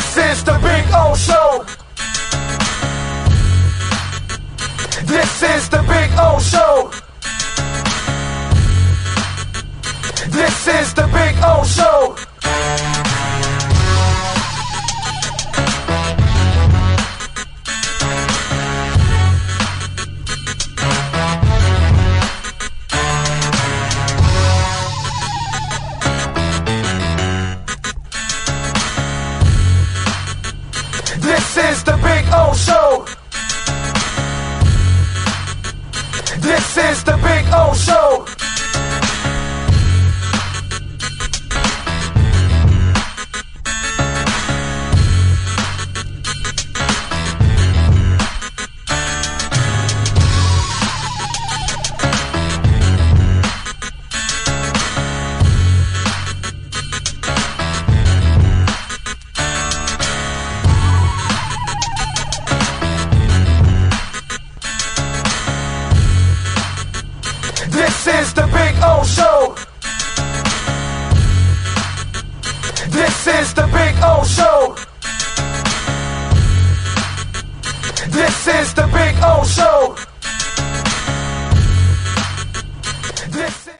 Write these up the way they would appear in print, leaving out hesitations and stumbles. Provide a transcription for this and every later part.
This is the Big O Show. This is the Big O Show. This is the Big O Show. This is the Big O Show. This is the Big O Show. This is the Big O Show. This is the Big O Show. This is the Big O Show. This is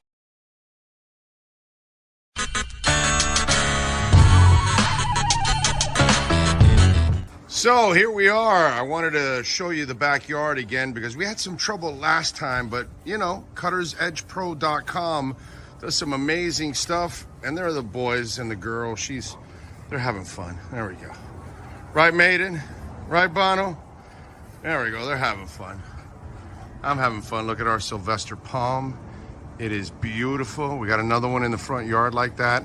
So here we are. I wanted to show you the backyard again because we had some trouble last time, but you know, cuttersedgepro.com does some amazing stuff, and there are the boys and the girl. They're having fun. There we go. Right, Maiden? Right, Bono? There we go. They're having fun. I'm having fun. Look at our Sylvester palm. It is beautiful. We got another one in the front yard like that.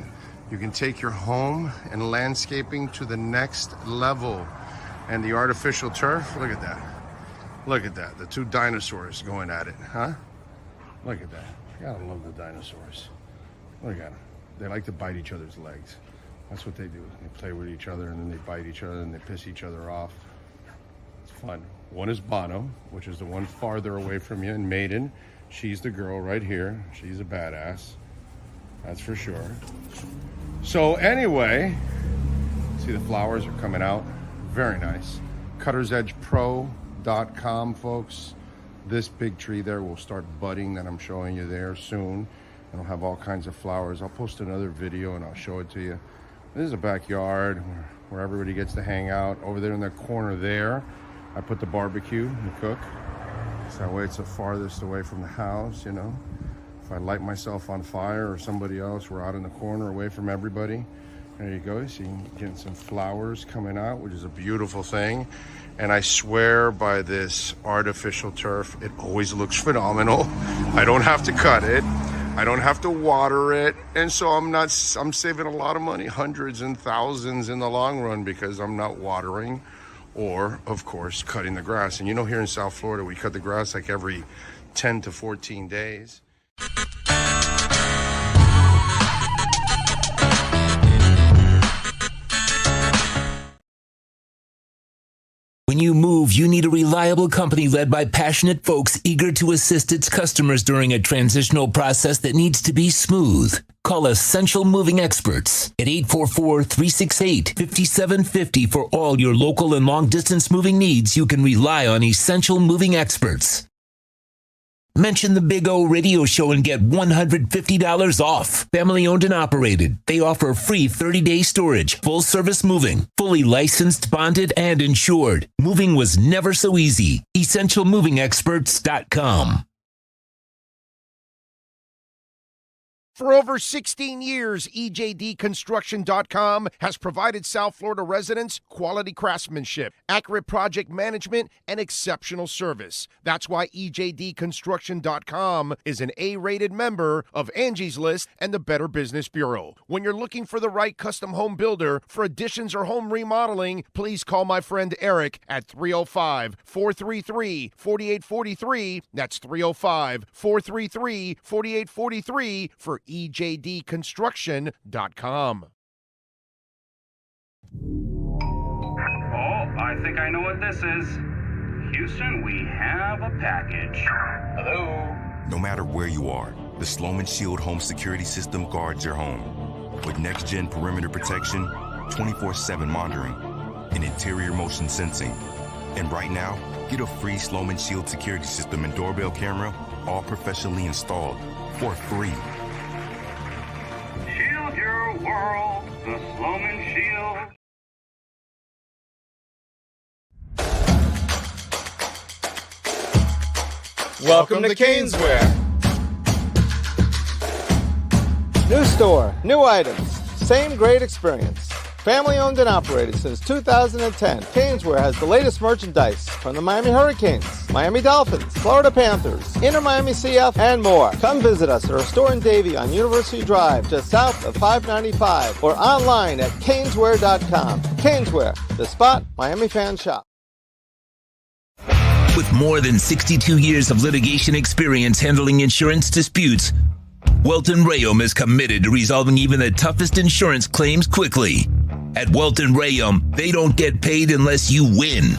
You can take your home and landscaping to the next level. And the artificial turf, look at that. Look at that, the two dinosaurs going at it, huh? Look at that. I gotta love the dinosaurs. Look at them. They like to bite each other's legs. That's what they do. They play with each other and then they bite each other and they piss each other off. It's fun. One is Bono, which is the one farther away from you, and Maiden. She's the girl right here. She's a badass. That's for sure. So anyway, see the flowers are coming out. Very nice. Cuttersedgepro.com, folks. This big tree there will start budding that I'm showing you there soon. It'll have all kinds of flowers. I'll post another video and I'll show it to you. This is a backyard where everybody gets to hang out. Over there in the corner there, I put the barbecue and cook. So that way it's the farthest away from the house, you know. If I light myself on fire or somebody else, we're out in the corner away from everybody. There you go. So you can get some flowers coming out, which is a beautiful thing. And I swear by this artificial turf, it always looks phenomenal. I don't have to cut it. I don't have to water it. And so I'm saving a lot of money, hundreds and thousands in the long run, because I'm not watering or, of course, cutting the grass. And you know, here in South Florida, we cut the grass like every 10 to 14 days. When you move, you need a reliable company led by passionate folks eager to assist its customers during a transitional process that needs to be smooth. Call Essential Moving Experts at 844-368-5750 for all your local and long-distance moving needs. You can rely on Essential Moving Experts. Mention the Big O Radio Show and get $150 off. Family owned and operated. They offer free 30-day storage, full service moving, fully licensed, bonded, and insured. Moving was never so easy. EssentialMovingExperts.com. For over 16 years, EJDConstruction.com has provided South Florida residents quality craftsmanship, accurate project management, and exceptional service. That's why EJDConstruction.com is an A-rated member of Angie's List and the Better Business Bureau. When you're looking for the right custom home builder for additions or home remodeling, please call my friend Eric at 305-433-4843. That's 305-433-4843 for EJDConstruction.com. Oh, I think I know what this is. Houston, we have a package. Hello? No matter where you are, the Sloman Shield Home Security System guards your home. With next-gen perimeter protection, 24/7 monitoring, and interior motion sensing. And right now, get a free Sloman Shield security system and doorbell camera, all professionally installed, for free. Shield your world, the Sloman Shield. Welcome to Caneswear. New store, new items, same great experience. Family owned and operated since 2010, Caneswear has the latest merchandise from the Miami Hurricanes, Miami Dolphins, Florida Panthers, Inter Miami CF, and more. Come visit us at our store in Davie on University Drive, just south of 595, or online at caneswear.com. Caneswear, the spot Miami fans shop. With more than 62 years of litigation experience handling insurance disputes, Welton Rayom is committed to resolving even the toughest insurance claims quickly. At Welton Rayom, they don't get paid unless you win.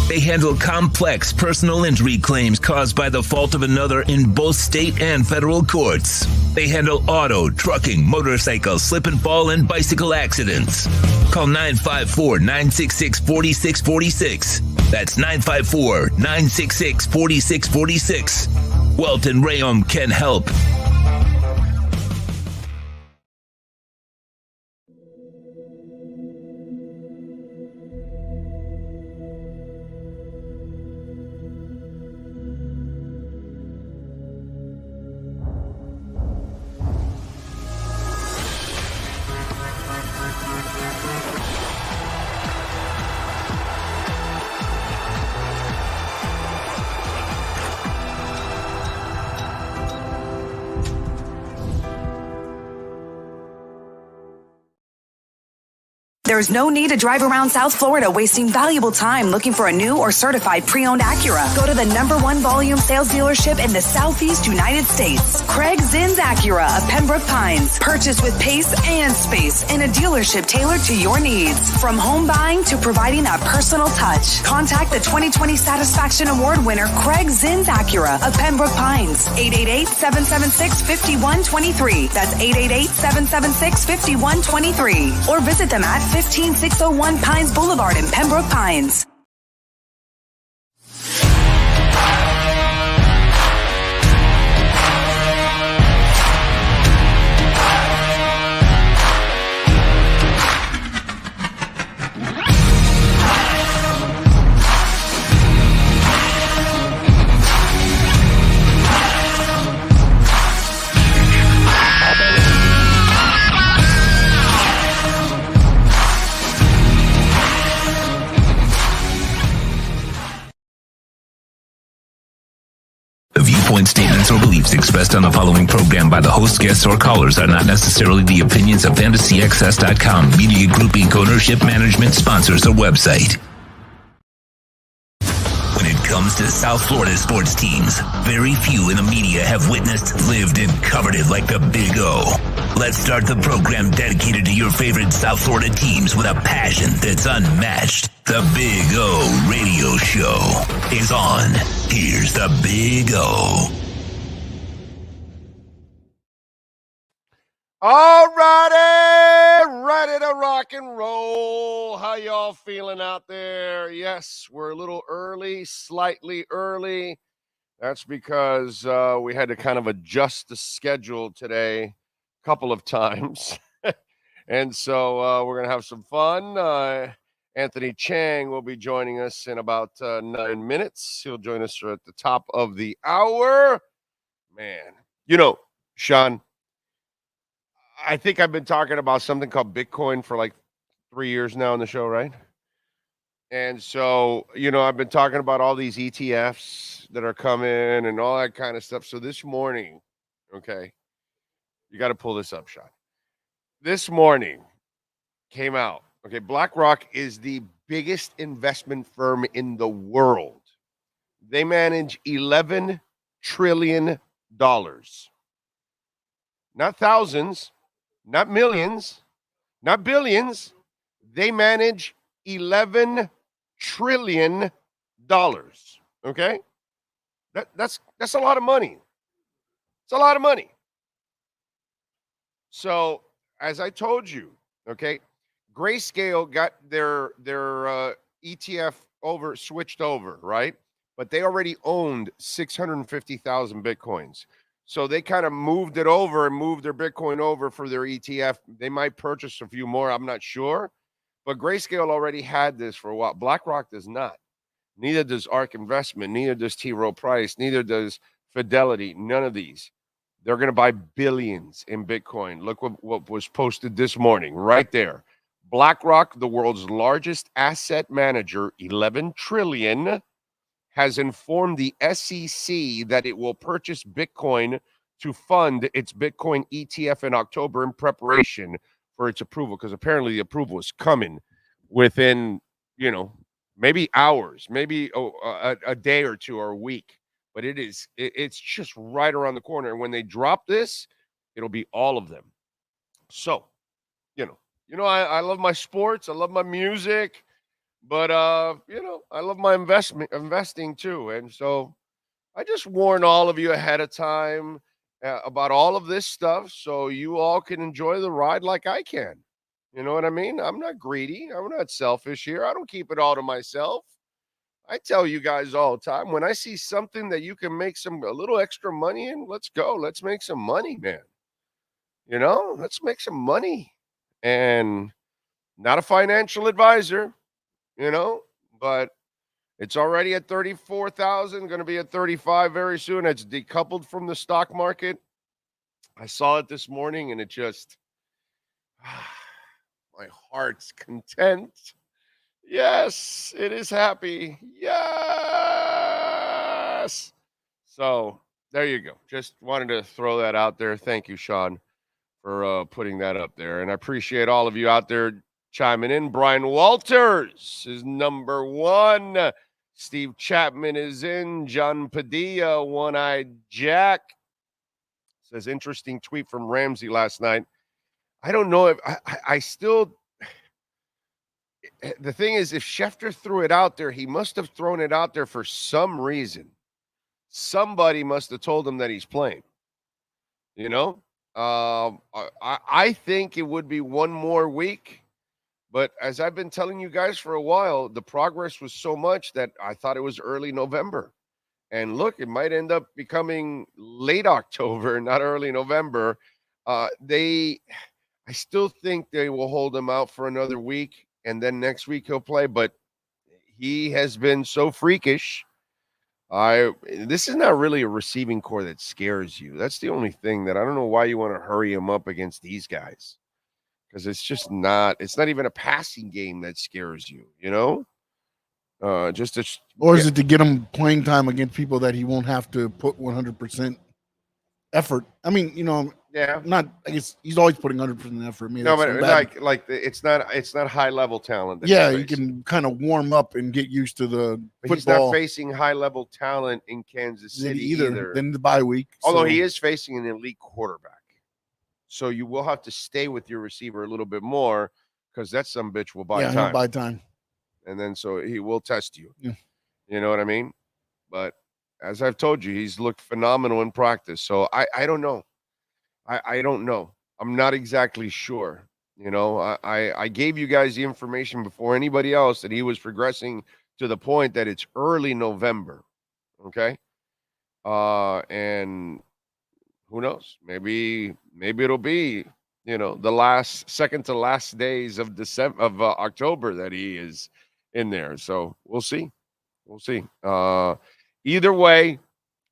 They handle complex personal injury claims caused by the fault of another in both state and federal courts. They handle auto, trucking, motorcycle, slip and fall, and bicycle accidents. Call 954-966-4646. That's 954-966-4646. Welton Rayom can help. There's no need to drive around South Florida wasting valuable time looking for a new or certified pre-owned Acura. Go to the #1 volume sales dealership in the Southeast United States. Craig Zinn's Acura of Pembroke Pines. Purchase with pace and space in a dealership tailored to your needs. From home buying to providing that personal touch. Contact the 2020 Satisfaction Award winner Craig Zinn's Acura of Pembroke Pines. 888-776-5123. That's 888-776-5123. Or visit them at 15601 Pines Boulevard in Pembroke Pines. Viewpoint statements or beliefs expressed on the following program by the host, guests, or callers are not necessarily the opinions of FantasyXS.com, Media Group Inc. ownership, management, sponsors, or website. When it comes to South Florida sports teams, very few in the media have witnessed, lived, and covered it like the Big O. Let's start the program dedicated to your favorite South Florida teams with a passion that's unmatched. The Big O Radio Show is on. Here's the Big O. All righty, ready to rock and roll. How y'all feeling out there? Yes, we're a little early, slightly early. That's because we had to kind of adjust the schedule today a couple of times. And so we're going to have some fun. Anthony Chang will be joining us in about 9 minutes. He'll join us at the top of the hour. Man, you know, Sean, I think I've been talking about something called Bitcoin for like 3 years now on the show, right? And so, you know, I've been talking about all these ETFs that are coming and all that kind of stuff. So this morning, okay, you got to pull this up, Sean. This morning came out. Okay, BlackRock is the biggest investment firm in the world. They manage $11 trillion. Not thousands, not millions, not billions. They manage $11 trillion. Okay? That's a lot of money. It's a lot of money. So, as I told you, okay, Grayscale got their ETF switched over, right? But they already owned 650,000 Bitcoins. So they kind of moved it over and moved their Bitcoin over for their ETF. They might purchase a few more. I'm not sure. But Grayscale already had this for a while. BlackRock does not. Neither does ARK Investment. Neither does T. Rowe Price. Neither does Fidelity. None of these. They're going to buy billions in Bitcoin. Look what was posted this morning right there. BlackRock, the world's largest asset manager, 11 trillion, has informed the SEC that it will purchase Bitcoin to fund its Bitcoin ETF in October in preparation for its approval, because apparently the approval is coming within, maybe hours, maybe a day or two or a week. But it's just right around the corner. And when they drop this, it'll be all of them. So, I love my sports. I love my music. But I love my investing too. And so I just warn all of you ahead of time about all of this stuff so you all can enjoy the ride like I can. You know what I mean? I'm not greedy. I'm not selfish here. I don't keep it all to myself. I tell you guys all the time, when I see something that you can make a little extra money in, let's go. Let's make some money, man. Let's make some money. And not a financial advisor, but it's already at 34,000, going to be at 35 very soon. It's decoupled from the stock market. I saw it this morning and it just, my heart's content. Yes, it is happy. Yes. So there you go. Just wanted to throw that out there. Thank you, Sean, for putting that up there. And I appreciate all of you out there chiming in. Brian Walters is number one. Steve Chapman is in. John Padilla, One-Eyed Jack, says, interesting tweet from Ramsey last night. I don't know if I still... The thing is, if Schefter threw it out there, he must have thrown it out there for some reason. Somebody must have told him that he's playing. I think it would be one more week. But as I've been telling you guys for a while, the progress was so much that I thought it was early November. And look, it might end up becoming late October, not early November. I still think they will hold him out for another week, and then next week he'll play. But he has been so freakish. This is not really a receiving core that scares you. That's the only thing that I don't know why you want to hurry him up against these guys. Because it's not even a passing game that scares you, Or is it to get him playing time against people that he won't have to put 100% effort? I mean, yeah. I guess he's always putting 100% effort. No, but it's not high level talent. Yeah, you can kind of warm up and get used to the football. He's not facing high level talent in Kansas City either. Then the bye week. Although he is facing an elite quarterback. So you will have to stay with your receiver a little bit more because that some bitch will buy time. He'll buy time. And then so he will test you. Yeah. You know what I mean? But as I've told you, he's looked phenomenal in practice. So I don't know. I don't know. I'm not exactly sure. I gave you guys the information before anybody else that he was progressing to the point that it's early November. Okay. And who knows? Maybe it'll be, the second to last days of October that he is in there. So we'll see. Either way,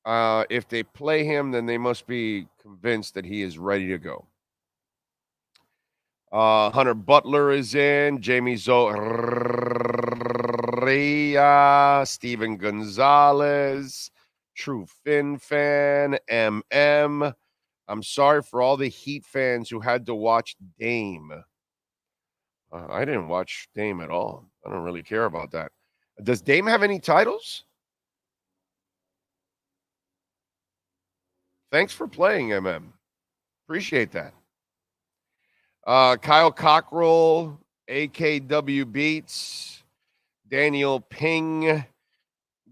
if they play him, then they must be convinced that he is ready to go. Hunter Butler is in. Jamie Zoria, Steven Gonzalez, True Fin fan, MM. I'm sorry for all the Heat fans who had to watch Dame. I didn't watch Dame at all. I don't really care about that. Does Dame have any titles? Thanks for playing, MM. Appreciate that. Kyle Cockrell, AKW Beats, Daniel Ping,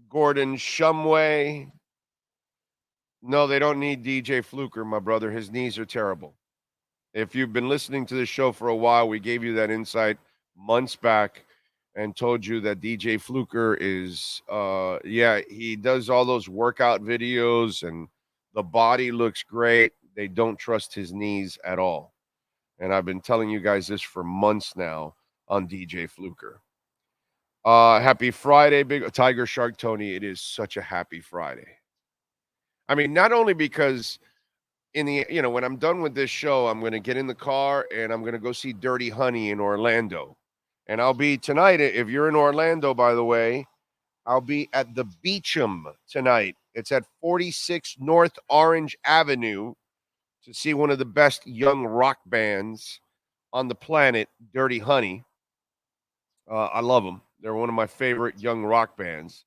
Gordon Shumway. No, they don't need DJ Fluker, my brother. His knees are terrible. If you've been listening to this show for a while, we gave you that insight months back and told you that DJ Fluker is, he does all those workout videos and the body looks great. They don't trust his knees at all. And I've been telling you guys this for months now on DJ Fluker. Happy Friday, Big Tiger Shark Tony. It is such a happy Friday. I mean, not only because when I'm done with this show, I'm going to get in the car and I'm going to go see Dirty Honey in Orlando. And I'll be tonight, if you're in Orlando, by the way, I'll be at the Beecham tonight. It's at 46 North Orange Avenue to see one of the best young rock bands on the planet, Dirty Honey. I love them. They're one of my favorite young rock bands.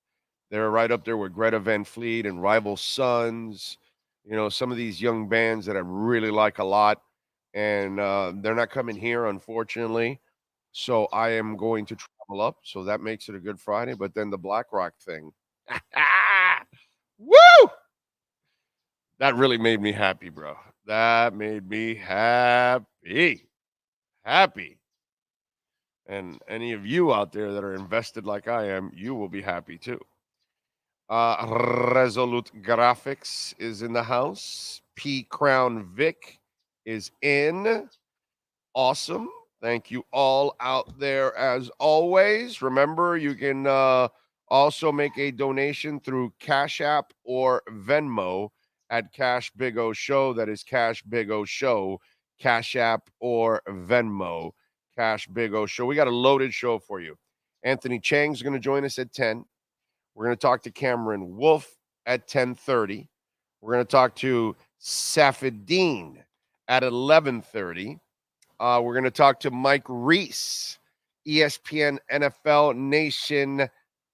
They're right up there with Greta Van Fleet and Rival Sons. Some of these young bands that I really like a lot. And they're not coming here, unfortunately. So I am going to travel up. So that makes it a good Friday. But then the Black Rock thing. Woo! That really made me happy, bro. That made me happy. Happy. And any of you out there that are invested like I am, you will be happy too. Resolute Graphics is in the house. P Crown Vic is in. Awesome. Thank you all out there as always. Remember, you can also make a donation through Cash App or Venmo at Cash Big O Show. That is Cash Big O Show. Cash App or Venmo. Cash Big O Show. We got a loaded show for you. Anthony Chang's going to join us at 10. We're going to talk to Cameron Wolf at 10:30. We're going to talk to Safedine at 11:30. We're going to talk to Mike Reese, ESPN NFL Nation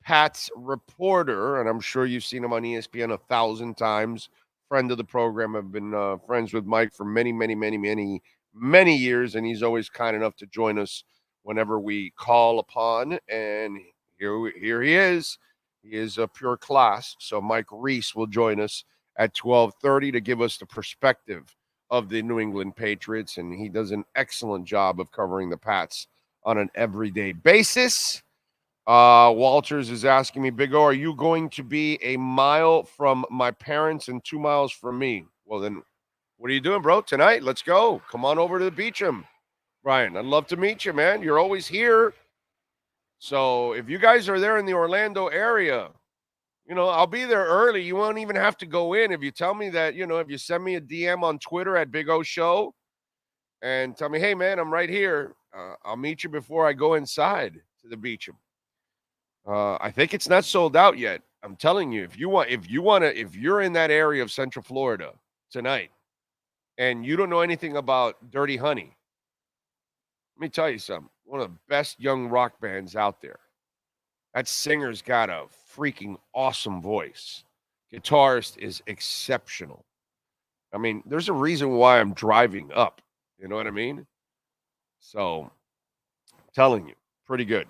Pats reporter, and I'm sure you've seen him on ESPN 1,000 times. Friend of the program. I've been friends with Mike for many, many, many, many, many years, and he's always kind enough to join us whenever we call upon. And here he is. He is a pure class. So Mike Reese will join us at 12:30 to give us the perspective of the New England Patriots, and he does an excellent job of covering the Pats on an everyday basis. Walters is asking me, Big O, are you going to be a mile from my parents and 2 miles from me? Well, then what are you doing, bro? Tonight, let's go. Come on over to the Beecham. Brian, I'd love to meet you, man. You're always here. So if you guys are there in the Orlando area, I'll be there early. You won't even have to go in. If you tell me that, if you send me a DM on Twitter at Big O Show and tell me, hey, man, I'm right here. I'll meet you before I go inside to the Beecham. I think it's not sold out yet. I'm telling you, if you're in that area of Central Florida tonight and you don't know anything about Dirty Honey, let me tell you something. One of the best young rock bands out there. That singer's got a freaking awesome voice. Guitarist is exceptional. I mean, there's a reason why I'm driving up. You know what I mean? So, I'm telling you, pretty good.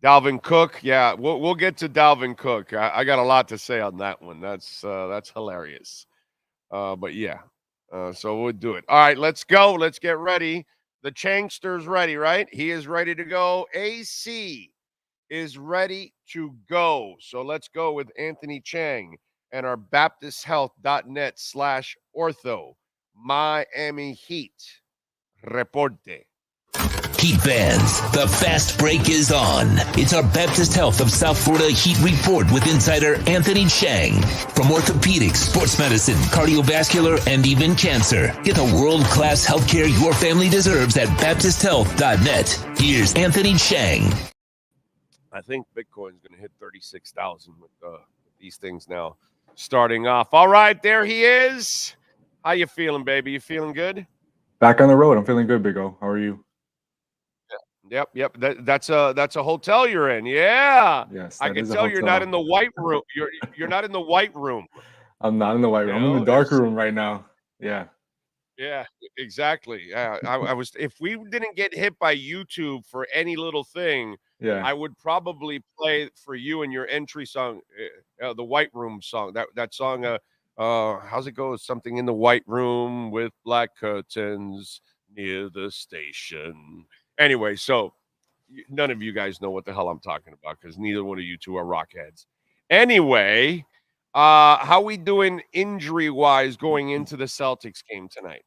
Dalvin Cook, yeah, we'll get to Dalvin Cook. I got a lot to say on that one. That's hilarious. But yeah, so we'll do it. All right, let's go. Let's get ready. The Changster's ready, right? He is ready to go. AC is ready to go. So let's go with Anthony Chang and our BaptistHealth.net/ortho Miami Heat Reporte. Heat fans, the fast break is on. It's our Baptist Health of South Florida Heat Report with insider Anthony Chang. From orthopedics, sports medicine, cardiovascular, and even cancer. Get the world-class healthcare your family deserves at BaptistHealth.net. Here's Anthony Chang. I think Bitcoin's going to hit 36,000 with these things now starting off. All right, there he is. How you feeling, baby? You feeling good? Back on the road. I'm feeling good, Big O. How are you? Yep. That's a hotel you're in. Yeah. Yes. I can tell you're not in the white room. You're not in the white room. I'm not in the white room. I'm in the dark room right now. Yeah. Yeah, exactly. Yeah, I was. If we didn't get hit by YouTube for any little thing, Yeah. I would probably play for you and your entry song, the White Room song. That song. How's it go? Something in the white room with black curtains. near the station. Anyway, so none of you guys know what the hell I'm talking about because neither one of you two are rockheads. Anyway, how we doing injury-wise going into the Celtics game tonight?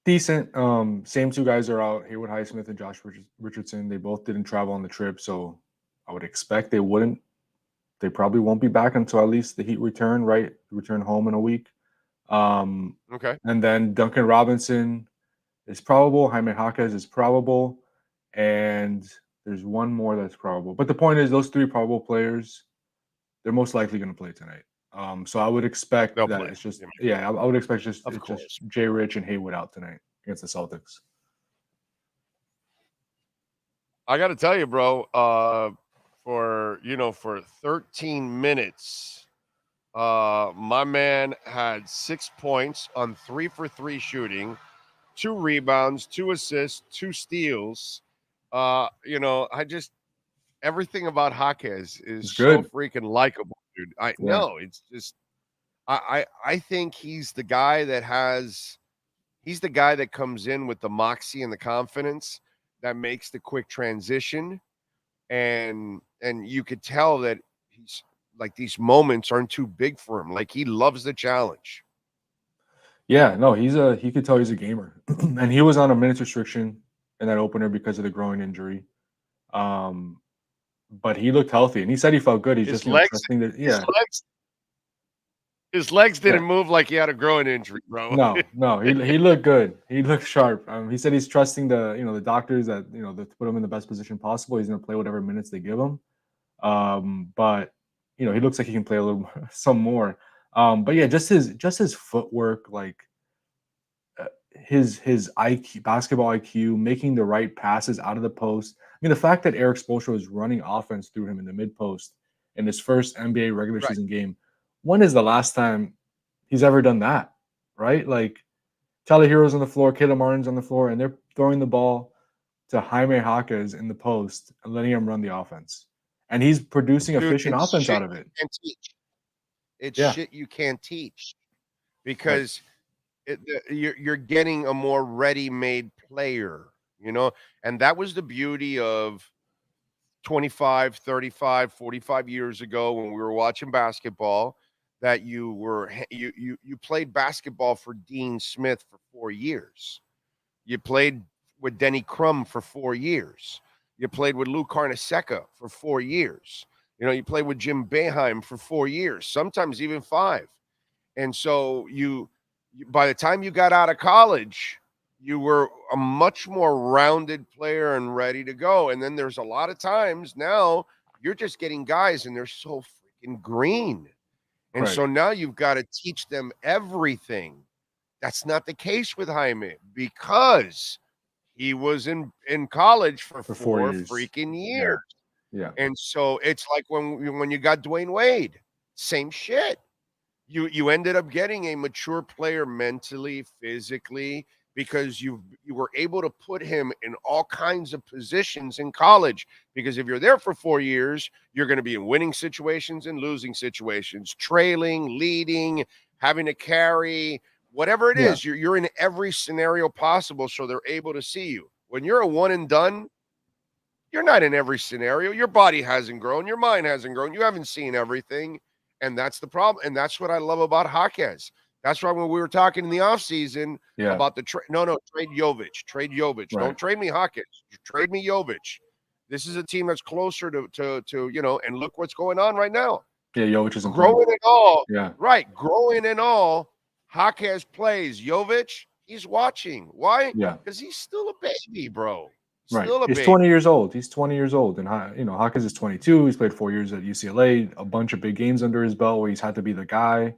Decent. Same two guys are out. Haywood Highsmith and Josh Richardson. They both didn't travel on the trip, so I would expect they wouldn't. They probably won't be back until at least the Heat return, right? Return home in a week. Okay. And then Duncan Robinson is probable. Jaime Jaquez is probable. And there's one more that's probable. But the point is, those three probable players, they're most likely going to play tonight. So I would expect They'll that play. it's just, I would expect just course. Jay Rich and Haywood out tonight against the Celtics. I got to tell you, bro, for 13 minutes, my man had 6 points on 3 for 3 shooting, 2 rebounds, 2 assists, 2 steals. Everything about Jaquez is so freaking likable, dude. I know it's just, I think he's the guy that comes in with the moxie and the confidence that makes the quick transition. And you could tell that he's like, these moments aren't too big for him. Like, he loves the challenge. Yeah, no, he could tell he's a gamer. And he was on a minutes restriction in that opener because of the groin injury. But he looked healthy and he said he felt good. He's His just legs, trusting that, his legs didn't move like he had a groin injury, bro. No, he looked good. He looked sharp. He said he's trusting the doctors that to put him in the best position possible. He's going to play whatever minutes they give him. But he looks like he can play a little some more. But yeah, just his footwork, like his IQ, basketball IQ, making the right passes out of the post. I mean, the fact that Eric Spoelstra was running offense through him in the mid post in his first NBA regular season game. When is the last time he's ever done that? Right? Like, Tyler Hero's on the floor, Caleb Martin's on the floor, and they're throwing the ball to Jaime Jaquez in the post and letting him run the offense. And he's producing efficient offense out of it. It's shit you can't teach because you're getting a more ready-made player, and that was the beauty of 25, 35, 45 years ago when we were watching basketball, that you played basketball for Dean Smith for 4 years. You played with Denny Crum for 4 years. You played with Lou Carnesecca for 4 years. You played with Jim Boeheim for 4 years, sometimes even 5. And so by the time you got out of college, you were a much more rounded player and ready to go. And then there's a lot of times now you're just getting guys and they're so freaking green. And so now you've got to teach them everything. That's not the case with Jaime because he was in college for 4 freaking years. Yeah. And so it's like when you got Dwayne Wade, same shit. You ended up getting a mature player mentally, physically, because you were able to put him in all kinds of positions in college. Because if you're there for 4 years, you're going to be in winning situations and losing situations, trailing, leading, having to carry, whatever it is. You're in every scenario possible, so they're able to see you. When you're a one and done, you're not in every scenario. Your body hasn't grown. Your mind hasn't grown. You haven't seen everything. And that's the problem. And that's what I love about Jaquez. That's why when we were talking in the offseason about the trade, trade Jovic. Trade Jovic. Don't trade me Jaquez. Trade me Jovic. This is a team that's closer to and look what's going on right now. Yeah, Jovic isn't growing in all. Yeah. Right. Growing in all. Jaquez plays. Jovic, he's watching. Why? Yeah. Because he's still a baby, bro. He's 20 years old. He's 20 years old. And, Jaquez is 22. He's played 4 years at UCLA, a bunch of big games under his belt where he's had to be the guy.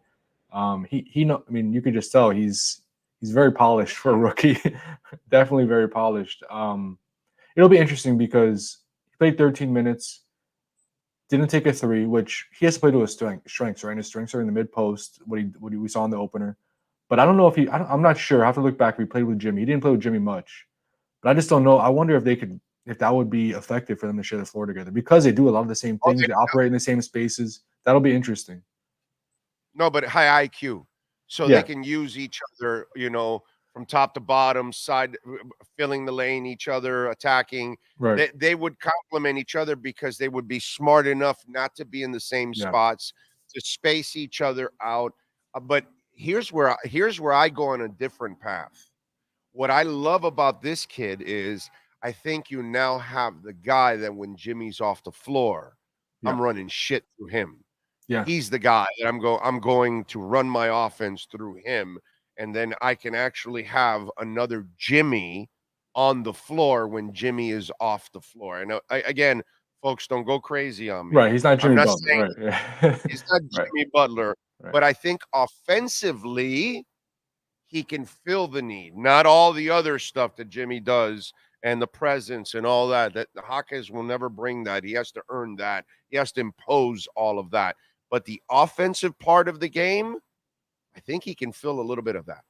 You could just tell he's very polished for a rookie. Definitely very polished. It'll be interesting because he played 13 minutes, didn't take a 3, which he has to play to his strengths, right? His strengths are in the mid post, what we saw in the opener. But I don't know if I'm not sure. I have to look back if he played with Jimmy. He didn't play with Jimmy much. But I just don't know. I wonder if that would be effective for them to share the floor together because they do a lot of the same things. They operate in the same spaces. That'll be interesting. No, but high IQ. So they can use each other, from top to bottom, side filling the lane, each other attacking. Right. They would complement each other because they would be smart enough not to be in the same Yeah. spots, to space each other out. But here's where I go on a different path. What I love about this kid is I think you now have the guy that when Jimmy's off the floor, Yeah. I'm running shit through him. Yeah. He's the guy that I'm going to run my offense through him, and then I can actually have another Jimmy on the floor when Jimmy is off the floor. I know, again, folks, don't go crazy on me. Right. He's not I'm Jimmy not Butler. saying Right. Yeah. he's not Right. Jimmy Butler, Right. but I think offensively he can fill the need. Not all the other stuff that Jimmy does and the presence and all that. That the Hawkins will never bring that. He has to earn that. He has to impose all of that. But the offensive part of the game, I think he can fill a little bit of that.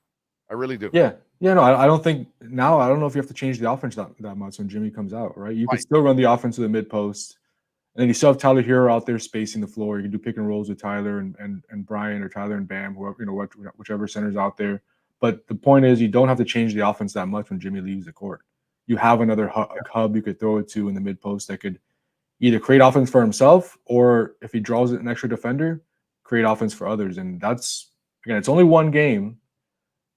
I really do. Yeah. Yeah. No, I don't think now. I don't know if you have to change the offense that much when Jimmy comes out. Right. You could still run the offense to the mid post. And then you still have Tyler Hero out there spacing the floor. You can do pick and rolls with Tyler and Brian, or Tyler and Bam, whoever, whichever center's out there. But the point is, you don't have to change the offense that much when Jimmy leaves the court. You have another hub you could throw it to in the mid post that could either create offense for himself, or if he draws an extra defender, create offense for others. And that's, again, it's only one game,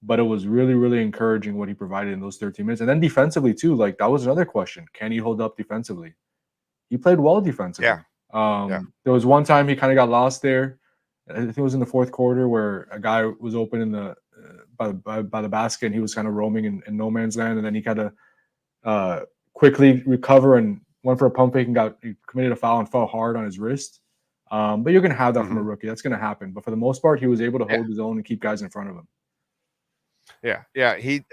but it was really, really encouraging what he provided in those 13 minutes. And then defensively too, like that was another question. Can he hold up defensively? He played well defensively. Yeah. There was one time he kind of got lost there. I think it was in the fourth quarter where a guy was open in the by the basket, and he was kind of roaming in no man's land, and then he kind of quickly recover and went for a pump fake and he committed a foul and fell hard on his wrist. But you're going to have that from a rookie. That's going to happen. But for the most part, he was able to hold his own and keep guys in front of him. Yeah. He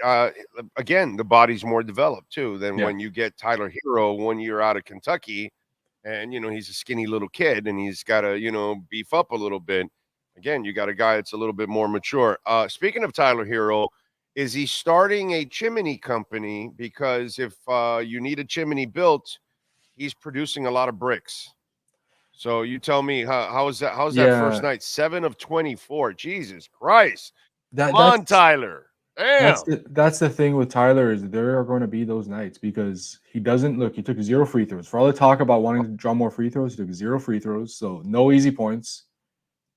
again, the body's more developed too than when you get Tyler Hero 1 year out of Kentucky, and he's a skinny little kid and he's got to beef up a little bit. Again, you got a guy that's a little bit more mature. Speaking of Tyler Hero, is he starting a chimney company? Because if you need a chimney built, he's producing a lot of bricks. So you tell me, how's that first night? 7 of 24. Jesus Christ. Come on, Tyler. Damn. That's the thing with Tyler, is there are going to be those nights because he took 0 free throws. For all the talk about wanting to draw more free throws, he took 0 free throws. So no easy points.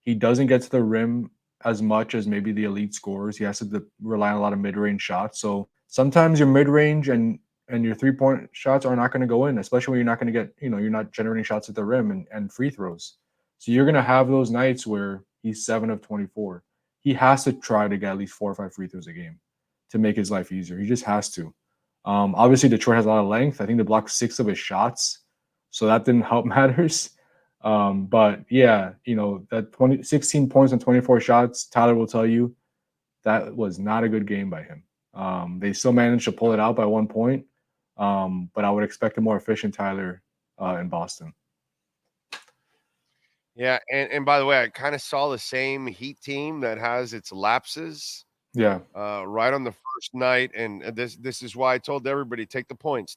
He doesn't get to the rim as much as maybe the elite scorers. He has to rely on a lot of mid-range shots. So sometimes your mid-range and your three-point shots are not going to go in, especially when you're not going to get, you're not generating shots at the rim and free throws. So you're going to have those nights where he's 7 of 24. He has to try to get at least 4 or 5 free throws a game to make his life easier. He just has to. Obviously, Detroit has a lot of length. I think they blocked 6 of his shots, so that didn't help matters. But yeah, that 16 points on 24 shots, Tyler will tell you that was not a good game by him. They still managed to pull it out by 1 point, but I would expect a more efficient Tyler in Boston. Yeah, and by the way, I kind of saw the same Heat team that has its lapses. Yeah. Right on the first night, and this is why I told everybody, take the points.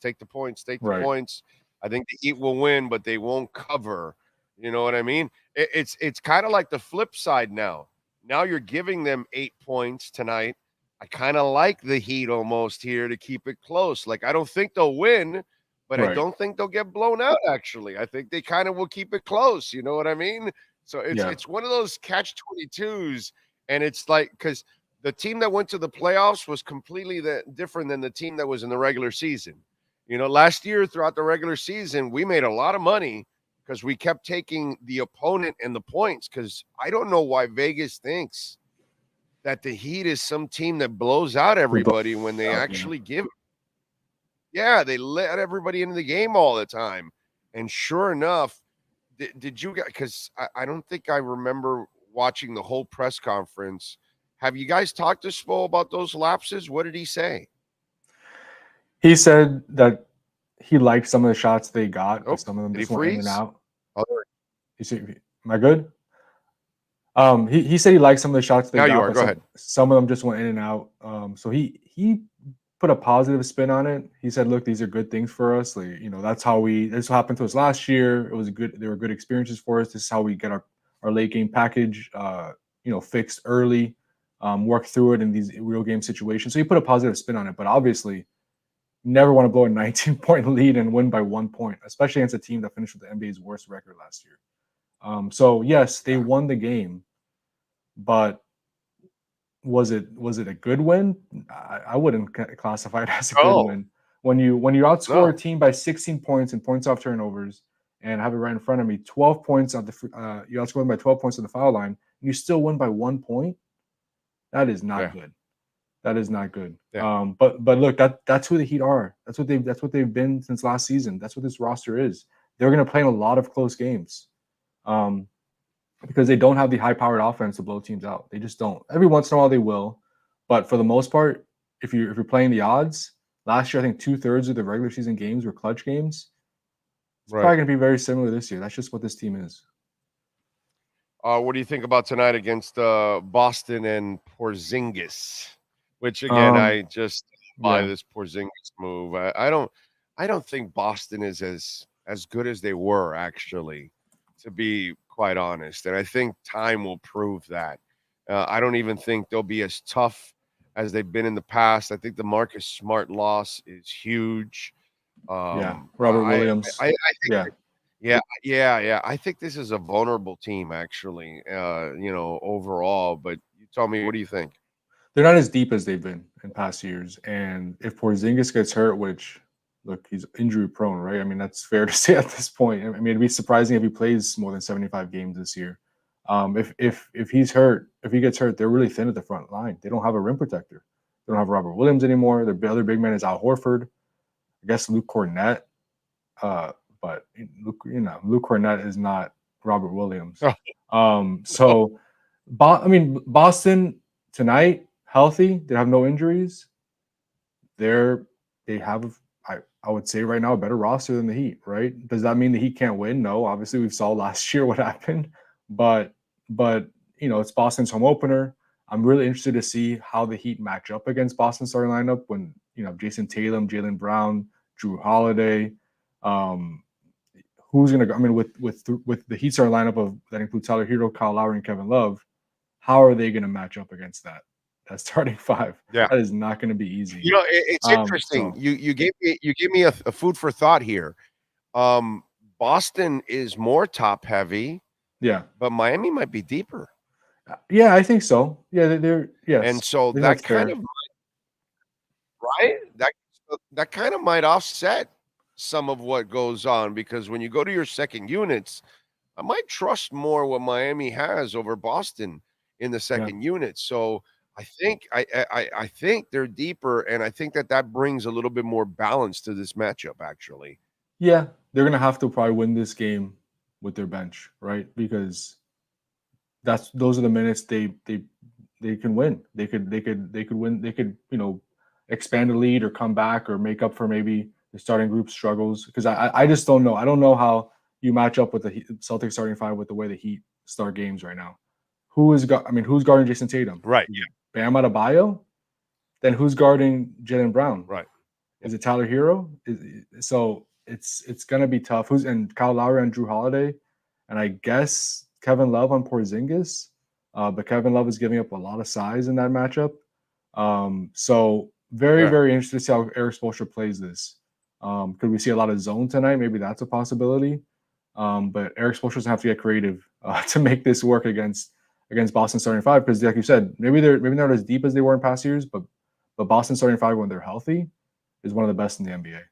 Right. Points. I think the Heat will win, but they won't cover. You know what I mean? It's kind of like the flip side now. Now you're giving them 8 points tonight. I kind of like the Heat almost here to keep it close. Like, I don't think they'll win, but I don't think they'll get blown out, actually. I think they kind of will keep it close. You know what I mean? So it's one of those catch-22s, and it's like, because the team that went to the playoffs was completely different than the team that was in the regular season. Last year throughout the regular season, we made a lot of money because we kept taking the opponent and the points, because I don't know why Vegas thinks that the Heat is some team that blows out everybody when they actually give it. Yeah, they let everybody into the game all the time. And sure enough, did you guys, because I don't think I remember watching the whole press conference. Have you guys talked to Spo about those lapses? What did he say? He said that he liked some of the shots they got, but some of them just went in and out. You see, am I good? He said he liked some of the shots they got. You are. Go ahead. Some of them just went in and out. So he put a positive spin on it. He said, "Look, these are good things for us. Like, that's how this happened to us last year. They were good experiences for us. This is how we get our late game package, fixed early. work through it in these real game situations. So you put a positive spin on it, but obviously never want to blow a 19-point lead and win by 1 point, especially against a team that finished with the NBA's worst record last year. So yes, they won the game, but was it a good win? I wouldn't classify it as a good win. When you outscore a team by 16 points and points off turnovers, and have it right in front of me, 12 points on the you outscore them by 12 points on the foul line, and you still win by 1 point. That is not good. That is not good. Yeah. But look, that's who the Heat are. That's what they've been since last season. That's what this roster is. They're going to play in a lot of close games. Because they don't have the high-powered offense to blow teams out. They just don't. Every once in a while they will, but for the most part, if you're playing the odds, last year I think 2/3 of the regular season games were clutch games. It's probably going to be very similar this year. That's just what this team is. What do you think about tonight against Boston and Porzingis? Which again, I just buy this Porzingis move. I don't think Boston is as good as they were, actually, to be quite honest. And I think time will prove that. I don't even think they'll be as tough as they've been in the past. I think the Marcus Smart loss is huge. Robert Williams. I think yeah. I think this is a vulnerable team, actually, overall. But you tell me, what do you think? They're not as deep as they've been in past years. And if Porzingis gets hurt, which, look, he's injury prone, right? I mean, that's fair to say at this point. I mean, it'd be surprising if he plays more than 75 games this year. If he's hurt, if he gets hurt, they're really thin at the front line. They don't have a rim protector. They don't have Robert Williams anymore. Their other big man is Al Horford. I guess Luke Cornett. But Luke Cornett is not Robert Williams. Boston tonight, healthy. They have no injuries. They have, I would say right now, a better roster than the Heat, right? Does that mean the Heat can't win? No. Obviously, we saw last year what happened. But it's Boston's home opener. I'm really interested to see how the Heat match up against Boston's starting lineup when, Jason Tatum, Jaylen Brown, Drew Holiday. Who's going to go? I mean, with the Heat starting lineup that includes Tyler Hero, Kyle Lowry, and Kevin Love, how are they going to match up against that starting five? Yeah. That is not going to be easy. It's interesting. You gave me a food for thought here. Boston is more top heavy. Yeah. But Miami might be deeper. Yeah, I think so. Yeah, they're yes. And so that kind of that kind of might offset some of what goes on, because when you go to your second units, I might trust more what Miami has over Boston in the second unit. So I think they're deeper, and I think that brings a little bit more balance to this matchup, actually. Yeah, they're gonna have to probably win this game with their bench, right? Because those are the minutes they can win. They could win. They could expand the lead or come back or make up for maybe the starting group struggles. Because I just don't know. I don't know how you match up with the Celtics starting five with the way the Heat start games right now. Who's guarding Jason Tatum? Right. Yeah. Bam Adebayo. Then who's guarding Jaylen Brown? Right. Is it Tyler Hero? So it's gonna be tough. And Kyle Lowry on Drew Holiday, and I guess Kevin Love on Porzingis. But Kevin Love is giving up a lot of size in that matchup. So very interested to see how Eric Spoelstra plays this. Could we see a lot of zone tonight? Maybe that's a possibility. But Eric Spoelstra doesn't have to get creative to make this work against Boston starting five, because like you said, maybe they're not as deep as they were in past years, but Boston starting five when they're healthy is one of the best in the NBA.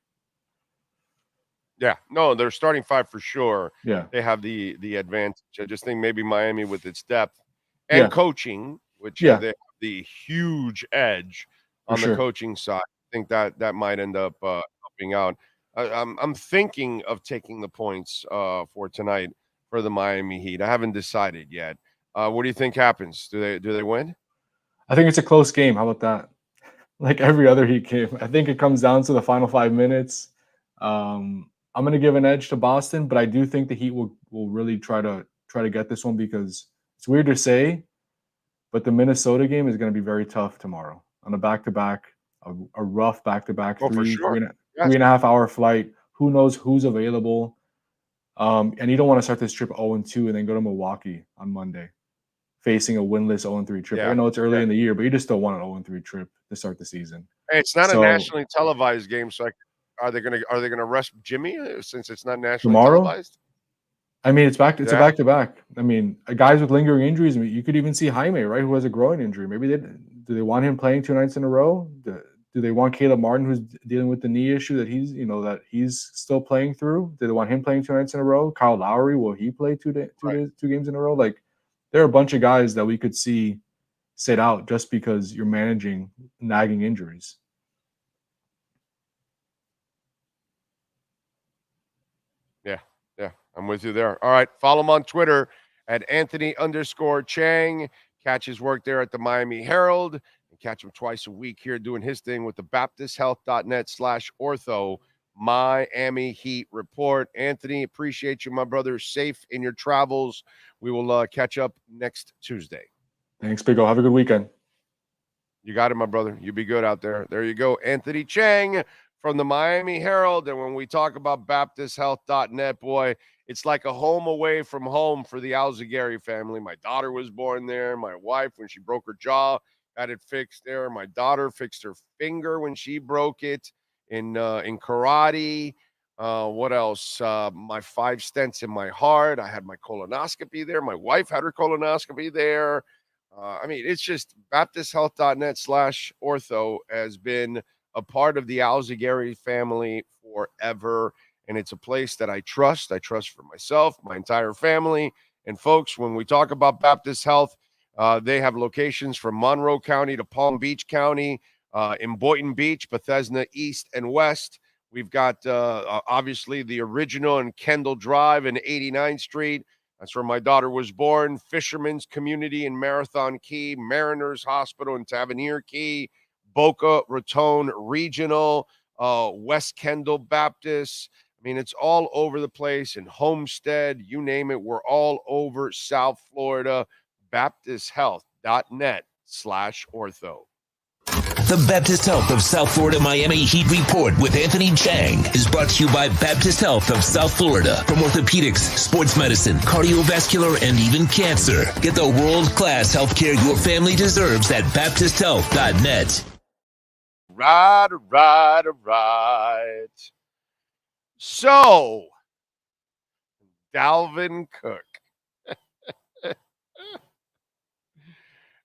Yeah, no, they're starting five for sure. Yeah, they have the advantage. I just think maybe Miami with its depth and coaching, which they have the huge edge on the coaching side. I think that might end up helping out. I'm thinking of taking the points for tonight for the Miami Heat. I haven't decided yet. What do you think happens? Do they win? I think it's a close game. How about that? Like every other Heat game, I think it comes down to the final 5 minutes. I'm going to give an edge to Boston, but I do think the Heat will really try to get this one, because it's weird to say, but the Minnesota game is going to be very tough tomorrow on a back-to-back, a rough back-to-back, three and a half hour flight. Who knows who's available? And you don't want to start this trip 0-2 and then go to Milwaukee on Monday. facing a winless 0-3 trip. Yeah, I know it's early yeah. in the year, but you just don't want an 0-3 trip to start the season. Hey, it's not a So nationally televised game, so are they gonna rest Jimmy since it's not nationally tomorrow, televised? I mean, it's a Yeah. back-to-back. I mean, guys with lingering injuries. I mean, you could even see Jaime, right, who has a groin injury. Maybe do they want him playing 2 nights in a row? Do they want Caleb Martin, who's dealing with the knee issue that he's still playing through? Do they want him playing 2 nights in a row? Kyle Lowry, will he play 2 games in a row? Like, there are a bunch of guys that we could see sit out just because you're managing nagging injuries. Yeah, I'm with you there. All right, follow him on Twitter at Anthony_Chang. Catch his work there at the Miami Herald, and catch him twice a week here doing his thing with the BaptistHealth.net/ortho Miami Heat Report. Anthony, appreciate you, my brother. Safe in your travels. We will catch up next Tuesday. Thanks, Big O. Have a good weekend. You got it, my brother. You be good out there. There you go. Anthony Chang from the Miami Herald. And when we talk about BaptistHealth.net, boy, it's like a home away from home for the Alzagari family. My daughter was born there. My wife, when she broke her jaw, got it fixed there. My daughter fixed her finger when she broke it in karate. What else? My 5 stents in my heart. I had my colonoscopy there. My wife had her colonoscopy there. I mean, it's just BaptistHealth.net/ortho has been a part of the Alzagari family forever. And it's a place that I trust. I trust for myself, my entire family. And folks, when we talk about Baptist Health, they have locations from Monroe County to Palm Beach County, in Boynton Beach, Bethesda East and West. We've got, obviously, the original in Kendall Drive and 89th Street. That's where my daughter was born. Fisherman's Community in Marathon Key, Mariners Hospital in Tavernier Key, Boca Raton Regional, West Kendall Baptist. I mean, it's all over the place in Homestead, you name it. We're all over South Florida. BaptistHealth.net/ortho. The Baptist Health of South Florida Miami Heat Report with Anthony Chang is brought to you by Baptist Health of South Florida. From orthopedics, sports medicine, cardiovascular, and even cancer. Get the world-class healthcare your family deserves at BaptistHealth.net. Right. So, Dalvin Cook.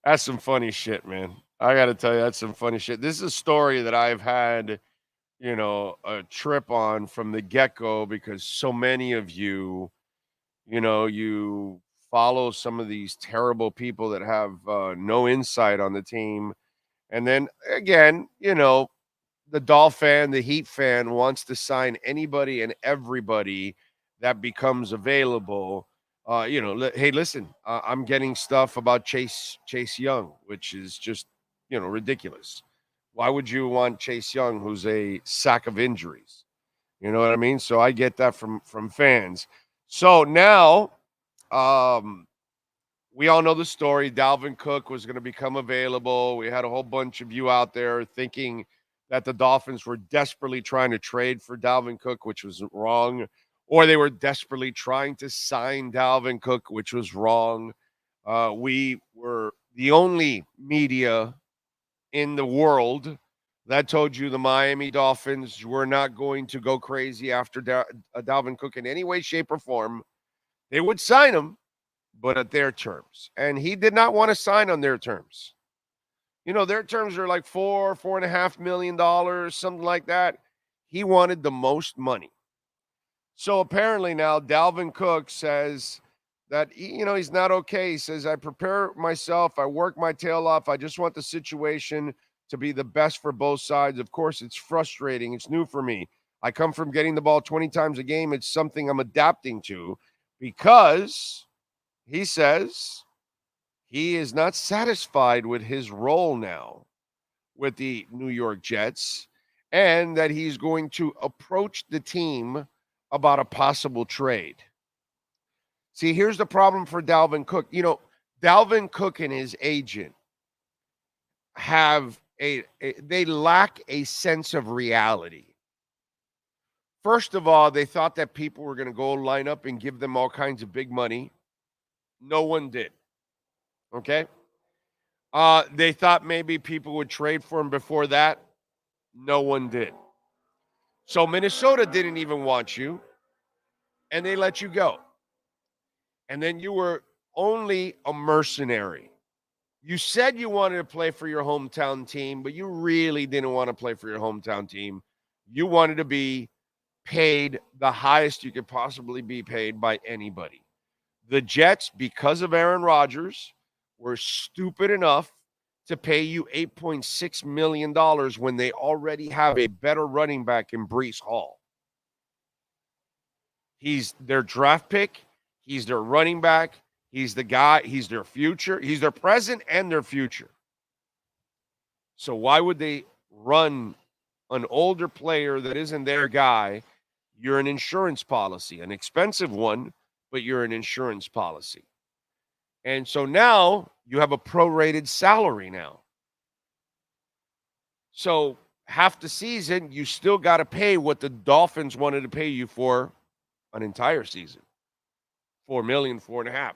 That's some funny shit, man. I got to tell you, that's some funny shit. This is a story that I've had, a trip on from the get-go because so many of you, you follow some of these terrible people that have no insight on the team. And then, again, the Dolphin fan, the Heat fan wants to sign anybody and everybody that becomes available. Hey, listen, I'm getting stuff about Chase Young, which is just, ridiculous. Why would you want Chase Young, who's a sack of injuries? You know what I mean? So I get that from fans. So now, we all know the story. Dalvin Cook was going to become available. We had a whole bunch of you out there thinking that the Dolphins were desperately trying to trade for Dalvin Cook, which was wrong, or they were desperately trying to sign Dalvin Cook, which was wrong. We were the only media in the world that told you the Miami Dolphins were not going to go crazy after Dalvin Cook in any way, shape, or form. They would sign him, but at their terms. And he did not want to sign on their terms. Their terms are like $4.5 million, something like that. He wanted the most money. So apparently now Dalvin Cook says that, he's not okay. He says, I prepare myself. I work my tail off. I just want the situation to be the best for both sides. Of course, it's frustrating. It's new for me. I come from getting the ball 20 times a game. It's something I'm adapting to because he says he is not satisfied with his role now with the New York Jets and that he's going to approach the team about a possible trade. See, here's the problem for Dalvin Cook. Dalvin Cook and his agent have they lack a sense of reality. First of all, they thought that people were going to go line up and give them all kinds of big money. No one did. Okay. They thought maybe people would trade for him before that. No one did. So Minnesota didn't even want you, and they let you go. And then you were only a mercenary. You said you wanted to play for your hometown team, but you really didn't want to play for your hometown team. You wanted to be paid the highest you could possibly be paid by anybody. The Jets, because of Aaron Rodgers, were stupid enough to pay you $8.6 million when they already have a better running back in Brees Hall. He's their draft pick. He's their running back. He's the guy. He's their future. He's their present and their future. So why would they run an older player that isn't their guy? You're an insurance policy, an expensive one, but you're an insurance policy. And so now you have a prorated salary now. So half the season, you still got to pay what the Dolphins wanted to pay you for an entire season. $4 million, $4.5 million.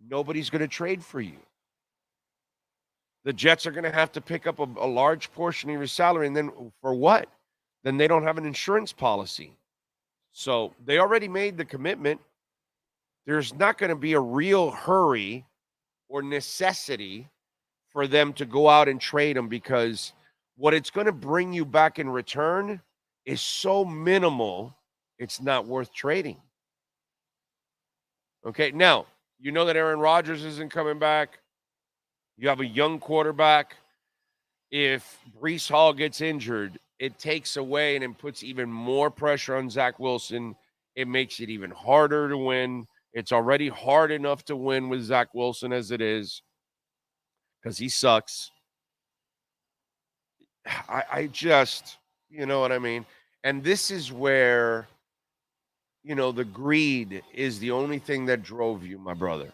Nobody's going to trade for you. The Jets are going to have to pick up a large portion of your salary. And then for what? Then they don't have an insurance policy. So they already made the commitment. There's not going to be a real hurry or necessity for them to go out and trade him, because what it's going to bring you back in return is so minimal, it's not worth trading. Okay, now, you know that Aaron Rodgers isn't coming back. You have a young quarterback. If Brees Hall gets injured, it takes away and it puts even more pressure on Zach Wilson. It makes it even harder to win. It's already hard enough to win with Zach Wilson as it is, because he sucks. I just, you know what I mean? And this is where, the greed is the only thing that drove you, my brother.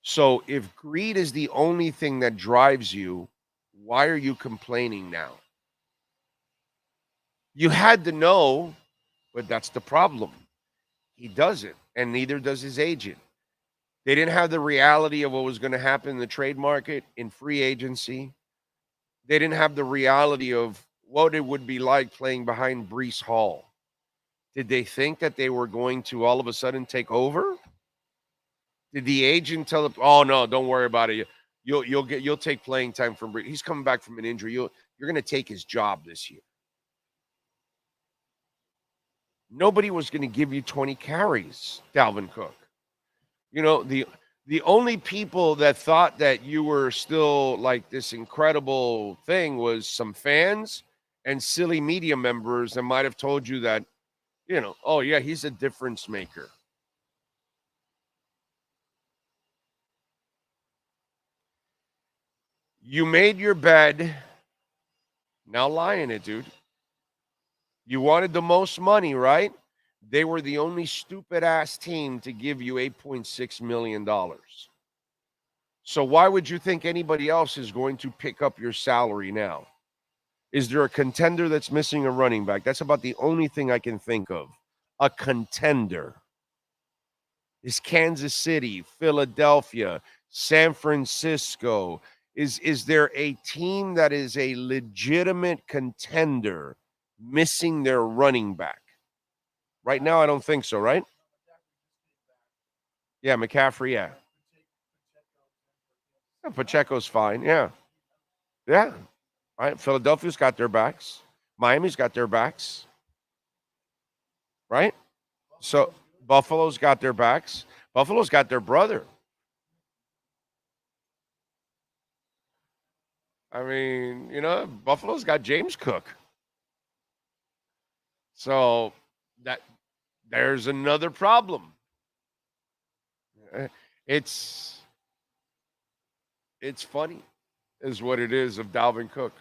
So if greed is the only thing that drives you, why are you complaining now? You had to know, but that's the problem. He doesn't, and neither does his agent. They didn't have the reality of what was going to happen in the trade market, in free agency. They didn't have the reality of what it would be like playing behind Brees Hall. Did they think that they were going to all of a sudden take over? Did the agent tell them, "Oh no, don't worry about it. You'll take playing time from Brees. He's coming back from an injury. You're going to take his job this year." Nobody was going to give you 20 carries, Dalvin Cook. The only people that thought that you were still like this incredible thing was some fans and silly media members that might have told you that, oh yeah, he's a difference maker. You made your bed. Now lie in it, dude. You wanted the most money, right? They were the only stupid-ass team to give you $8.6 million. So why would you think anybody else is going to pick up your salary now? Is there a contender that's missing a running back? That's about the only thing I can think of. A contender. Is Kansas City, Philadelphia, San Francisco? Is there a team that is a legitimate contender missing their running back? Right now, I don't think so, right? Yeah, McCaffrey, yeah. Pacheco's fine, yeah. Yeah. All right, Philadelphia's got their backs. Miami's got their backs. Right? So Buffalo's got their backs. Buffalo's got their brother. I mean, Buffalo's got James Cook. So there's another problem. It's funny is what it is of Dalvin Cook.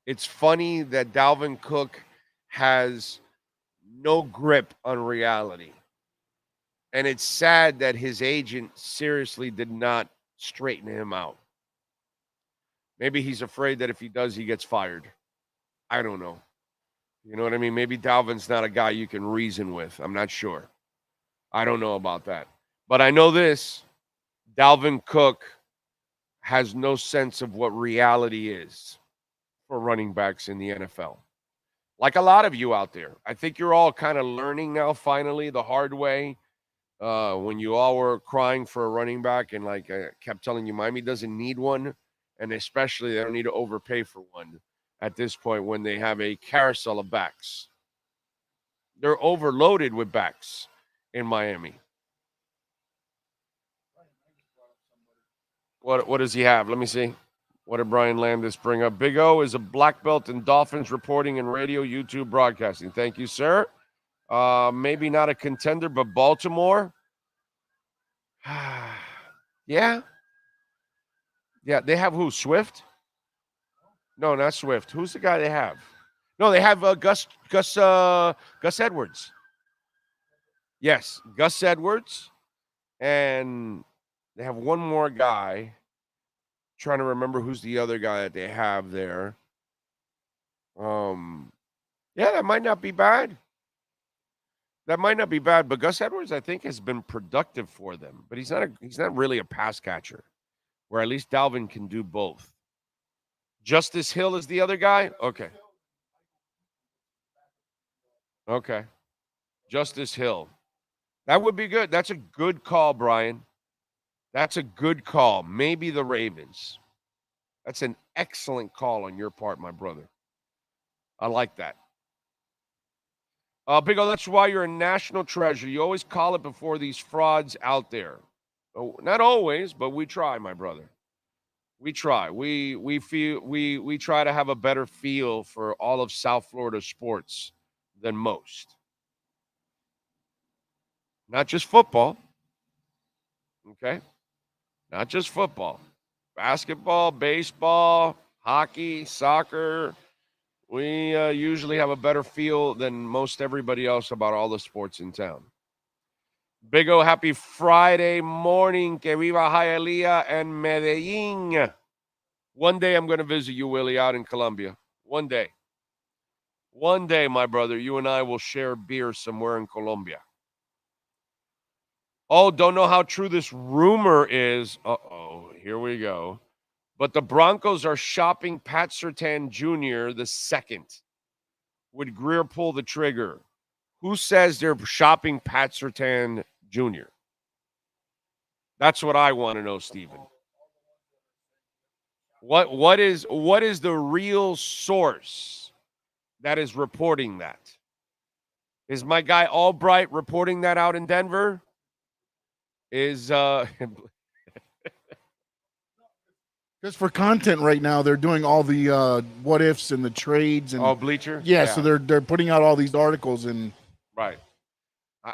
It's funny that Dalvin Cook has no grip on reality. And it's sad that his agent seriously did not straighten him out. Maybe he's afraid that if he does, he gets fired. I don't know. You know what I mean? Maybe Dalvin's not a guy you can reason with. I'm not sure. I don't know about that. But I know this. Dalvin Cook has no sense of what reality is for running backs in the NFL. Like a lot of you out there. I think you're all kind of learning now, finally, the hard way. When you all were crying for a running back and like I kept telling you Miami doesn't need one, and especially they don't need to overpay for one at this point when they have a carousel of backs. They're overloaded with backs in Miami. What does he have? Let me see. What did Brian Landis bring up? Big O is a black belt in Dolphins reporting and radio, YouTube broadcasting. Thank you, sir. Maybe not a contender, but Baltimore. Yeah. Yeah, they have who? Swift? No, not Swift. Who's the guy they have? No, they have Gus Edwards. Yes, Gus Edwards. And they have one more guy. Trying to remember who's the other guy that they have there. Yeah, that might not be bad. But Gus Edwards, I think, has been productive for them. But he's not really a pass catcher, where at least Dalvin can do both. Justice Hill is the other guy? Okay. Justice Hill. That would be good. That's a good call, Brian. That's a good call. Maybe the Ravens. That's an excellent call on your part, my brother. I like that. Big O, that's why you're a national treasure. You always call it before these frauds out there. Oh, not always, but we try, my brother. We try. We try to have a better feel for all of South Florida sports than most. Not just football. Okay? Not just football. Basketball, baseball, hockey, soccer. We usually have a better feel than most everybody else about all the sports in town. Big O, happy Friday morning. Que viva Hialeah and Medellin. One day I'm going to visit you, Willie, out in Colombia. One day. One day, my brother, you and I will share beer somewhere in Colombia. Oh, don't know how true this rumor is. Uh-oh, here we go. But the Broncos are shopping Pat Surtain Jr. the second. Would Greer pull the trigger? Who says they're shopping Pat Surtain Jr.? That's what I want to know, Stephen. What is the real source that is reporting that? Is my guy Albright reporting that out in Denver? Is just for content right now, they're doing all the what ifs and the trades and Bleacher? Yeah, so they're putting out all these articles and right.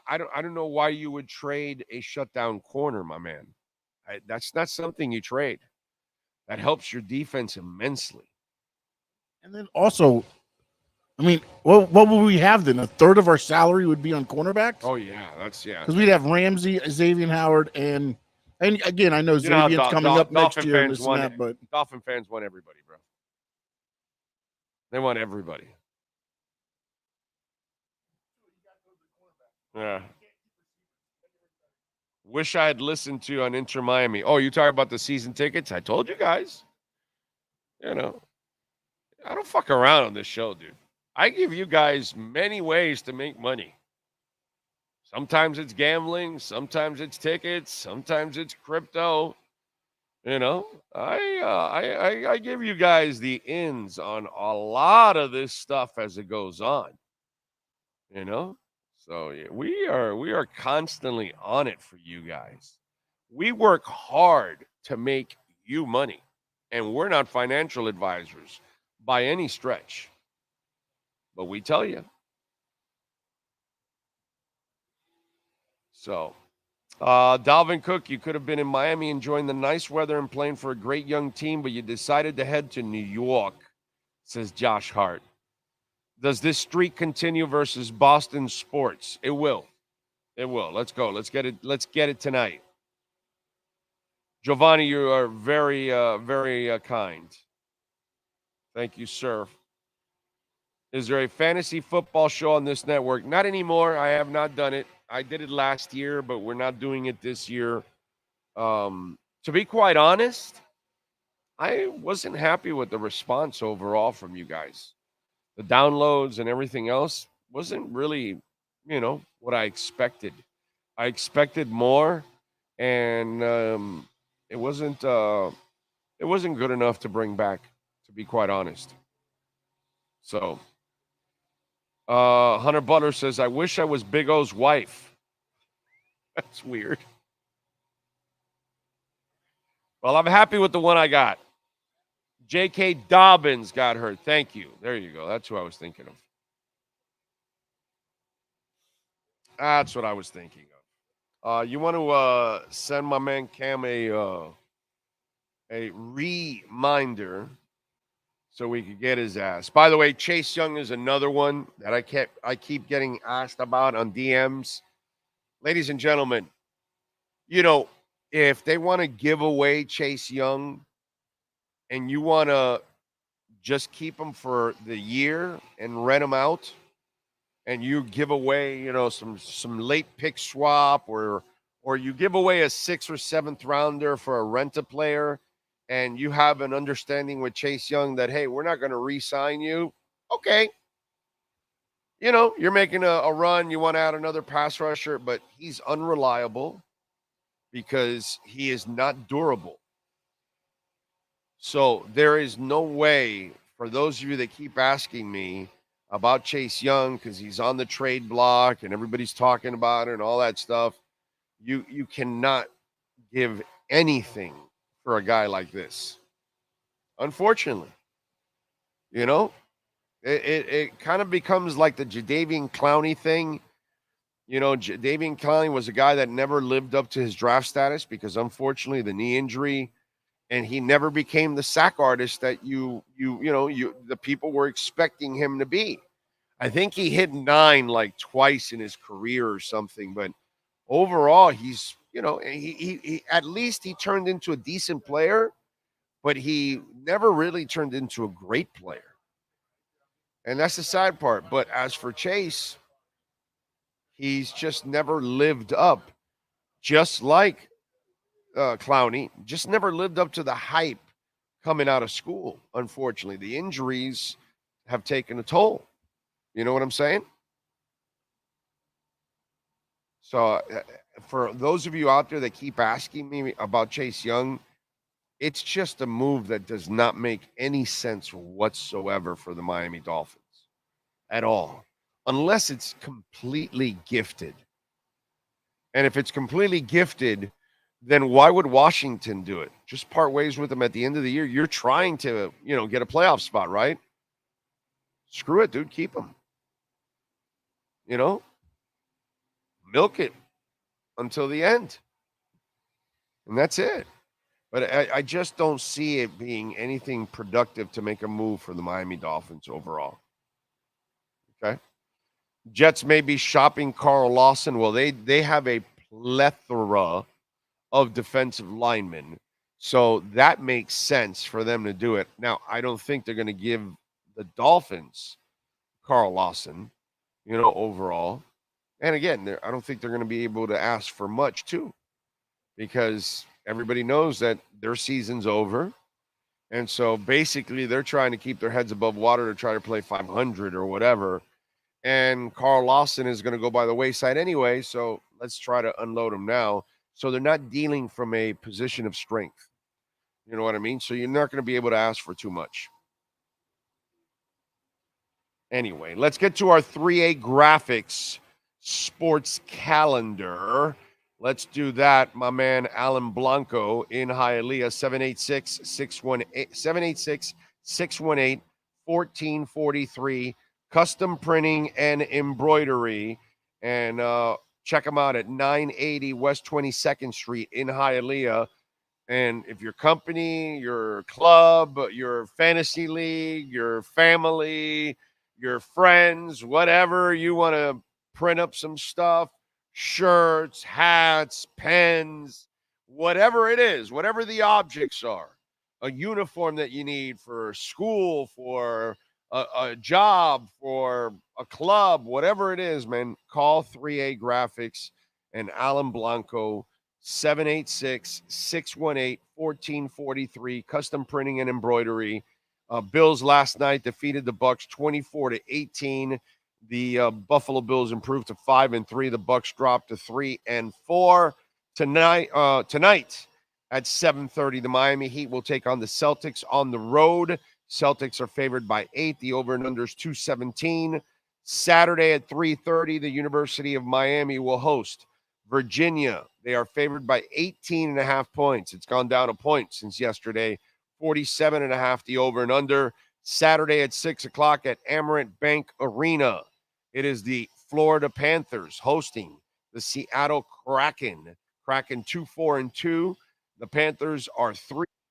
I don't know why you would trade a shutdown corner, my man. That's not something you trade. That helps your defense immensely. And then also, I mean, what would we have then? A third of our salary would be on cornerbacks? Oh yeah, because we'd have Ramsey, Xavier Howard, and again, I know Xavier's coming up next year and this and that, but Dolphin fans want everybody, bro. They want everybody. Yeah. Wish I had listened to you on Inter Miami. Oh, you talking about the season tickets? I told you guys. You know, I don't fuck around on this show, dude. I give you guys many ways to make money. Sometimes it's gambling, sometimes it's tickets, sometimes it's crypto. You know, I give you guys the ins on a lot of this stuff as it goes on. You know, so yeah, we are constantly on it for you guys. We work hard to make you money, and we're not financial advisors by any stretch. But we tell you. So, Dalvin Cook, you could have been in Miami enjoying the nice weather and playing for a great young team, but you decided to head to New York, says Josh Hart. Does this streak continue versus Boston sports? It will. It will. Let's go. Let's get it. Let's get it tonight. Giovanni, you are very, very kind. Thank you, sir. Is there a fantasy football show on this network? Not anymore. I have not done it. I did it last year, but we're not doing it this year. To be quite honest, I wasn't happy with the response overall from you guys. The downloads and everything else wasn't really, what I expected. I expected more, and it wasn't. It wasn't good enough to bring back, to be quite honest. So, Hunter Butter says, "I wish I was Big O's wife." That's weird. Well, I'm happy with the one I got. J.K. Dobbins got hurt. Thank you. There you go. That's who I was thinking of. That's what I was thinking of. You want to send my man Cam a reminder so we could get his ass. By the way, Chase Young is another one that I keep getting asked about on DMs. Ladies and gentlemen, if they want to give away Chase Young and you want to just keep him for the year and rent him out, and you give away, some late pick swap, or you give away a 6th or 7th rounder for a rent-a-player, and you have an understanding with Chase Young that, hey, we're not going to re-sign you. Okay. You're making a run. You want to add another pass rusher, but he's unreliable because he is not durable. So there is no way, for those of you that keep asking me about Chase Young because he's on the trade block and everybody's talking about it and all that stuff, you cannot give anything for a guy like this. Unfortunately, it kind of becomes like the Jadeveon Clowney thing. Jadeveon Clowney was a guy that never lived up to his draft status because, unfortunately, the knee injury, and he never became the sack artist that the people were expecting him to be. I think he hit 9 like twice in his career or something, but overall, he's he at least he turned into a decent player, but he never really turned into a great player. And that's the sad part. But as for Chase, he's just never lived up, just like Clowney, just never lived up to the hype coming out of school. Unfortunately, the injuries have taken a toll. You know what I'm saying? So for those of you out there that keep asking me about Chase Young, it's just a move that does not make any sense whatsoever for the Miami Dolphins at all, unless it's completely gifted. And if it's completely gifted, then why would Washington do it? Just part ways with them at the end of the year. You're trying to, get a playoff spot, right? Screw it, dude. Keep him. Milk it until the end. And that's it. But I just don't see it being anything productive to make a move for the Miami Dolphins overall. Okay. Jets may be shopping Carl Lawson. Well, they have a plethora of defensive linemen. So that makes sense for them to do it. Now, I don't think they're going to give the Dolphins Carl Lawson, overall. And again, I don't think they're going to be able to ask for much, too, because everybody knows that their season's over. And so basically they're trying to keep their heads above water to try to play 500 or whatever. And Carl Lawson is going to go by the wayside anyway. So let's try to unload him now. So they're not dealing from a position of strength. You know what I mean? So you're not going to be able to ask for too much. Anyway, let's get to our 3A graphics sports calendar. Let's do that. My man Alan Blanco in Hialeah, 786-618-1443. Custom printing and embroidery. And check them out at 980 West 22nd Street in Hialeah. And if your company, your club, your fantasy league, your family, your friends, whatever, you want to print up some stuff, shirts, hats, pens, whatever it is, whatever the objects are, a uniform that you need for school, for a job, for a club, whatever it is, man, call 3A Graphics and Alan Blanco, 786-618-1443. Custom printing and embroidery. Bills last night defeated the Bucks 24-18. The Buffalo Bills improved to 5-3. The Bucks dropped to 3-4. Tonight at 7:30, the Miami Heat will take on the Celtics on the road. Celtics are favored by 8. The over and under is 217. Saturday at 3:30, the University of Miami will host Virginia. They are favored by 18.5 points. It's gone down a point since yesterday. 47.5 the over and under. Saturday at 6 o'clock at Amerant Bank Arena. It is the Florida Panthers hosting the Seattle Kraken. Kraken 2-4-2. The Panthers are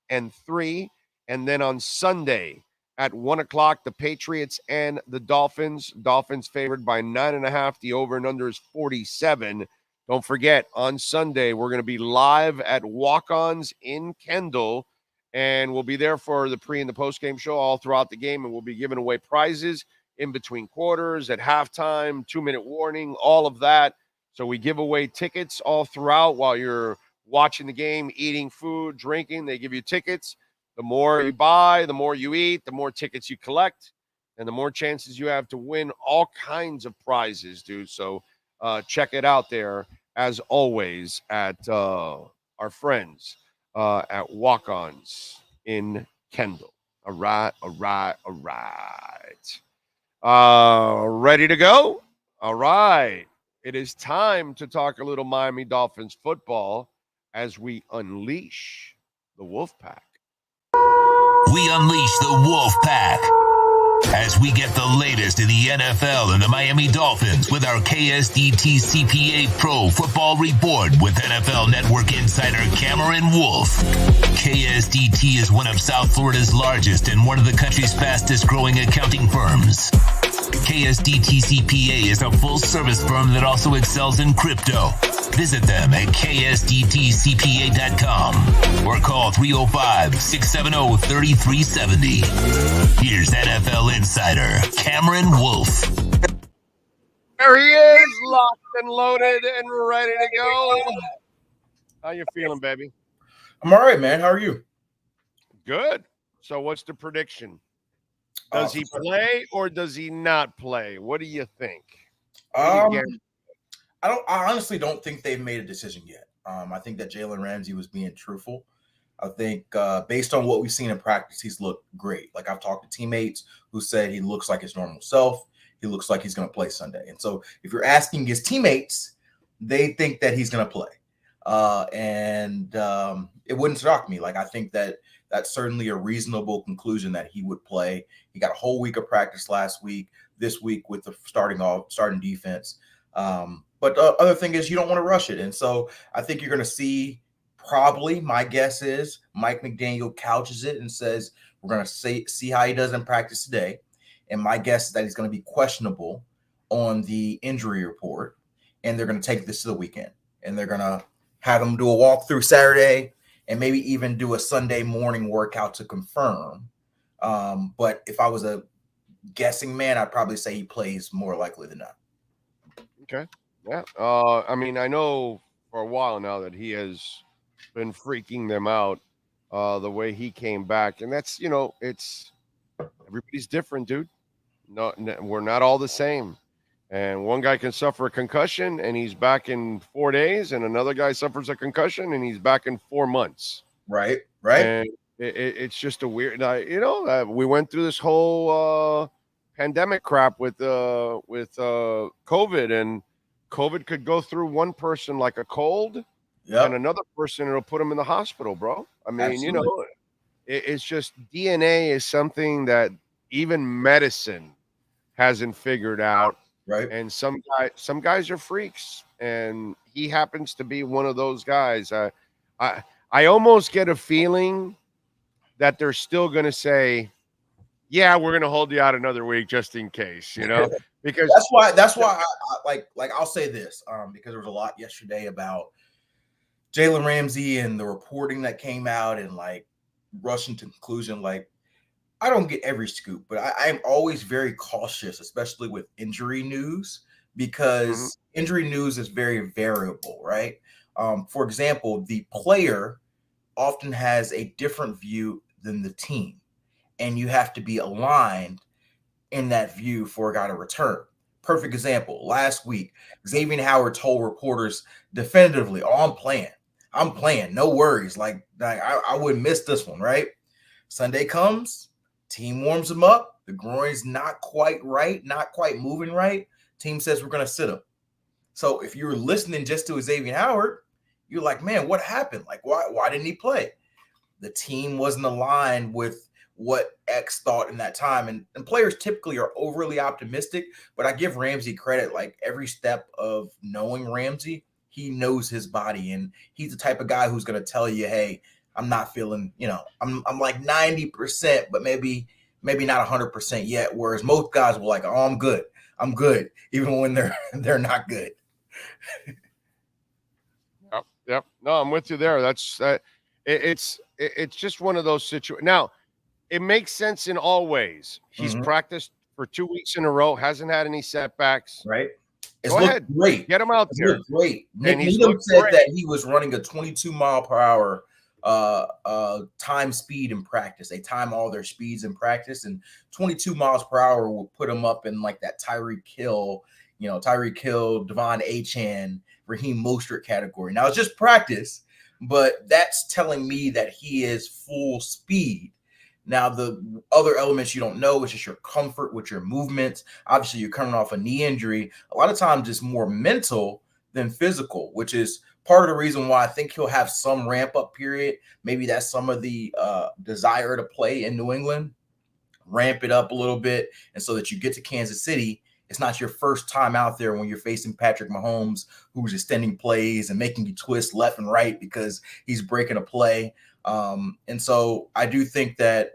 3-3. And then on Sunday at 1 o'clock, the Patriots and the Dolphins. Dolphins favored by 9.5. The over and under is 47. Don't forget, on Sunday, we're going to be live at Walk-Ons in Kendall. And we'll be there for the pre and the post-game show all throughout the game. And we'll be giving away prizes in between quarters, at halftime, 2-minute warning, all of that. So we give away tickets all throughout while you're watching the game, eating food, drinking. They give you tickets. The more you buy, the more you eat, the more tickets you collect, and the more chances you have to win all kinds of prizes, dude. So check it out there, as always, at our friends at Walk-Ons in Kendall. All right. Ready to go? All right. It is time to talk a little Miami Dolphins football as we unleash the Wolfpack. We unleash the Wolfpack as we get the latest in the NFL and the Miami Dolphins with our KSDT CPA Pro Football Report with NFL Network insider Cameron Wolf. KSDT is one of South Florida's largest and one of the country's fastest growing accounting firms. KSDT CPA is a full-service firm that also excels in crypto. Visit them at ksdtcpa.com or call 305-670-3370. Here's NFL insider Cameron Wolf. There he is, locked and loaded and ready to go. How you feeling, baby? I'm all right, man. How are you? Good. So what's the prediction? Does he play or does he not play? What do you think? I honestly don't think they've made a decision yet. I think that Jalen Ramsey was being truthful. I think based on what we've seen in practice, he's looked great. Like, I've talked to teammates who said he looks like his normal self. He looks like he's going to play Sunday. And so if you're asking his teammates, they think that he's going to play. It wouldn't shock me. Like, I think that that's certainly a reasonable conclusion that he would play. He got a whole week of practice last week, this week with the starting defense. But the other thing is you don't want to rush it. And so I think you're going to see, probably, my guess is Mike McDaniel couches it and says, we're going to see how he does in practice today. And my guess is that he's going to be questionable on the injury report. And they're going to take this to the weekend. And they're going to have him do a walkthrough Saturday and maybe even do a Sunday morning workout to confirm. But if I was a guessing man, I'd probably say he plays more likely than not. Okay. Yeah. I mean, I know for a while now that he has been freaking them out the way he came back. And that's, it's everybody's different, dude. No, we're not all the same. And one guy can suffer a concussion and he's back in 4 days, and another guy suffers a concussion and he's back in 4 months. Right. And it's just a weird, we went through this whole pandemic crap with COVID, and COVID could go through one person like a cold, and another person, it'll put them in the hospital, bro. I mean, Absolutely. It's just DNA is something that even medicine hasn't figured out. Right. And some guys are freaks, and he happens to be one of those guys. I almost get a feeling that they're still going to say, yeah, we're going to hold you out another week just in case, because that's why I like I'll say this, because there was a lot yesterday about Jalen Ramsey and the reporting that came out and like rushing to conclusion. Like, I don't get every scoop, but I am always very cautious, especially with injury news, because injury news is very variable, right? For example, the player often has a different view than the team, and you have to be aligned in that view for a guy to return. Perfect example. Last week, Xavier Howard told reporters definitively, "Oh, I'm playing. No worries. Like I wouldn't miss this one, right?" Sunday comes, team warms him up. The groin's not quite right, not quite moving right. Team says we're going to sit him. So if you were listening just to Xavier Howard, you're like, man, what happened? Like, why didn't he play? The team wasn't aligned with what X thought in that time. And players typically are overly optimistic, but I give Ramsey credit. Like every step of knowing Ramsey, he knows his body, and he's the type of guy who's going to tell you, hey, I'm not feeling, I'm like 90%, but maybe not 100% yet. Whereas most guys will like, oh, I'm good, even when they're not good. Yep. No, I'm with you there. That's it's just one of those situations. Now, it makes sense in all ways. He's practiced for 2 weeks in a row, hasn't had any setbacks. Right. Go ahead. Great. Get him out there. Great. And Nick Needham said that he was running a 22 mile per hour time speed in practice. They time all their speeds in practice, and 22 miles per hour will put him up in like that Tyreek Hill, Devon Achane, Raheem Mostert category. Now it's just practice, but that's telling me that he is full speed. Now, the other elements you don't know is just your comfort with your movements. Obviously, you're coming off a knee injury. A lot of times it's more mental than physical, which is part of the reason why I think he'll have some ramp-up period. Maybe that's some of the desire to play in New England. Ramp it up a little bit, and so that you get to Kansas City, it's not your first time out there when you're facing Patrick Mahomes, who's extending plays and making you twist left and right because he's breaking a play. And so I do think that,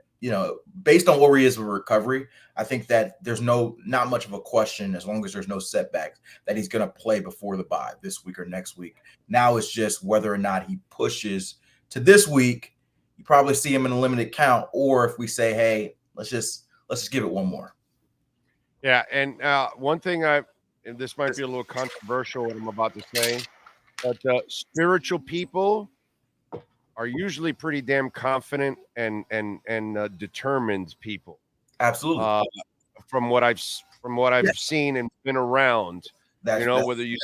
based on where he is with recovery, I think that there's not much of a question, as long as there's no setbacks, that he's going to play before the bye this week or next week. Now it's just whether or not he pushes to this week. You probably see him in a limited count, or if we say, hey, let's just give it one more. Yeah. And one thing and this might be a little controversial what I'm about to say, but spiritual people are usually pretty damn confident and determined people. Absolutely. From what I've seen and been around, whether you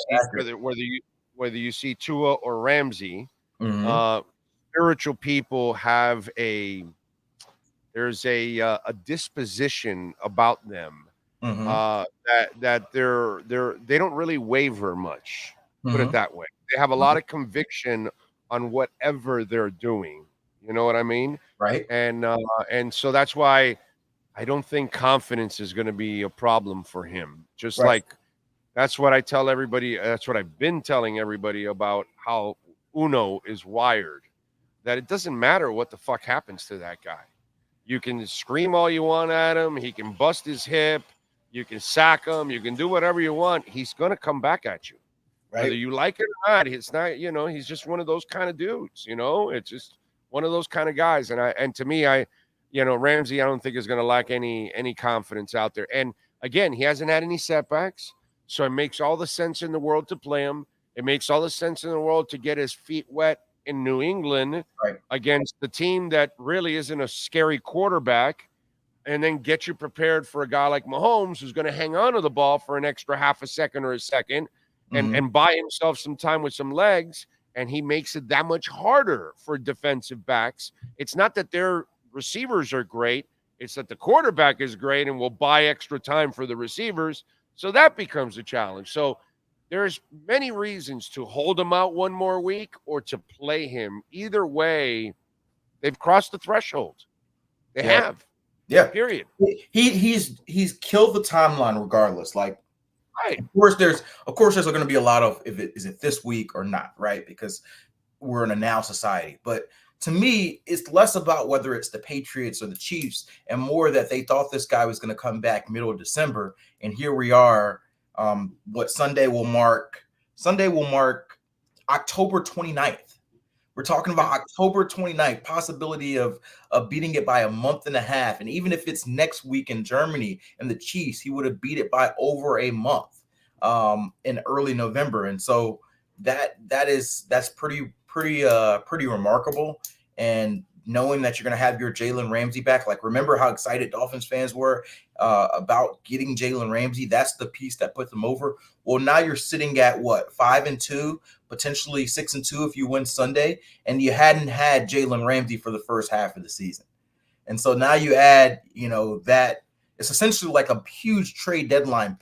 see Tua or Ramsey, spiritual people have there's a disposition about them that they don't really waver much. Put it that way. They have a lot of conviction on whatever they're doing. You know what I mean? Right. And so that's why I don't think confidence is going to be a problem for him. Just like that's what I tell everybody. That's what I've been telling everybody about how Uno is wired, that it doesn't matter what the fuck happens to that guy. You can scream all you want at him. He can bust his hip. You can sack him. You can do whatever you want. He's going to come back at you. Right. Whether you like it or not, it's not, he's just one of those kind of dudes, it's just one of those kind of guys. And to me, Ramsey, I don't think is going to lack any confidence out there. And again, he hasn't had any setbacks. So it makes all the sense in the world to play him. It makes all the sense in the world to get his feet wet in New England against the team that really isn't a scary quarterback, and then get you prepared for a guy like Mahomes, who's going to hang on to the ball for an extra half a second or a second and buy himself some time with some legs. And he makes it that much harder for defensive backs. It's not that their receivers are great. It's that the quarterback is great and will buy extra time for the receivers. So that becomes a challenge. So there's many reasons to hold him out one more week or to play him. Either way, they've crossed the threshold. They have. Yeah. Period. He's killed the timeline regardless. Like, right. Of course, there's going to be a lot of is it this week or not, right? Because we're in a now society. But to me, it's less about whether it's the Patriots or the Chiefs, and more that they thought this guy was going to come back middle of December, and here we are. Sunday will mark October 29th. We're talking about October 29th, possibility of beating it by a month and a half. And even if it's next week in Germany and the Chiefs, he would have beat it by over a month. in early November. And so that's pretty remarkable. And knowing that you're going to have your Jalen Ramsey back, like remember how excited Dolphins fans were about getting Jalen Ramsey? That's the piece that put them over. Well, now you're sitting at what, 5-2, potentially 6-2 if you win Sunday, and you hadn't had Jalen Ramsey for the first half of the season. And so now you add, that it's essentially like a huge trade deadline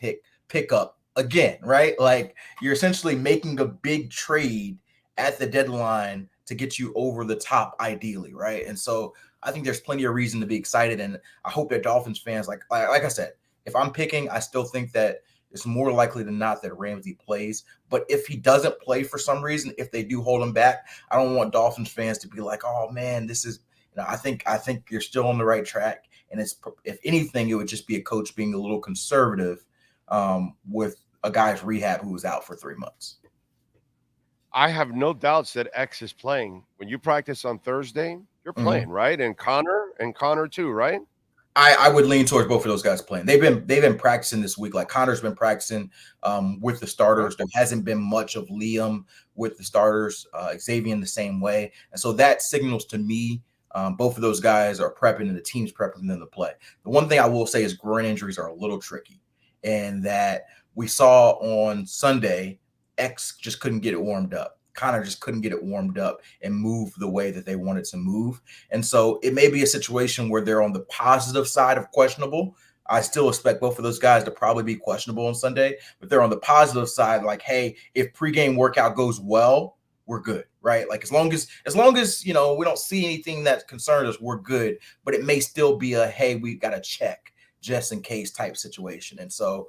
pickup again, right? Like you're essentially making a big trade at the deadline to get you over the top, ideally, right? And so I think there's plenty of reason to be excited, and I hope that Dolphins fans, like I said, if I'm picking, I still think that it's more likely than not that Ramsey plays. But if he doesn't play for some reason, if they do hold him back, I don't want Dolphins fans to be like, "Oh man, this is." I think you're still on the right track, and it's, if anything, it would just be a coach being a little conservative with a guy's rehab who was out for 3 months. I have no doubts that X is playing. When you practice on Thursday, you're playing, right? And Connor too, right? I would lean towards both of those guys playing. They've been practicing this week. Like Connor's been practicing with the starters. There hasn't been much of Liam with the starters. Xavier the same way, and so that signals to me both of those guys are prepping, and the team's prepping them to play. The one thing I will say is groin injuries are a little tricky, and that we saw on Sunday, X just couldn't get it warmed up. Connor just couldn't get it warmed up and move the way that they wanted to move. And so it may be a situation where they're on the positive side of questionable. I still expect both of those guys to probably be questionable on Sunday, but they're on the positive side, like, hey, if pregame workout goes well, we're good, right? Like as long as we don't see anything that concerns us, we're good. But it may still be a, hey, we got to check just in case type situation. And so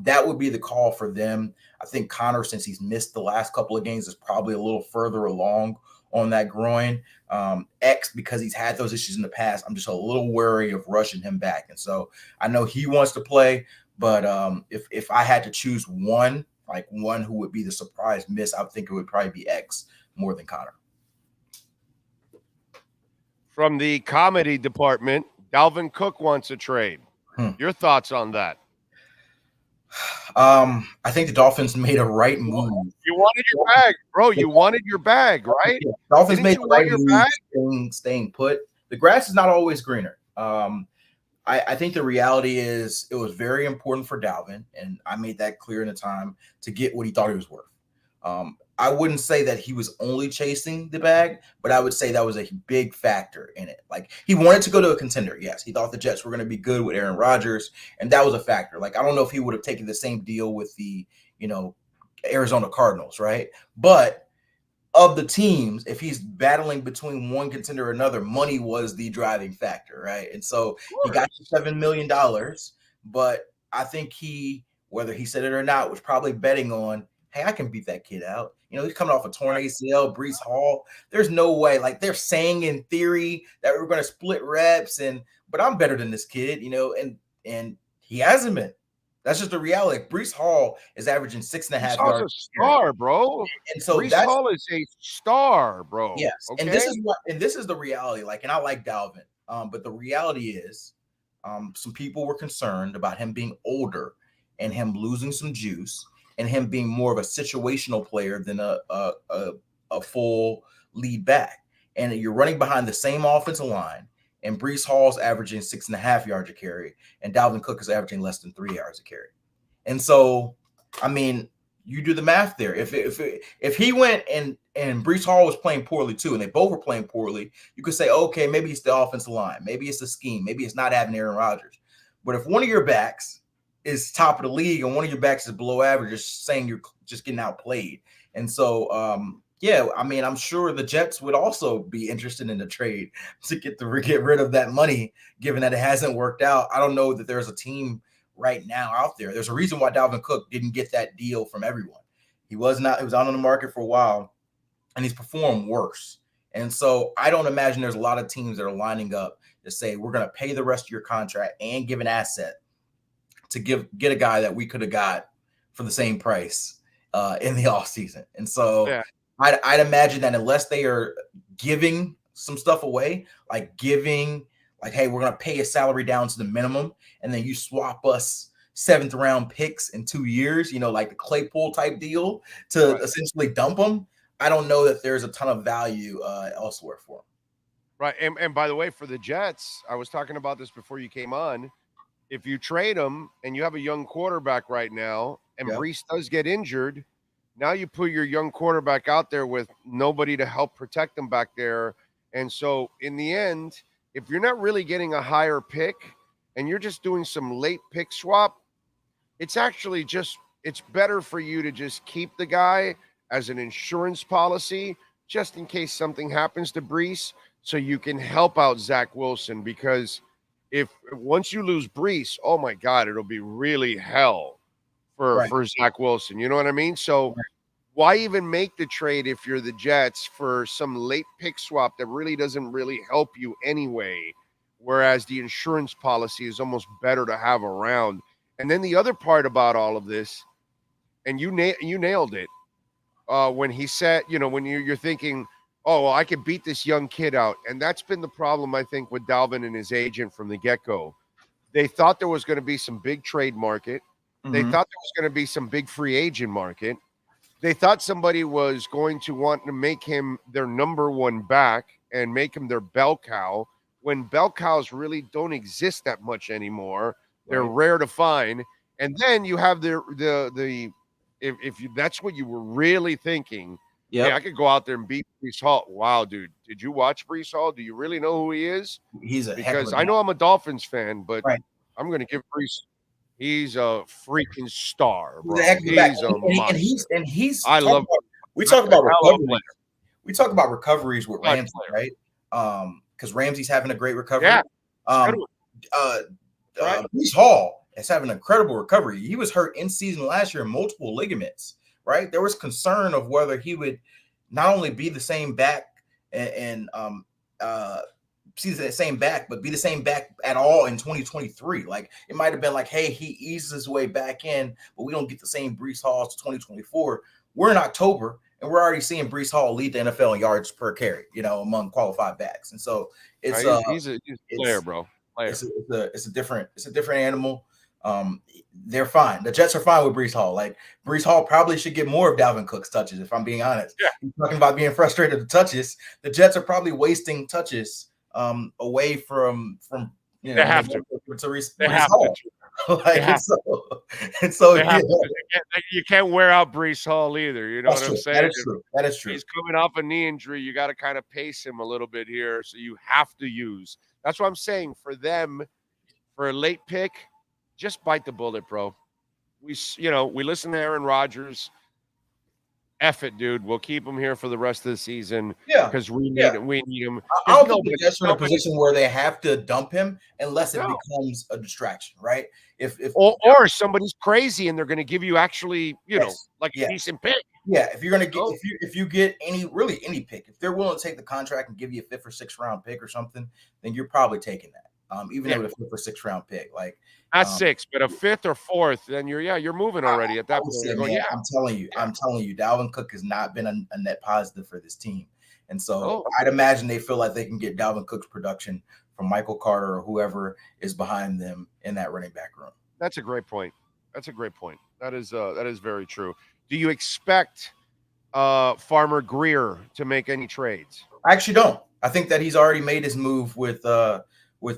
that would be the call for them. I think Connor, since he's missed the last couple of games, is probably a little further along on that groin. X, because he's had those issues in the past, I'm just a little wary of rushing him back. And so I know he wants to play, but if I had to choose one who would be the surprise miss, I think it would probably be X more than Connor. From the comedy department, Dalvin Cook wants a trade. Your thoughts on that? I think the Dolphins made a right move. You wanted your bag, bro. You wanted your bag, right? Yeah. Dolphins made the right move, staying put. The grass is not always greener. I think the reality is it was very important for Dalvin, and I made that clear in the time, to get what he thought he was worth. I wouldn't say that he was only chasing the bag, but I would say that was a big factor in it. Like, he wanted to go to a contender. Yes, he thought the Jets were going to be good with Aaron Rodgers, and that was a factor. Like, I don't know if he would have taken the same deal with the, Arizona Cardinals, right? But of the teams, if he's battling between one contender or another, money was the driving factor, right? And so he got $7 million, but I think he, whether he said it or not, was probably betting on, hey, I can beat that kid out. He's coming off a torn ACL, Breece Hall. There's no way. Like, they're saying in theory that we're going to split reps, but I'm better than this kid, and he hasn't been. That's just the reality. Like, Breece Hall is averaging 6.5 yards. A star, bro. And so Breece Hall is a star, bro. Yes. Okay? And this is the reality. Like, and I like Dalvin. But the reality is, some people were concerned about him being older and him losing some juice, and him being more of a situational player than a full lead back. And you're running behind the same offensive line, and Breece Hall's averaging 6.5 yards a carry, and Dalvin Cook is averaging less than 3 yards a carry. And so, I mean, you do the math there. If he went and Breece Hall was playing poorly too, and they both were playing poorly, you could say, okay, maybe it's the offensive line, maybe it's the scheme, maybe it's not having Aaron Rodgers. But if one of your backs is top of the league and one of your backs is below average, just saying you're just getting outplayed. And so, I mean, I'm sure the Jets would also be interested in the trade to get rid of that money, given that it hasn't worked out. I don't know that there's a team right now out there. There's a reason why Dalvin Cook didn't get that deal from everyone. He was out on the market for a while, and he's performed worse. And so I don't imagine there's a lot of teams that are lining up to say, we're going to pay the rest of your contract and give an asset to get a guy that we could have got for the same price in the offseason. And so I'd imagine that unless they are giving some stuff away, hey, we're going to pay a salary down to the minimum, and then you swap us 7th round picks in 2 years, like the Claypool type deal to essentially dump him, I don't know that there's a ton of value elsewhere for him. Right. And by the way, for the Jets, I was talking about this before you came on. If you trade him and you have a young quarterback right now, and Brees does get injured, now you put your young quarterback out there with nobody to help protect him back there. And so in the end, if you're not really getting a higher pick and you're just doing some late pick swap, it's actually it's better for you to just keep the guy as an insurance policy just in case something happens to Brees, so you can help out Zach Wilson. Because if once you lose Brees, oh my God, it'll be really hell for Zach Wilson. You know what I mean? So why even make the trade if you're the Jets for some late pick swap that really doesn't really help you anyway? Whereas the insurance policy is almost better to have around. And then the other part about all of this, and you nailed it, when he said, when you're thinking, oh, well, I could beat this young kid out. And that's been the problem, I think, with Dalvin and his agent from the get-go. They thought there was going to be some big trade market. They thought there was going to be some big free agent market. They thought somebody was going to want to make him their number one back and make him their bell cow, when bell cows really don't exist that much anymore. They're rare to find. And then you have if that's what you were really thinking, hey, I could go out there and beat Brees Hall. Wow, dude, did you watch Brees Hall? Do you really know who he is? Because I know I'm a Dolphins fan, but I'm going to give Brees. He's a freaking star, bro. He's a monster. And he's. I love. We talk about recoveries. We talk about recoveries with Ramsey, right? Because Ramsey's having a great recovery. Yeah. Brees Hall is having an incredible recovery. He was hurt in season last year in multiple ligaments, right? There was concern of whether he would not only be the same back and see the same back, but be the same back at all in 2023. Like, it might have been like, hey, he eases his way back in, but we don't get the same Brees Hall to 2024. We're in October, and we're already seeing Brees Hall lead the NFL in yards per carry, among qualified backs. And so it's he's a player, bro. It's a different animal. They're fine. The Jets are fine with Brees Hall. Like, Brees Hall probably should get more of Dalvin Cook's touches, if I'm being honest. Yeah. He's talking about being frustrated with touches. The Jets are probably wasting touches away from they have to. They have to. You can't wear out Brees Hall either. You know what I'm saying? That is true. That is true. He's coming off a knee injury. You got to kind of pace him a little bit here. So you have to use. That's what I'm saying. For them, for a late pick, just bite the bullet, bro. We listen to Aaron Rodgers. F it, dude. We'll keep him here for the rest of the season. Yeah, because we need him. We need him. I don't think the Jets are in a position where they have to dump him unless it becomes a distraction, right? Or somebody's crazy and they're going to give you actually, a decent pick. Yeah, if you're going to get if you get any pick, if they're willing to take the contract and give you a 5th or 6th round pick or something, then you're probably taking that. Even though a 5th or 6th round pick, like not 6, but a 5th or 4th, then you're moving already at that point. I'm telling you, Dalvin Cook has not been a net positive for this team, and so I'd imagine they feel like they can get Dalvin Cook's production from Michael Carter or whoever is behind them in that running back room. That's a great point. That is very true. Do you expect Farmer Greer to make any trades? I actually don't. I think that he's already made his move with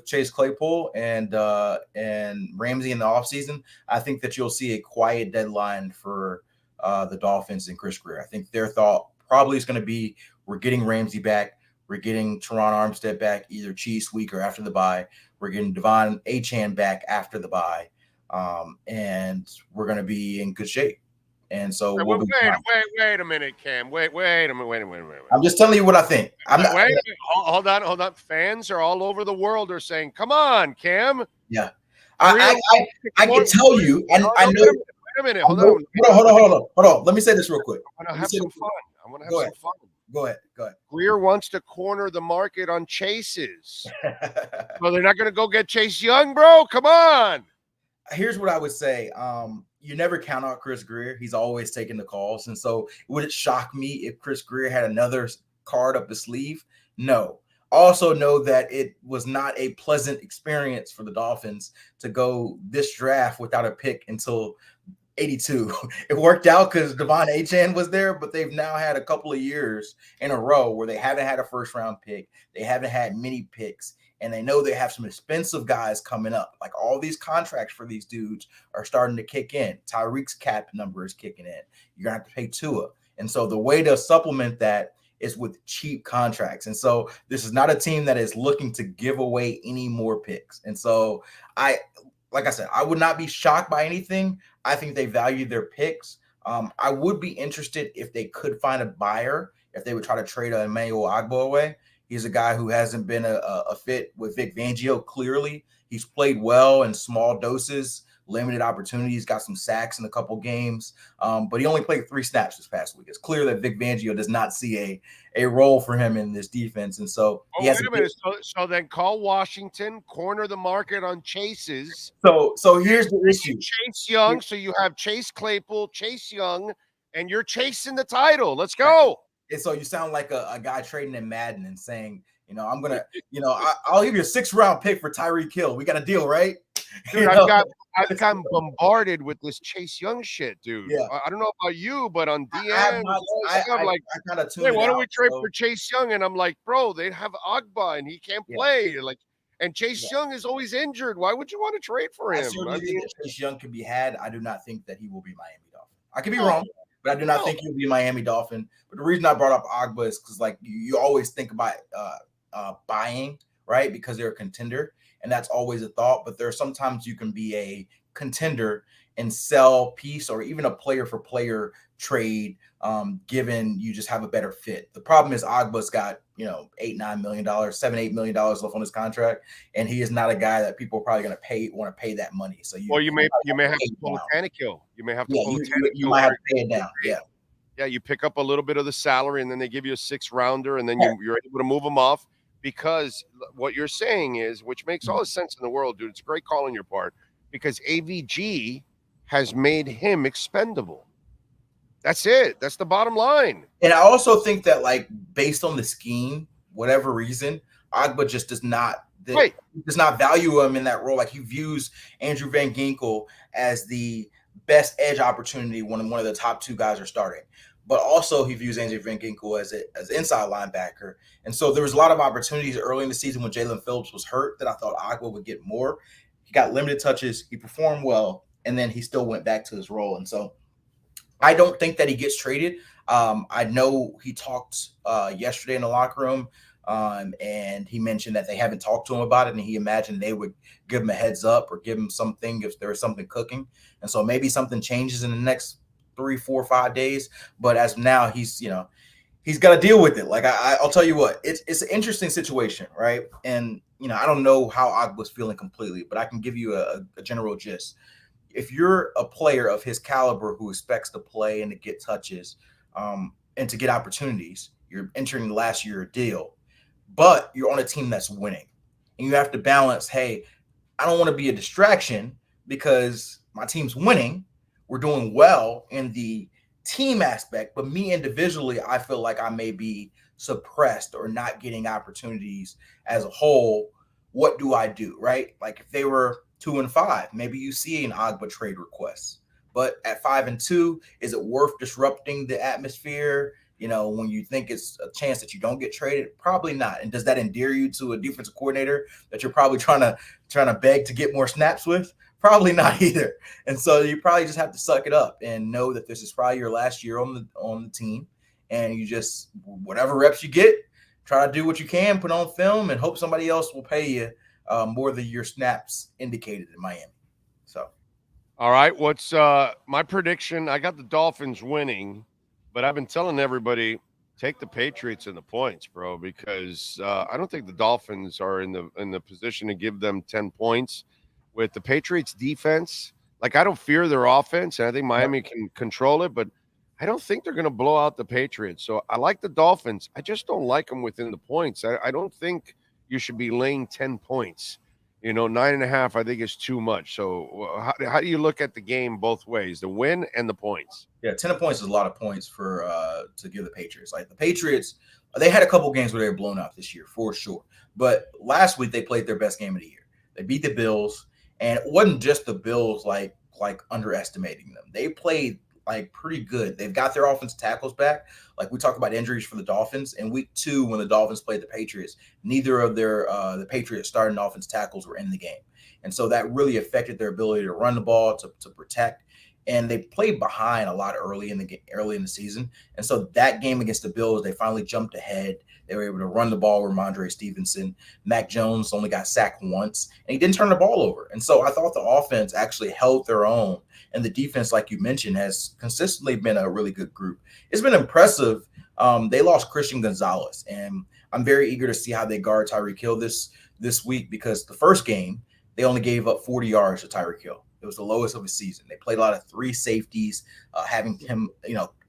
Chase Claypool and Ramsey in the offseason. I think that you'll see a quiet deadline for the Dolphins and Chris Greer. I think their thought probably is going to be, we're getting Ramsey back. We're getting Teron Armstead back either Chiefs week or after the bye. We're getting Devon Achane back after the bye. And we're going to be in good shape. And so wait a minute, Cam. Wait a minute. I'm just telling you what I think. Hold on. Fans are all over the world are saying, "Come on, Cam." Yeah, I can tell you, and I know. Wait a minute. Hold on. Let me say this real quick. I want to have some fun. Go ahead. Greer wants to corner the market on chases. Well, they're not going to go get Chase Young, bro. Come on. Here's what I would say. You never count out Chris Greer. He's always taking the calls. And so would it shock me if Chris Greer had another card up his sleeve? No. Also know that it was not a pleasant experience for the Dolphins to go this draft without a pick until 82. It worked out because Devon Achane was there, but they've now had a couple of years in a row where they haven't had a first round pick. They haven't had many picks, and they know they have some expensive guys coming up. Like all these contracts for these dudes are starting to kick in. Tyreek's cap number is kicking in. You're going to have to pay Tua. And so the way to supplement that is with cheap contracts. And so this is not a team that is looking to give away any more picks. And so like I said, I would not be shocked by anything. I think they value their picks. I would be interested if they could find a buyer, if they would try to trade Emmanuel Ogbah away. He's a guy who hasn't been a fit with Vic Fangio, clearly. He's played well in small doses, limited opportunities, got some sacks in a couple games, but he only played 3 snaps this past week. It's clear that Vic Fangio does not see a role for him in this defense, and so he has wait a minute. So then call Washington, corner the market on chases. So here's the issue: Chase Young. So you have Chase Claypool, Chase Young, and you're chasing the title. Let's go. And so you sound like a guy trading in Madden and saying, I'm gonna, I'll give you a 6th round pick for Tyreek Hill. We got a deal, right? Dude, I've gotten bombarded with this Chase Young shit, dude. Yeah. I don't know about you, but on DM, I'm like, hey, why don't we trade for Chase Young? And I'm like, bro, they have Ogbah and he can't play. And Chase Young is always injured. Why would you want to trade for him? I certainly think that Chase Young can be had. I do not think that he will be Miami Dolphin. I could be wrong, but I do not think he'll be Miami Dolphin. But the reason I brought up Ogbah is because, like, you always think about buying, right? Because they're a contender. And that's always a thought, but there are sometimes you can be a contender and sell piece or even a player for player trade, given you just have a better fit. The problem is Ogbah's got, $8-9 million, $7-8 million left on his contract, and he is not a guy that people are probably going to want to pay that money. So you may have to pull a Tannehill. You may have to pull a Tannehill. You might have to pay it down. Yeah. Yeah, you pick up a little bit of the salary, and then they give you a 6th rounder, and then you're able to move them off. Because what you're saying is, which makes all the sense in the world, dude, it's a great call on your part, because AVG has made him expendable. That's it. That's the bottom line. And I also think that, like, based on the scheme, whatever reason, Ogbah just does not value him in that role. Like, he views Andrew Van Ginkel as the best edge opportunity when one of the top 2 guys are starting. But also he views Andrew Van Ginkel as inside linebacker. And so there was a lot of opportunities early in the season when Jalen Phillips was hurt that I thought Ogbah would get more. He got limited touches. He performed well, and then he still went back to his role. And so I don't think that he gets traded. I know he talked yesterday in the locker room, and he mentioned that they haven't talked to him about it, and he imagined they would give him a heads up or give him something if there was something cooking. And so maybe something changes in the next 3, 4, 5 days. But as of now, he's got to deal with it. Like I'll tell you what, it's an interesting situation, right? And I don't know how Ogbah's feeling completely, but I can give you a general gist. If you're a player of his caliber who expects to play and to get touches, and to get opportunities, you're entering the last year deal, but you're on a team that's winning, and you have to balance. Hey, I don't want to be a distraction because my team's winning. We're doing well in the team aspect, but me individually, I feel like I may be suppressed or not getting opportunities as a whole. What do I do, right? Like if they were 2-5, maybe you see an Ogbah trade request, but at 5-2, is it worth disrupting the atmosphere? When you think it's a chance that you don't get traded, probably not. And does that endear you to a defensive coordinator that you're probably trying to beg to get more snaps with? Probably not either. And so you probably just have to suck it up and know that this is probably your last year on the team. And you just, whatever reps you get, try to do what you can, put on film, and hope somebody else will pay you more than your snaps indicated in Miami. So, all right. What's my prediction? I got the Dolphins winning, but I've been telling everybody, take the Patriots in the points, bro, because I don't think the Dolphins are in the position to give them 10 points. With the Patriots defense, like I don't fear their offense, and I think Miami can control it, but I don't think they're going to blow out the Patriots. So I like the Dolphins. I just don't like them within the points. I don't think you should be laying 10 points. 9.5, I think, is too much. So how do you look at the game both ways, the win and the points? Yeah, 10 points is a lot of points for to give the Patriots. Like the Patriots, they had a couple games where they were blown out this year for sure. But last week they played their best game of the year. They beat the Bills, and it wasn't just the Bills like underestimating them. They played like pretty good. They've got their offensive tackles back. Like we talked about injuries for the Dolphins in week 2 when the Dolphins played the Patriots. Neither of their the Patriots starting offensive tackles were in the game, and so that really affected their ability to run the ball, to protect. And they played behind a lot early in the season. And so that game against the Bills, they finally jumped ahead. They were able to run the ball with Ramondre Stevenson. Mac Jones only got sacked once, and he didn't turn the ball over. And so I thought the offense actually held their own. And the defense, like you mentioned, has consistently been a really good group. It's been impressive. They lost Christian Gonzalez, and I'm very eager to see how they guard Tyreek Hill this week, because the first game, they only gave up 40 yards to Tyreek Hill. It was the lowest of his season. They played a lot of 3 safeties, having him,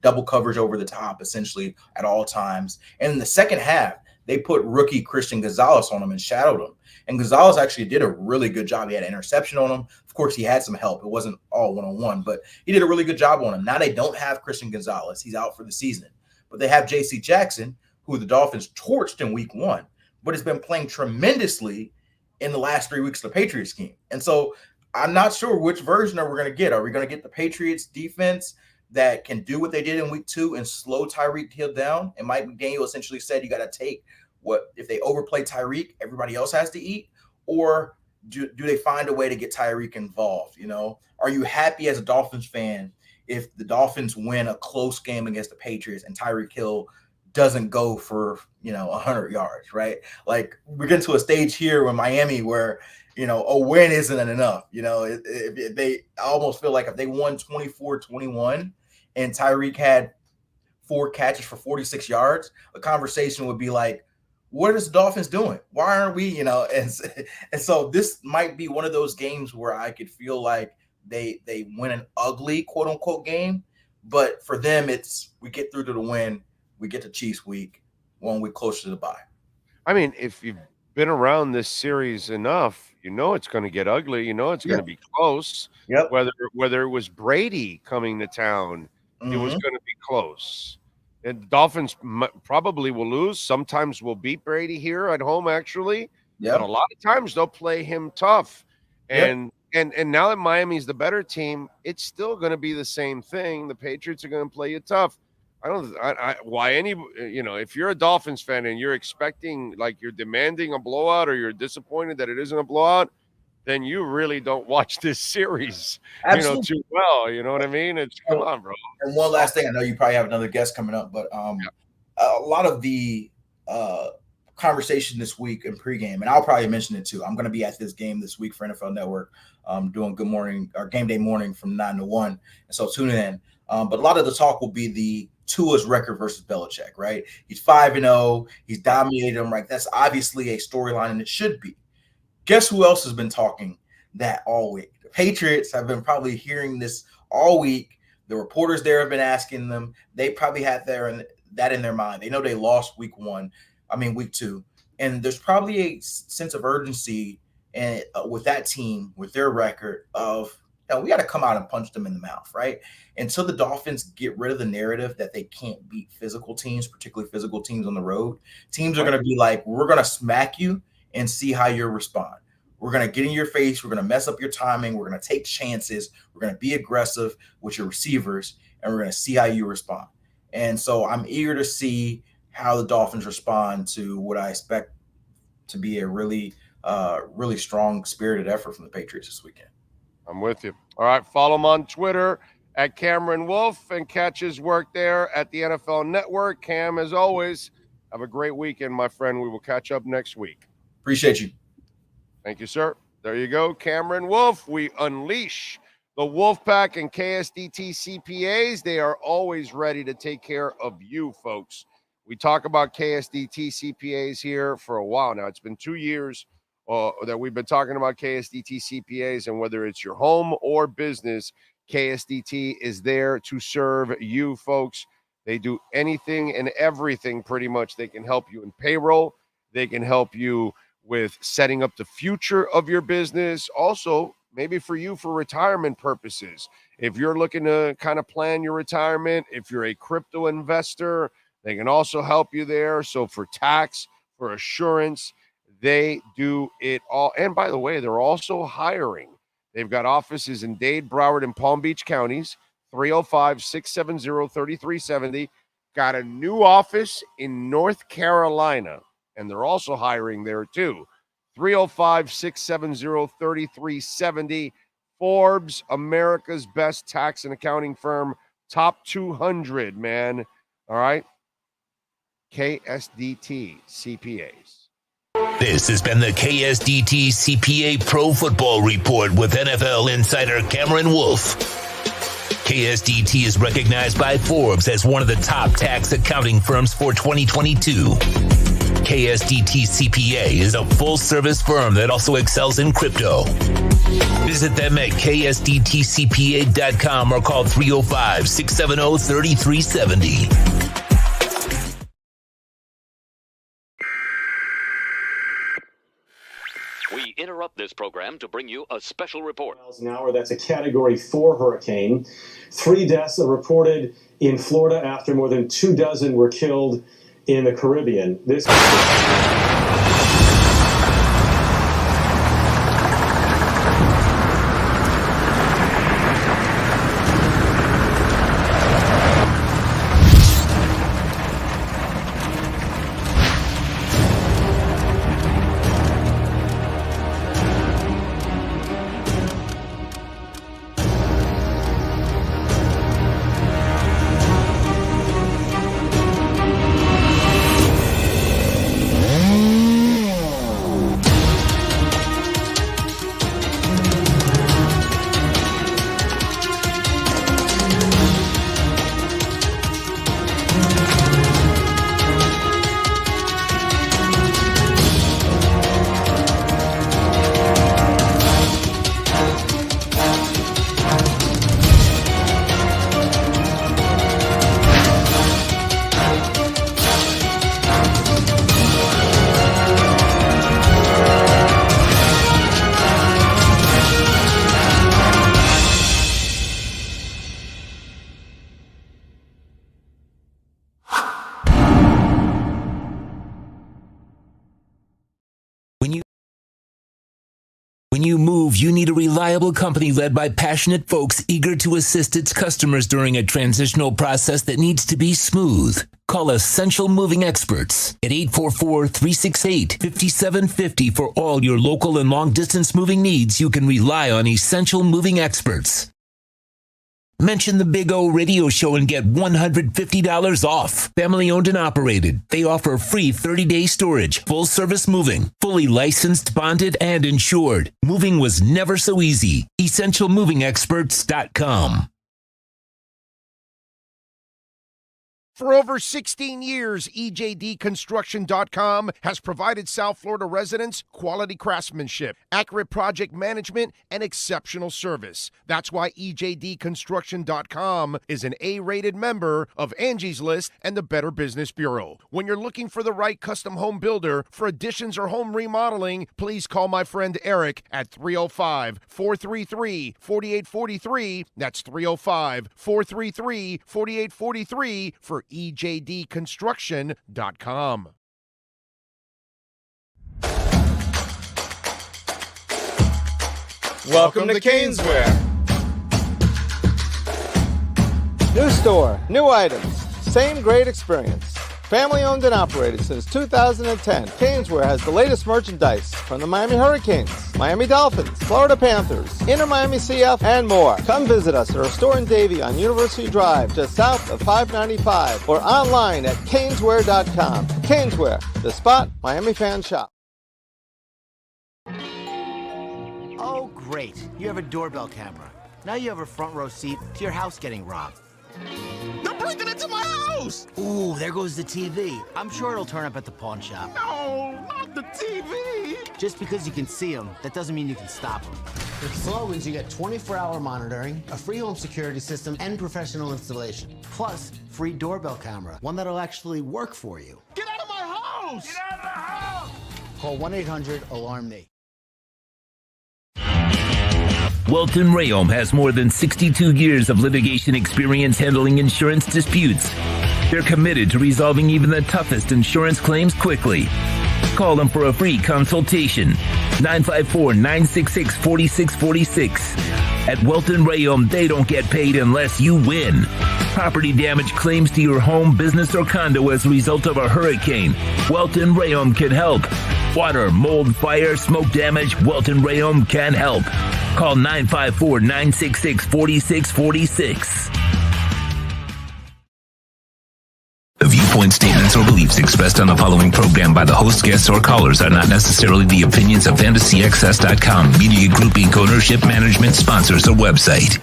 double coverage over the top essentially at all times. And in the second half, they put rookie Christian Gonzalez on him and shadowed him. And Gonzalez actually did a really good job. He had an interception on him. Of course, he had some help. It wasn't all one-on-one, but he did a really good job on him. Now they don't have Christian Gonzalez. He's out for the season. But they have J.C. Jackson, who the Dolphins torched in week 1, but has been playing tremendously in the last 3 weeks of the Patriots game. And so I'm not sure which version are we going to get. Are we going to get the Patriots defense that can do what they did in week 2 and slow Tyreek Hill down? And Mike McDaniel essentially said you got to take what, if they overplay Tyreek, everybody else has to eat? Or do they find a way to get Tyreek involved? Are you happy as a Dolphins fan if the Dolphins win a close game against the Patriots and Tyreek Hill doesn't go for 100 yards, right? Like we're getting to a stage here in Miami where a win isn't enough. I almost feel like if they won 24-21 and Tyreek had 4 catches for 46 yards, the conversation would be like, what is the Dolphins doing? Why aren't we, and so this might be one of those games where I could feel like they win an ugly quote unquote game, but for them, it's, we get through to the win. We get to Chiefs week, 1 week closer to the bye. I mean, if you've been around this series enough, it's going to get ugly. It's going to be close. Yep. Whether it was Brady coming to town, it was going to be close. And the Dolphins probably will lose. Sometimes we'll beat Brady here at home, actually. Yep. But a lot of times they'll play him tough. And now that Miami's the better team, it's still going to be the same thing. The Patriots are going to play you tough. If you're a Dolphins fan and you're expecting, like, you're demanding a blowout or you're disappointed that it isn't a blowout, then you really don't watch this series, too well. You know what I mean? Come on, bro. And one last thing, I know you probably have another guest coming up, but a lot of the conversation this week in pregame, and I'll probably mention it too. I'm going to be at this game this week for NFL Network, doing Good Morning or Game Day Morning from 9 to 1. And so tune in. But a lot of the talk will be the Tua's record versus Belichick, right? He's 5-0. He's dominated him, right? That's obviously a storyline, and it should be. Guess who else has been talking that all week? The Patriots have been probably hearing this all week. The reporters there have been asking them. They probably had that in their mind. They know they lost week 2. And there's probably a sense of urgency and with that team, with their record of, we got to come out and punch them in the mouth, right? Until the Dolphins get rid of the narrative that they can't beat physical teams, particularly physical teams on the road, teams are going to be like, we're going to smack you and see how you respond. We're going to get in your face. We're going to mess up your timing. We're going to take chances. We're going to be aggressive with your receivers, and we're going to see how you respond. And so I'm eager to see how the Dolphins respond to what I expect to be a really, really strong, spirited effort from the Patriots this weekend. I'm with you. All right, follow him on Twitter at Cameron Wolf and catch his work there at the NFL Network. Cam, as always, have a great weekend, my friend. We will catch up next week. Appreciate you. Thank you, sir. There you go, Cameron Wolf. We unleash the Wolf Pack and KSDT CPAs. They are always ready to take care of you, folks. We talk about KSDT CPAs here for a while now. It's been 2 years that we've been talking about KSDT CPAs, and whether it's your home or business, KSDT is there to serve you, folks. They do anything and everything pretty much. They can help you in payroll. They can help you with setting up the future of your business. Also, maybe for you for retirement purposes. If you're looking to kind of plan your retirement, if you're a crypto investor, they can also help you there. So for tax, for assurance, they do it all. And by the way, they're also hiring. They've got offices in Dade, Broward, and Palm Beach counties, 305-670-3370. Got a new office in North Carolina, and they're also hiring there too. 305-670-3370. Forbes, America's best tax and accounting firm, top 200, man. All right. KSDT CPAs. This has been the KSDT CPA Pro Football Report with NFL insider Cameron Wolf. KSDT is recognized by Forbes as one of the top tax accounting firms for 2022. KSDT CPA is a full-service firm that also excels in crypto. Visit them at ksdtcpa.com or call 305-670-3370. We interrupt this program to bring you a special report. Miles an hour, that's a Category 4 hurricane. 3 deaths are reported in Florida after more than 24 were killed in the Caribbean. This When you move, you need a reliable company led by passionate folks eager to assist its customers during a transitional process that needs to be smooth. Call Essential Moving Experts at 844-368-5750 for all your local and long-distance moving needs. You can rely on Essential Moving Experts. Mention the Big O Radio Show and get $150 off. Family owned and operated. They offer free 30-day storage, full service moving, fully licensed, bonded, and insured. Moving was never so easy. EssentialMovingExperts.com. For over 16 years, EJDConstruction.com has provided South Florida residents quality craftsmanship, accurate project management, and exceptional service. That's why EJDConstruction.com is an A-rated member of Angie's List and the Better Business Bureau. When you're looking for the right custom home builder for additions or home remodeling, please call my friend Eric at 305-433-4843. That's 305-433-4843 for EJDConstruction.com. Welcome to Caneswear. New store, new items, same great experience. Family owned and operated since 2010, Caneswear has the latest merchandise from the Miami Hurricanes, Miami Dolphins, Florida Panthers, Inter Miami CF, and more. Come visit us at our store in Davie on University Drive, just south of 595, or online at caneswear.com. Caneswear, the spot Miami fans shop. Oh, great. You have a doorbell camera. Now you have a front row seat to your house getting robbed. They're breaking into my house! Ooh, there goes the TV. I'm sure it'll turn up at the pawn shop. No, not the TV! Just because you can see them, that doesn't mean you can stop them. With Slogans, you get 24-hour monitoring, a free home security system, and professional installation. Plus, free doorbell camera, one that'll actually work for you. Get out of my house! Get out of the house! Call 1-800-ALARM-NE. Welton Rayom has more than 62 years of litigation experience handling insurance disputes. They're committed to resolving even the toughest insurance claims quickly. Call them for a free consultation. 954-966-4646. At Welton Rayom, they don't get paid unless you win. Property damage claims to your home, business, or condo as a result of a hurricane. Welton Rayom can help. Water, mold, fire, smoke damage, Welton Rayom can help. Call 954-966-4646. The viewpoint, statements, or beliefs expressed on the following program by the host, guests, or callers are not necessarily the opinions of FantasyXS.com, Media Group Inc. ownership, management, sponsors, or website.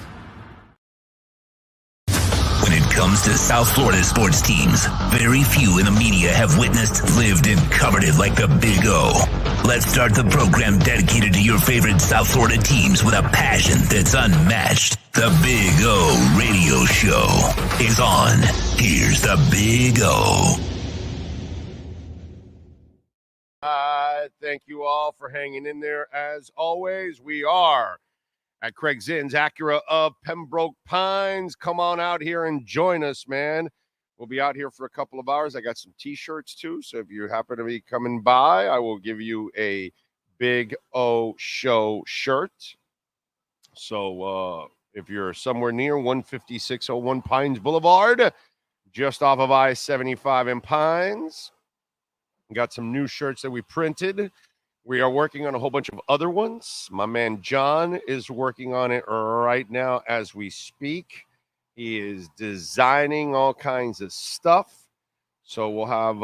When it comes to South Florida sports teams, very few in the media have witnessed, lived, and covered it like the Big O. Let's start the program dedicated to your favorite South Florida teams with a passion that's unmatched. The Big O Radio Show is on. Here's the Big O. Thank you all for hanging in there. As always, we are at Craig Zinn's Acura of Pembroke Pines. Come on out here and join us, man. We'll be out here for a couple of hours. I got some T-shirts, too, so if you happen to be coming by, I will give you a Big O Show shirt. So if you're somewhere near 15601 Pines Boulevard, just off of I-75 in Pines, we got some new shirts that we printed. We are working on a whole bunch of other ones. My man John is working on it right now as we speak. He is designing all kinds of stuff. So we'll have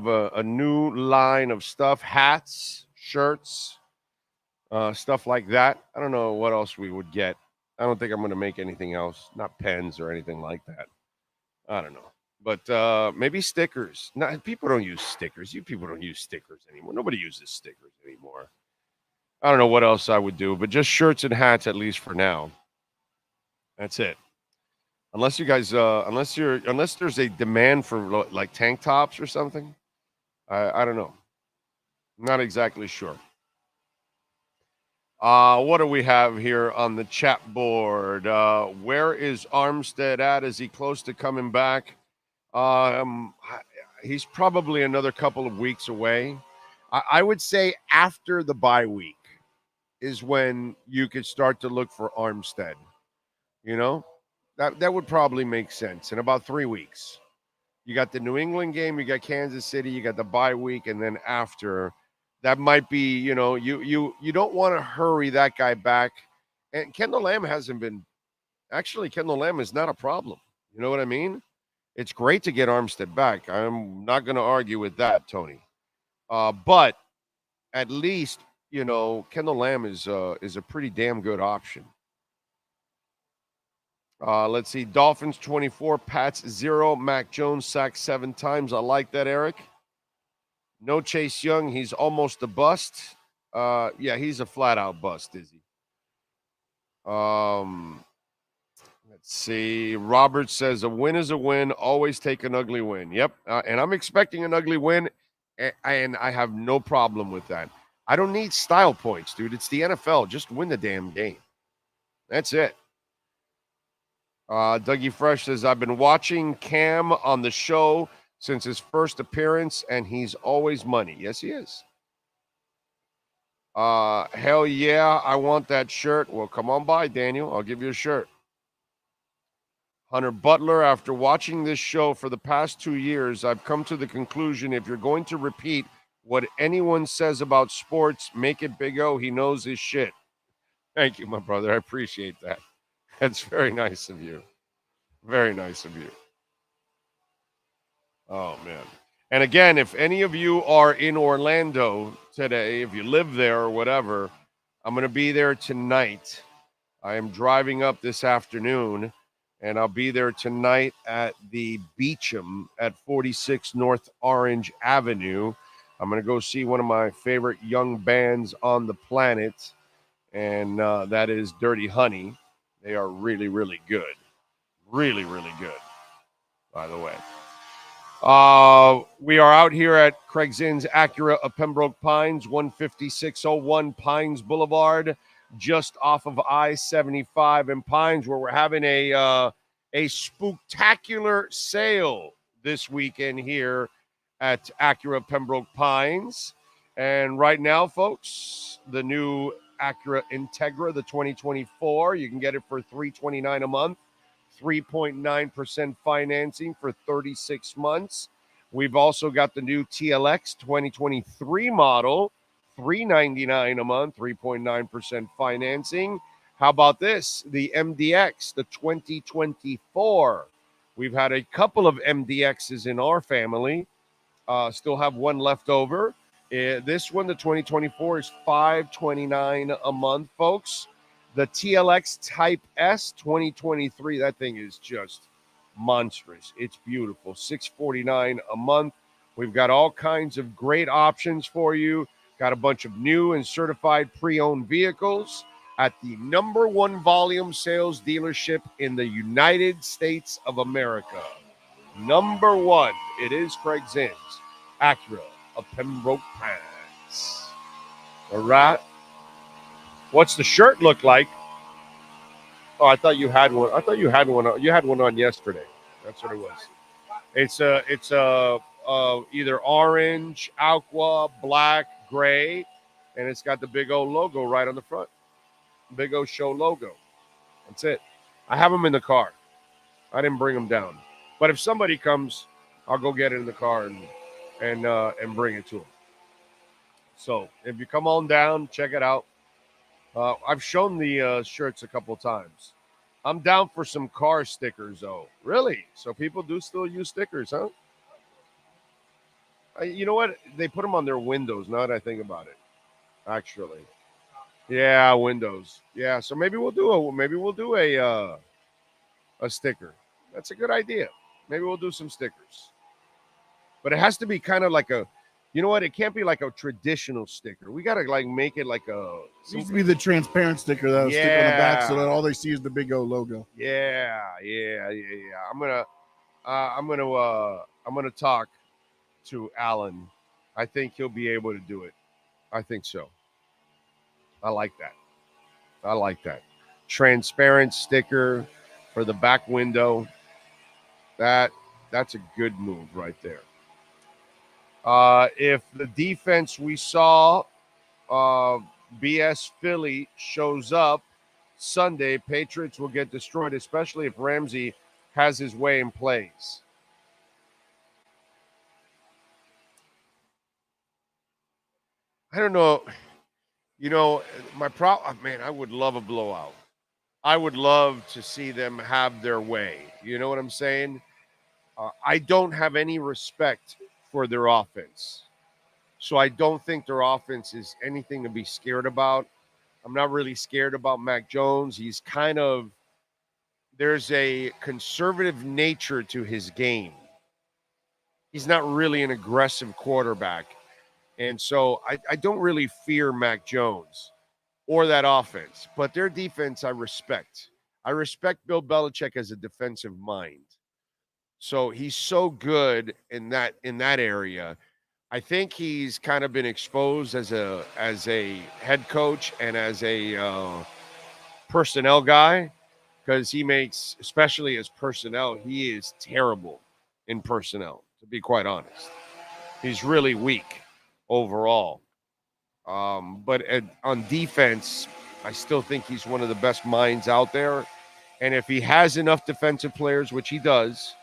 a new line of stuff, hats, shirts, stuff like that. I don't know what else we would get. I don't think I'm going to make anything else, not pens or anything like that. I don't know. But maybe stickers. No, people don't use stickers. You people don't use stickers anymore. Nobody uses stickers anymore. I don't know what else I would do, but just shirts and hats at least for now. That's it. Unless you guys, unless there's a demand for like tank tops or something. I don't know. I'm not exactly sure. What do we have here on the chat board? Where is Armstead at? Is he close to coming back? He's probably another couple of weeks away. I would say after the bye week is when you could start to look for Armstead. You know, that would probably make sense. In about 3 weeks, you got the New England game, you got Kansas City, you got the bye week, and then after that might be, you know, you don't want to hurry that guy back. And Kendall Lamb hasn't been. Actually, Kendall Lamb is not a problem. You know what I mean? It's great to get Armstead back. I'm not going to argue with that, Tony. But at least, you know, Kendall Lamb is a pretty damn good option. Let's see. Dolphins 24, Pats 0. Mac Jones sacked 7 times. I like that, Eric. No Chase Young. He's almost a bust. Yeah, he's a flat-out bust, is he? Let's see. Robert says, a win is a win. Always take an ugly win. Yep. And I'm expecting an ugly win, and I have no problem with that. I don't need style points, dude. It's the NFL. Just win the damn game. That's it. Dougie Fresh says, I've been watching Cam on the show since his first appearance, and he's always money. Yes, he is. Hell yeah, I want that shirt. Well, come on by, Daniel. I'll give you a shirt. Hunter Butler, after watching this show for the past 2 years, I've come to the conclusion if you're going to repeat what anyone says about sports, make it Big O. He knows his shit. Thank you, my brother. I appreciate that. That's very nice of you. Very nice of you. Oh, man. And again, if any of you are in Orlando today, if you live there or whatever, I'm going to be there tonight. I am driving up this afternoon, and I'll be there tonight at the Beecham at 46 North Orange Avenue. I'm going to go see one of my favorite young bands on the planet, and that is Dirty Honey. They are really, really good. Really, really good, by the way. We are out here at Craig Zinn's Acura of Pembroke Pines, 15601 Pines Boulevard, just off of I-75 in Pines, where we're having a spooktacular sale this weekend here at Acura Pembroke Pines. And right now, folks, the new Acura Integra, the 2024, you can get it for $329 a month. 3.9% financing for 36 months. We've also got the new TLX 2023 model, $399 a month, 3.9% financing. How about this? The MDX, the 2024. We've had a couple of MDXs in our family. Still have one left over. This one, the 2024, is $529 a month, folks. The TLX Type S 2023, that thing is just monstrous. It's beautiful. $649 a month. We've got all kinds of great options for you. Got a bunch of new and certified pre-owned vehicles at the number one volume sales dealership in the United States of America. Number one, it is Craig Zinn's Acura of Pembroke Pines. All right. What's the shirt look like? Oh, I thought you had one. I thought you had one. You had one on yesterday. That's what it was. It's either orange, aqua, black, gray, and it's got the big old logo right on the front. Big old show logo. That's it. I have them in the car. I didn't bring them down. But if somebody comes, I'll go get it in the car and bring it to them. So if you come on down, check it out. I've shown the shirts a couple times. I'm down for some car stickers, though. Really? So people do still use stickers, huh? You know what? They put them on their windows, now that I think about it, actually. Yeah, windows. Yeah, so maybe we'll do a sticker. That's a good idea. Maybe we'll do some stickers. But it has to be kind of like a, you know what? It can't be like a traditional sticker. We got to like make it like a. It needs to be the transparent sticker that'll stick on the back so that all they see is the big O logo. Yeah. I'm gonna talk to Alan. I think he'll be able to do it. I think so. I like that. Transparent sticker for the back window. That's a good move right there. If the defense we saw, BS Philly, shows up Sunday, Patriots will get destroyed, especially if Ramsey has his way and plays. I don't know. You know, man, I would love a blowout. I would love to see them have their way. You know what I'm saying? I don't have any respect for their offense. So I don't think their offense is anything to be scared about. I'm not really scared about Mac Jones. He's there's a conservative nature to his game. He's not really an aggressive quarterback. And so I don't really fear Mac Jones or that offense. But their defense I respect. I respect Bill Belichick as a defensive mind. So he's so good in that area. I think he's kind of been exposed as a head coach and as a personnel guy, because he makes, especially as personnel, he is terrible in personnel, to be quite honest. He's really weak overall. But on defense, I still think he's one of the best minds out there. And if he has enough defensive players, which he does,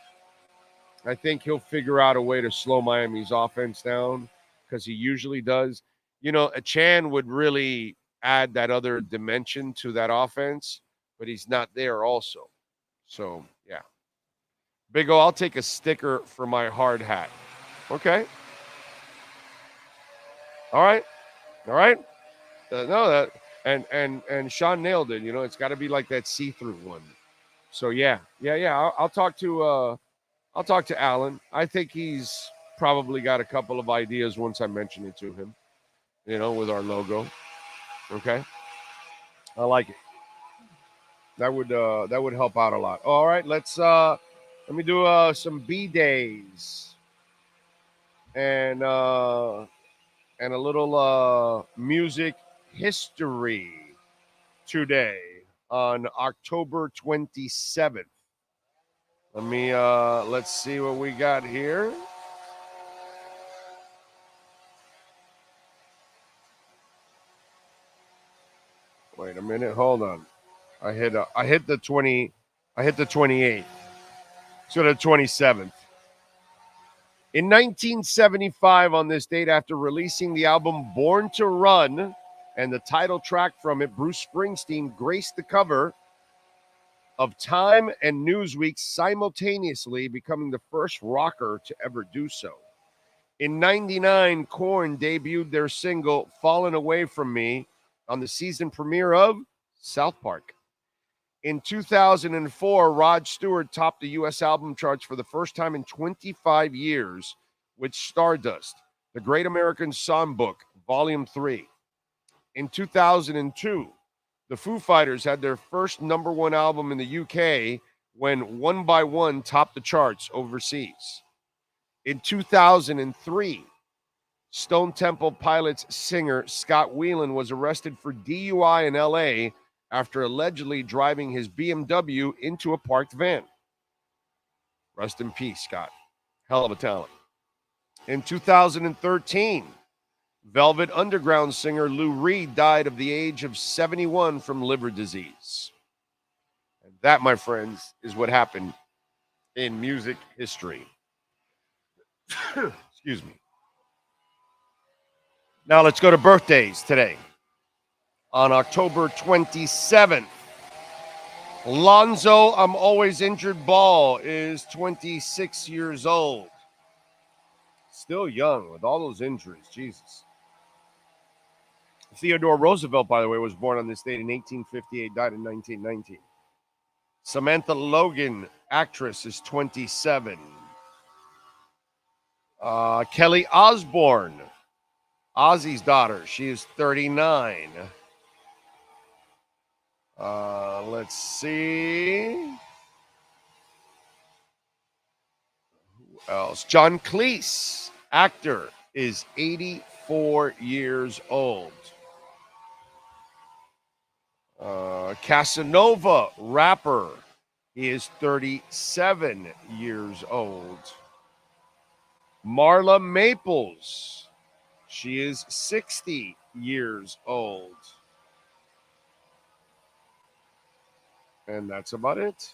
I think he'll figure out a way to slow Miami's offense down, because he usually does. You know, Achan would really add that other dimension to that offense, but he's not there also. So, yeah. Big O, I'll take a sticker for my hard hat. Okay. All right. And Sean nailed it. You know, it's got to be like that see-through one. So, yeah. I'll talk to Alan. I think he's probably got a couple of ideas once I mention it to him, you know, with our logo. Okay. I like it. That would help out a lot. All right, let me do some B-days. and a little music history today on October 27th. Let's see what we got here. Wait a minute, hold on. I hit the 28th. So the 27th. In 1975, on this date, after releasing the album Born to Run and the title track from it, Bruce Springsteen graced the cover of Time and Newsweek, simultaneously becoming the first rocker to ever do so. In 99, Korn debuted their single Fallen Away From Me on the season premiere of South Park. In 2004, Rod Stewart topped the U.S. album charts for the first time in 25 years with Stardust, The Great American Songbook, Volume 3. In 2002, the Foo Fighters had their first number one album in the UK when One by One topped the charts overseas. In 2003, Stone Temple Pilots singer Scott Weiland was arrested for DUI in LA after allegedly driving his BMW into a parked van. Rest in peace, Scott. Hell of a talent. In 2013, Velvet Underground singer Lou Reed died of the age of 71 from liver disease. And that, my friends, is what happened in music history. Excuse me. Now let's go to birthdays today. On October 27th, Lonzo I'm Always Injured Ball is 26 years old. Still young with all those injuries. Jesus. Theodore Roosevelt, by the way, was born on this date in 1858, died in 1919. Samantha Logan, actress, is 27. Kelly Osbourne, Ozzy's daughter, she is 39. Let's see. Who else? John Cleese, actor, is 84 years old. Casanova, rapper, he is 37 years old. Marla Maples, she is 60 years old. And that's about it.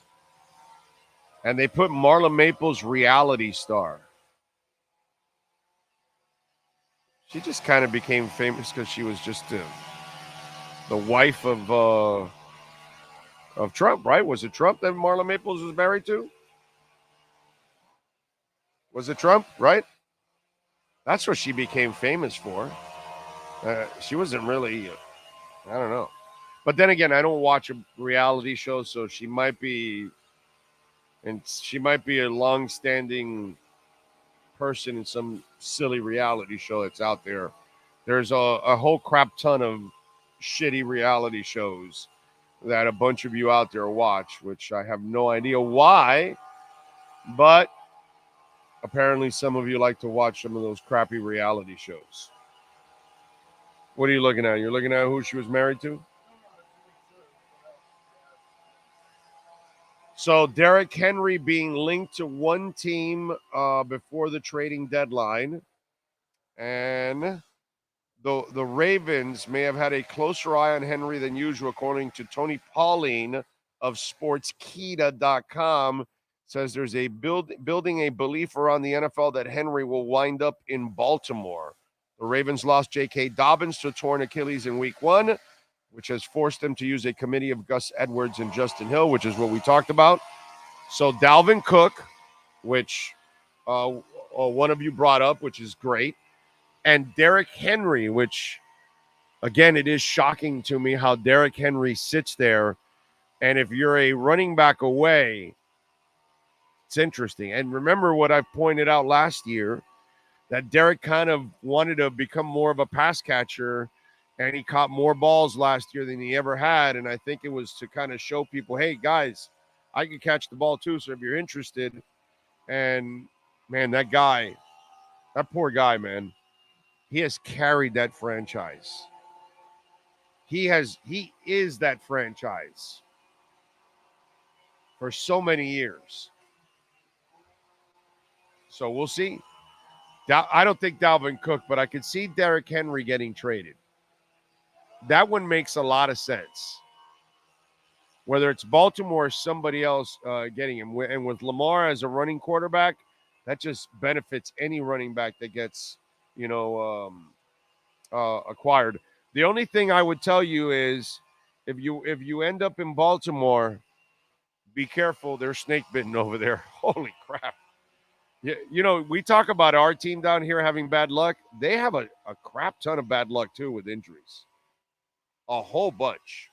And they put Marla Maples reality star. She just kind of became famous because she was just the wife of Trump, right? Was it Trump that Marla Maples was married to? Was it Trump, right? That's what she became famous for. She wasn't really, I don't know. But then again, I don't watch a reality show, so she might be a long-standing person in some silly reality show that's out there. There's a whole crap ton of shitty reality shows that a bunch of you out there watch, which I have no idea why, but apparently some of you like to watch some of those crappy reality shows. What are you looking at? You're looking at who she was married to? So Derrick Henry being linked to one team before the trading deadline. And the Ravens may have had a closer eye on Henry than usual, according to Tony Pauline of Sportskita.com. Says there's a building a belief around the NFL that Henry will wind up in Baltimore. The Ravens lost J.K. Dobbins to a torn Achilles in week 1, which has forced them to use a committee of Gus Edwards and Justin Hill, which is what we talked about. So Dalvin Cook, which one of you brought up, which is great, and Derrick Henry, which, again, it is shocking to me how Derrick Henry sits there, and if you're a running back away, it's interesting. And remember what I pointed out last year, that Derrick kind of wanted to become more of a pass catcher, and he caught more balls last year than he ever had. And I think it was to kind of show people, hey, guys, I can catch the ball too. So if you're interested, and man, that guy, That poor guy, man. He has carried that franchise. He is that franchise for so many years. So we'll see. I don't think Dalvin Cook, but I could see Derrick Henry getting traded. That one makes a lot of sense. Whether it's Baltimore or somebody else getting him. And with Lamar as a running quarterback, that just benefits any running back that gets, acquired. The only thing I would tell you is if you end up in Baltimore, be careful. They're snake bitten over there. Holy crap. We talk about our team down here having bad luck. They have a crap ton of bad luck, too, with injuries. A whole bunch.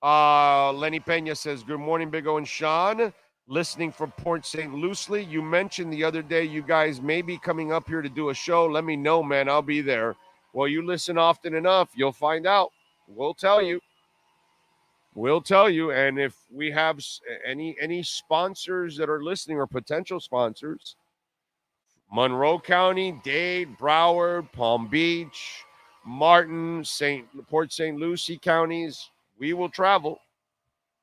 Lenny Pena says, good morning, Big O and Sean. Listening from Port St. Lucie. You mentioned the other day you guys may be coming up here to do a show. Let me know, man. I'll be there. Well, you listen often enough, you'll find out. We'll tell you. And if we have any sponsors that are listening or potential sponsors, Monroe County, Dade, Broward, Palm Beach, Martin, Port St. Lucie counties, we will travel.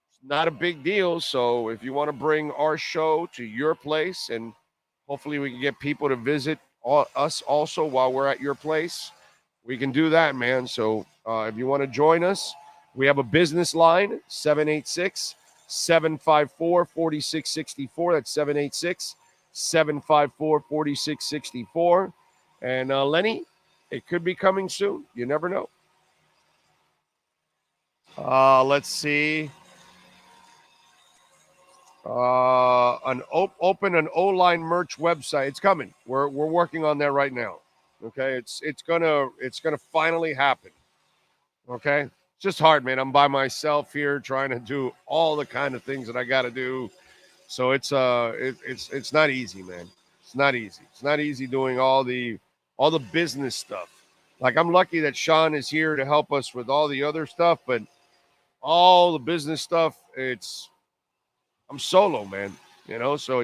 It's not a big deal. So if you want to bring our show to your place, and hopefully we can get people to visit us also while we're at your place, we can do that, man. So if you want to join us, we have a business line, 786-754-4664. That's 786-754-4664. And Lenny, it could be coming soon. You never know. Let's see. Open an O-line merch website. It's coming. We're working on that right now. Okay, it's gonna finally happen. Okay, it's just hard, man. I'm by myself here trying to do all the kind of things that I got to do. So it's not easy, man. It's not easy. It's not easy doing all the business stuff. Like, I'm lucky that Sean is here to help us with all the other stuff, but all the business stuff, I'm solo, man. So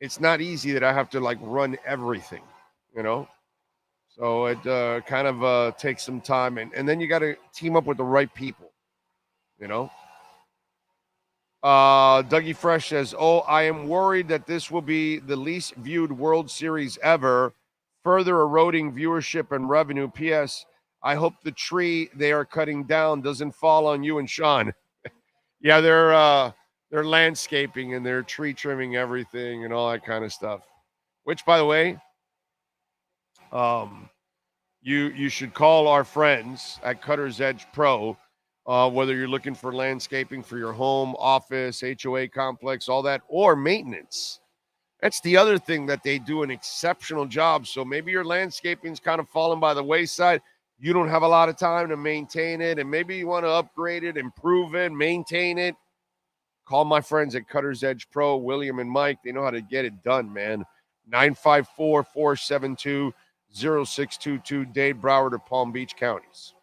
it's not easy that I have to like run everything, So it kind of takes some time, and then you got to team up with the right people, Dougie Fresh says, I am worried that this will be the least viewed World Series ever, further eroding viewership and revenue. P.S. I hope the tree they are cutting down doesn't fall on you and Sean. Yeah, they're landscaping and they're tree trimming everything and all that kind of stuff. Which, by the way, you should call our friends at Cutter's Edge Pro. Whether you're looking for landscaping for your home, office, HOA complex, all that, or maintenance. That's the other thing that they do an exceptional job. So maybe your landscaping's kind of fallen by the wayside. You don't have a lot of time to maintain it, and maybe you want to upgrade it, improve it, maintain it. Call my friends at Cutter's Edge Pro, William and Mike. They know how to get it done, man. 954-472-0622, Dade, Broward, or Palm Beach counties.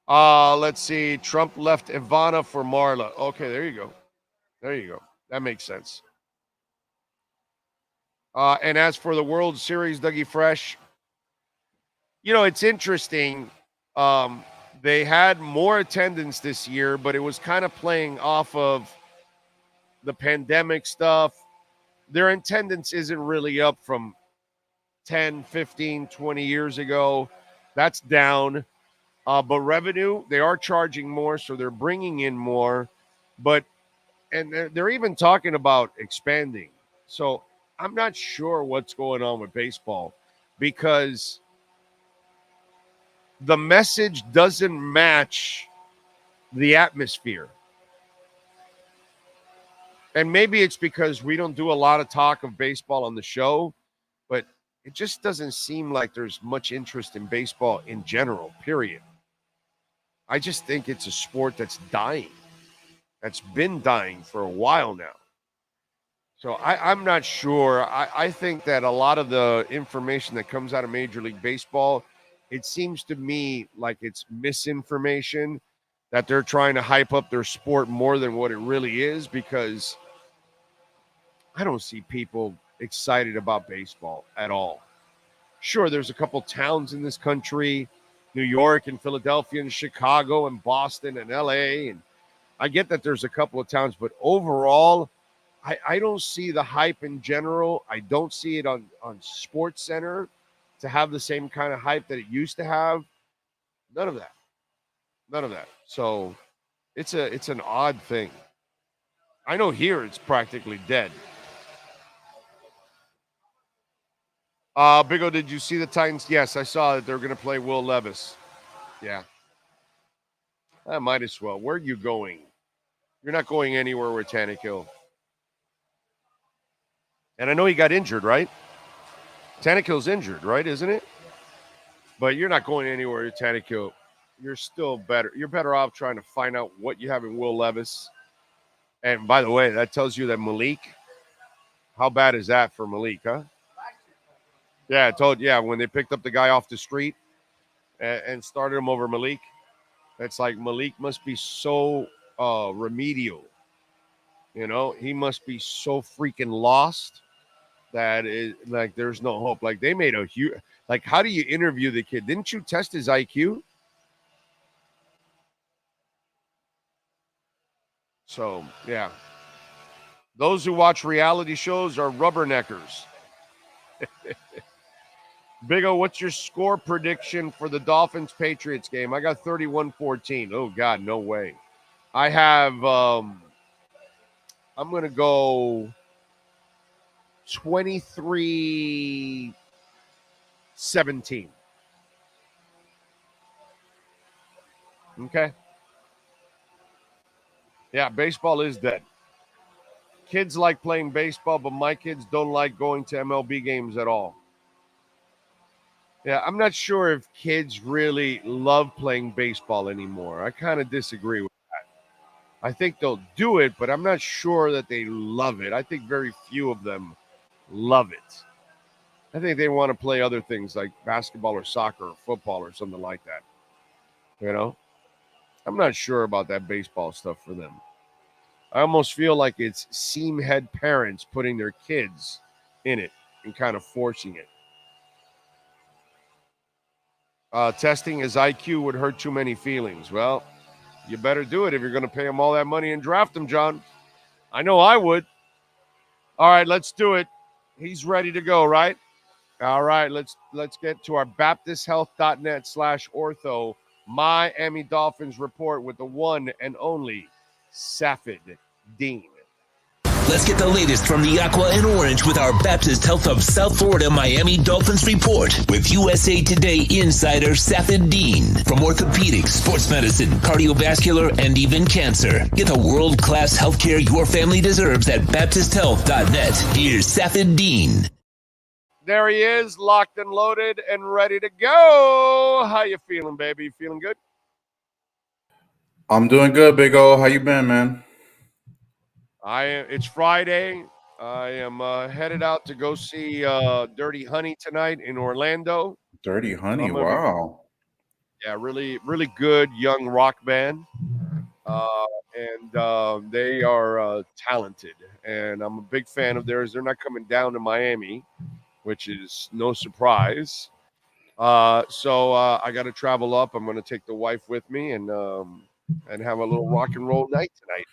Let's see. Trump left Ivana for Marla. Okay, there you go. That makes sense. And as for the World Series, Dougie Fresh, it's interesting. They had more attendance this year, but it was kind of playing off of the pandemic stuff. Their attendance isn't really up from 10, 15, 20 years ago. That's down. But revenue, they are charging more, so they're bringing in more. And they're even talking about expanding. So I'm not sure what's going on with baseball because the message doesn't match the atmosphere. And maybe it's because we don't do a lot of talk of baseball on the show, but it just doesn't seem like there's much interest in baseball in general, period. I just think it's a sport that's dying. That's been dying for a while now. So I'm not sure. I think that a lot of the information that comes out of Major League Baseball, it seems to me like it's misinformation, that they're trying to hype up their sport more than what it really is, because I don't see people excited about baseball at all. Sure, there's a couple towns in this country, New York and Philadelphia and Chicago and Boston and LA. And I get that there's a couple of towns, but overall, I don't see the hype in general. I don't see it on Sports Center to have the same kind of hype that it used to have. None of that. None of that. So it's an odd thing. I know here it's practically dead. Big O, did you see the Titans? Yes, I saw that they're going to play Will Levis. Yeah. I might as well. Where are you going? You're not going anywhere with Tannehill. And I know he got injured, right? Tannehill's injured, right? Isn't it? But you're not going anywhere with Tannehill. You're still better. You're better off trying to find out what you have in Will Levis. And by the way, that tells you that Malik, how bad is that for Malik, huh? Yeah, I told you, when they picked up the guy off the street and started him over Malik, it's like Malik must be so remedial. You know, he must be so freaking lost that like there's no hope. Like they made a huge, like how do you interview the kid? Didn't you test his IQ? So, yeah. Those who watch reality shows are rubberneckers. Big O, what's your score prediction for the Dolphins-Patriots game? I got 31-14. Oh, God, no way. I have, I'm going to go 23-17. Okay. Yeah, baseball is dead. Kids like playing baseball, but my kids don't like going to MLB games at all. Yeah, I'm not sure if kids really love playing baseball anymore. I kind of disagree with that. I think they'll do it, but I'm not sure that they love it. I think very few of them love it. I think they want to play other things like basketball or soccer or football or something like that. You know? I'm not sure about that baseball stuff for them. I almost feel like it's seamhead parents putting their kids in it and kind of forcing it. Testing his IQ would hurt too many feelings. Well, you better do it if you're going to pay him all that money and draft him, John. I know I would. All right, let's do it. He's ready to go, right? All right, let's get to our BaptistHealth.net/ortho Miami Dolphins report with the one and only Safid Dean. Let's get the latest from the Aqua and Orange with our Baptist Health of South Florida Miami Dolphins report with USA Today insider Safid Dean. From orthopedics, sports medicine, cardiovascular, and even cancer. Get the world-class healthcare your family deserves at BaptistHealth.net. Here's Safid Dean. There he is, locked and loaded and ready to go. How you feeling, baby? You feeling good? I'm doing good, Big O. How you been, man? It's Friday. I am headed out to go see Dirty Honey tonight in Orlando. Dirty Honey, wow. Really, really good young rock band. And they are talented. And I'm a big fan of theirs. They're not coming down to Miami, which is no surprise. So I got to travel up. I'm going to take the wife with me and have a little rock and roll night tonight.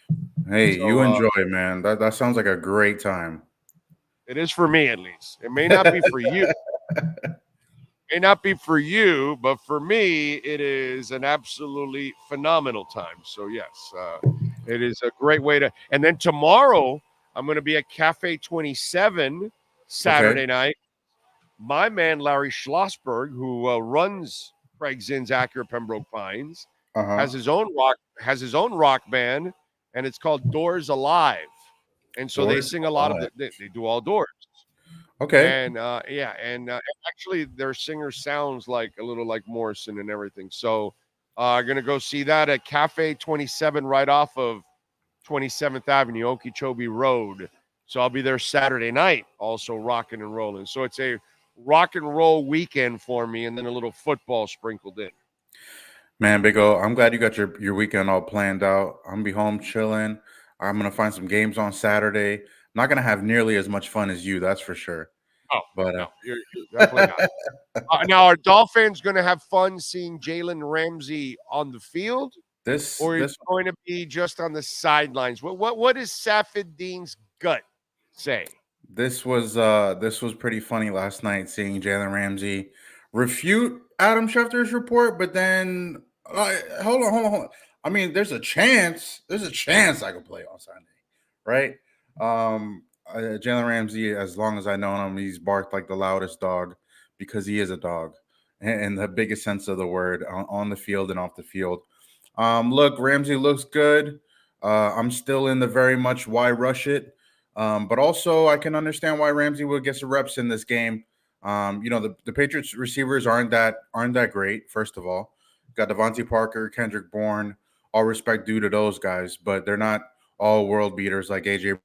Hey, so, you enjoy it, man. That sounds like a great time. It is for me, at least. It may not be for you. May not be for you, but for me, it is an absolutely phenomenal time. So, yes, it is a great way to. And then tomorrow, I'm going to be at Cafe 27 Saturday night. My man, Larry Schlossberg, who runs Craig Zinn's Acura Pembroke Pines, has his own rock band. And it's called Doors Alive. And so they sing a lot of they do all doors. Okay. And actually their singer sounds like a little like Morrison and everything. So I'm going to go see that at Cafe 27 right off of 27th Avenue, Okeechobee Road. So I'll be there Saturday night also rocking and rolling. So it's a rock and roll weekend for me and then a little football sprinkled in. Man, Big O, I'm glad you got your weekend all planned out. I'm going to be home chilling. I'm going to find some games on Saturday. not going to have nearly as much fun as you, that's for sure. Oh, But no, you're definitely not. Now, are Dolphins going to have fun seeing Jalen Ramsey on the field, or is this it going to be just on the sidelines? What does Safedin's gut say? this was pretty funny last night seeing Jalen Ramsey refute Adam Schefter's report, but then hold on. I mean, there's a chance I could play on Sunday, right? Jalen Ramsey, as long as I know him, he's barked like the loudest dog because he is a dog, in the biggest sense of the word, on the field and off the field. Look, Ramsey looks good. I'm still in the very much why rush it. But also, I can understand why Ramsey will get some reps in this game. The Patriots receivers aren't that great. First of all, got Devontae Parker, Kendrick Bourne. All respect due to those guys, but they're not all world beaters like AJ.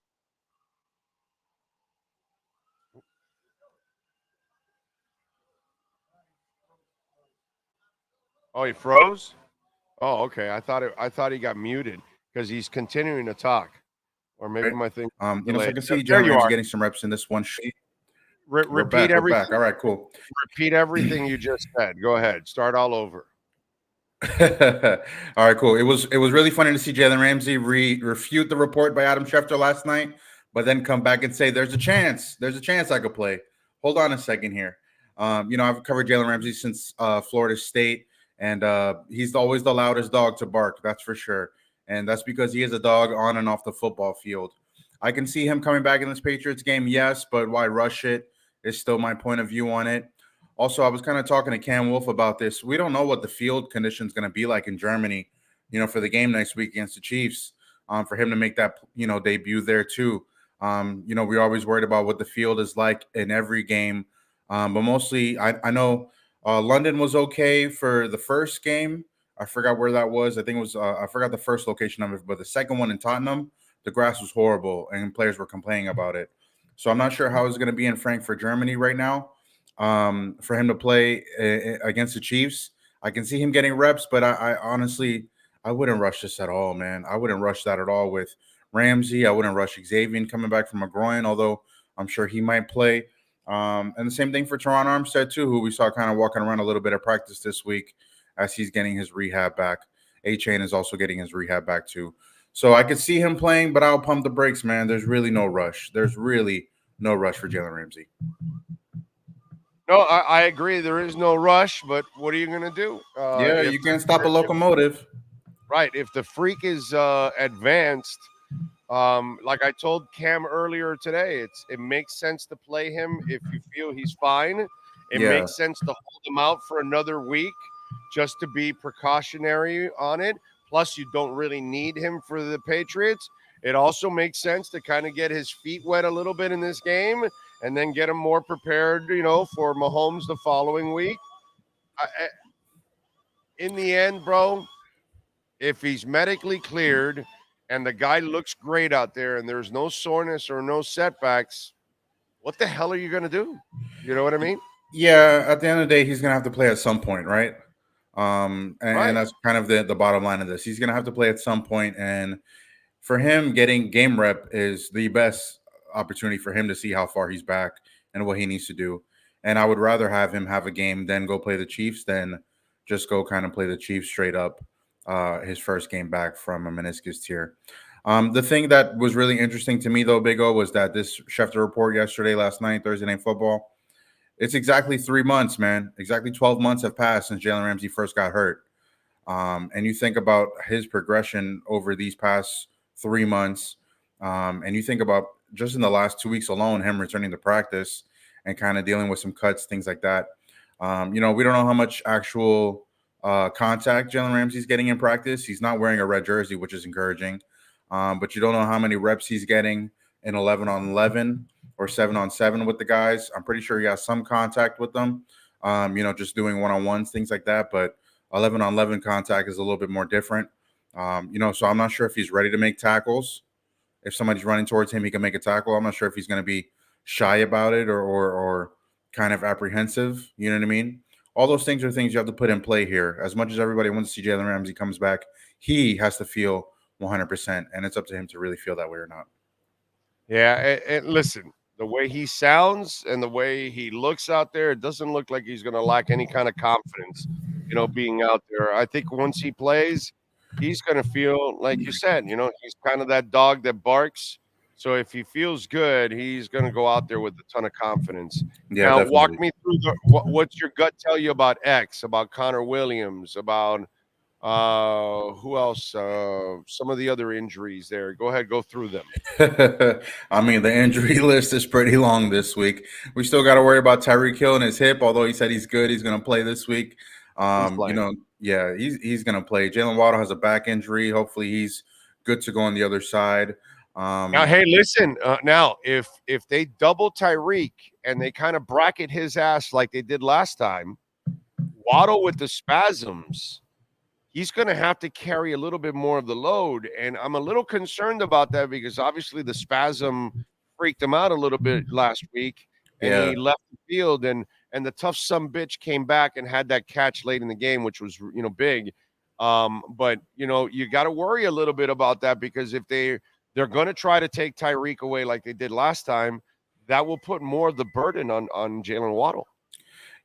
Oh, he froze. Oh, okay. I thought he got muted because he's continuing to talk, or maybe my thing. So I delayed. can see There Jalen you Ramsey are. getting some reps in this one. We're Repeat back. We're everything. back. All right, cool. Repeat everything you just said. Go ahead. Start all over. All right, cool. It was really funny to see Jalen Ramsey refute the report by Adam Schefter last night, but then come back and say there's a chance I could play. Hold on a second here. I've covered Jalen Ramsey since Florida State, and he's always the loudest dog to bark. That's for sure, and that's because he is a dog on and off the football field. I can see him coming back in this Patriots game, yes, but why rush it? Is still my point of view on it. Also, I was kind of talking to Cam Wolf about this. We don't know what the field condition is going to be like in Germany, for the game next week against the Chiefs, for him to make that, debut there too. We're always worried about what the field is like in every game. But mostly, I know London was okay for the first game. I forgot where that was. I think it was, I forgot the first location of it, but the second one in Tottenham, the grass was horrible and players were complaining about it. So I'm not sure how it's going to be in Frankfurt, Germany right now. For him to play against the Chiefs. I can see him getting reps, but I honestly, I wouldn't rush this at all, man. I wouldn't rush that at all with Ramsey. I wouldn't rush Xavier coming back from a groin, although I'm sure he might play. And the same thing for Teron Armstead, too, who we saw kind of walking around a little bit of practice this week as he's getting his rehab back. A-Chain is also getting his rehab back, too. So I could see him playing, but I'll pump the brakes, man. There's really no rush. There's really no rush for Jalen Ramsey. No, I agree. There is no rush, but what are you going to do? You can't stop a locomotive. Right. If the freak is advanced, like I told Cam earlier today, it makes sense to play him if you feel he's fine. It makes sense to hold him out for another week just to be precautionary on it. Plus, you don't really need him for the Patriots. It also makes sense to kind of get his feet wet a little bit in this game and then get him more prepared, for Mahomes the following week. In the end, bro, if he's medically cleared and the guy looks great out there and there's no soreness or no setbacks, what the hell are you going to do? You know what I mean? Yeah, at the end of the day, he's going to have to play at some point, right? And that's kind of the bottom line of this. He's going to have to play at some point, and for him, getting game rep is the best opportunity for him to see how far he's back and what he needs to do. And I would rather have him have a game than go play the Chiefs than just go kind of play the Chiefs straight up his first game back from a meniscus tear. The thing that was really interesting to me, though, Big O, was that this Schefter report last night, Thursday Night Football, it's exactly 3 months, man. Exactly 12 months have passed since Jalen Ramsey first got hurt. And you think about his progression over these past 3 months, and you think about just in the last 2 weeks alone, him returning to practice and kind of dealing with some cuts, things like that. We don't know how much actual contact Jalen Ramsey's getting in practice. He's not wearing a red jersey, which is encouraging. But you don't know how many reps he's getting in 11-on-11 or 7-on-7 with the guys. I'm pretty sure he has some contact with them, just doing one-on-ones, things like that. But 11-on-11 contact is a little bit more different. So I'm not sure if he's ready to make tackles. If somebody's running towards him, he can make a tackle. I'm not sure if he's going to be shy about it or kind of apprehensive. You know what I mean? All those things are things you have to put in play here. As much as everybody wants to see Jalen Ramsey comes back, he has to feel 100%, and it's up to him to really feel that way or not. Yeah, and listen, the way he sounds and the way he looks out there, it doesn't look like he's gonna lack any kind of confidence, being out there. I think once he plays, he's gonna feel like you said, he's kind of that dog that barks. So if he feels good, he's gonna go out there with a ton of confidence. Yeah, Now, walk definitely. me through what's your gut tell you about X, about Connor Williams, about who else? Some of the other injuries there. Go ahead, go through them. I mean, the injury list is pretty long this week. We still got to worry about Tyreek Hill and his hip, although he said he's good. He's going to play this week. He's playing. Yeah, he's going to play. Jalen Waddle has a back injury. Hopefully, he's good to go on the other side. Now, hey, listen. Now, if they double Tyreek and they kind of bracket his ass like they did last time, Waddle with the spasms, he's going to have to carry a little bit more of the load, and I'm a little concerned about that because obviously the spasm freaked him out a little bit last week, and Yeah. he left the field, and the tough son bitch came back and had that catch late in the game, which was big. But you got to worry a little bit about that because if they're going to try to take Tyreek away like they did last time, that will put more of the burden on Jalen Waddle.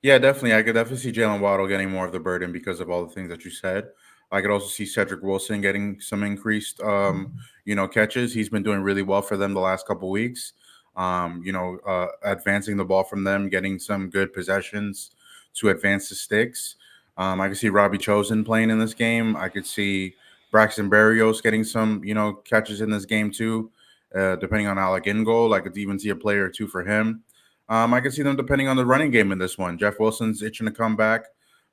Yeah, definitely. I could definitely see Jalen Waddle getting more of the burden because of all the things that you said. I could also see Cedric Wilson getting some increased, catches. He's been doing really well for them the last couple weeks. Advancing the ball from them, getting some good possessions to advance the sticks. I could see Robbie Chosen playing in this game. I could see Braxton Berrios getting some, catches in this game too. Depending on Alec Ingold, I could even see a player or two for him. I can see them depending on the running game in this one. Jeff Wilson's itching to come back.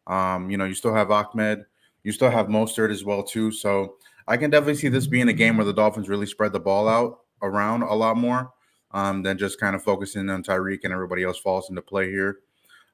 You still have Ahmed. You still have Mostert as well, too. So I can definitely see this being a game where the Dolphins really spread the ball out around a lot more than just kind of focusing on Tyreek and everybody else falls into play here.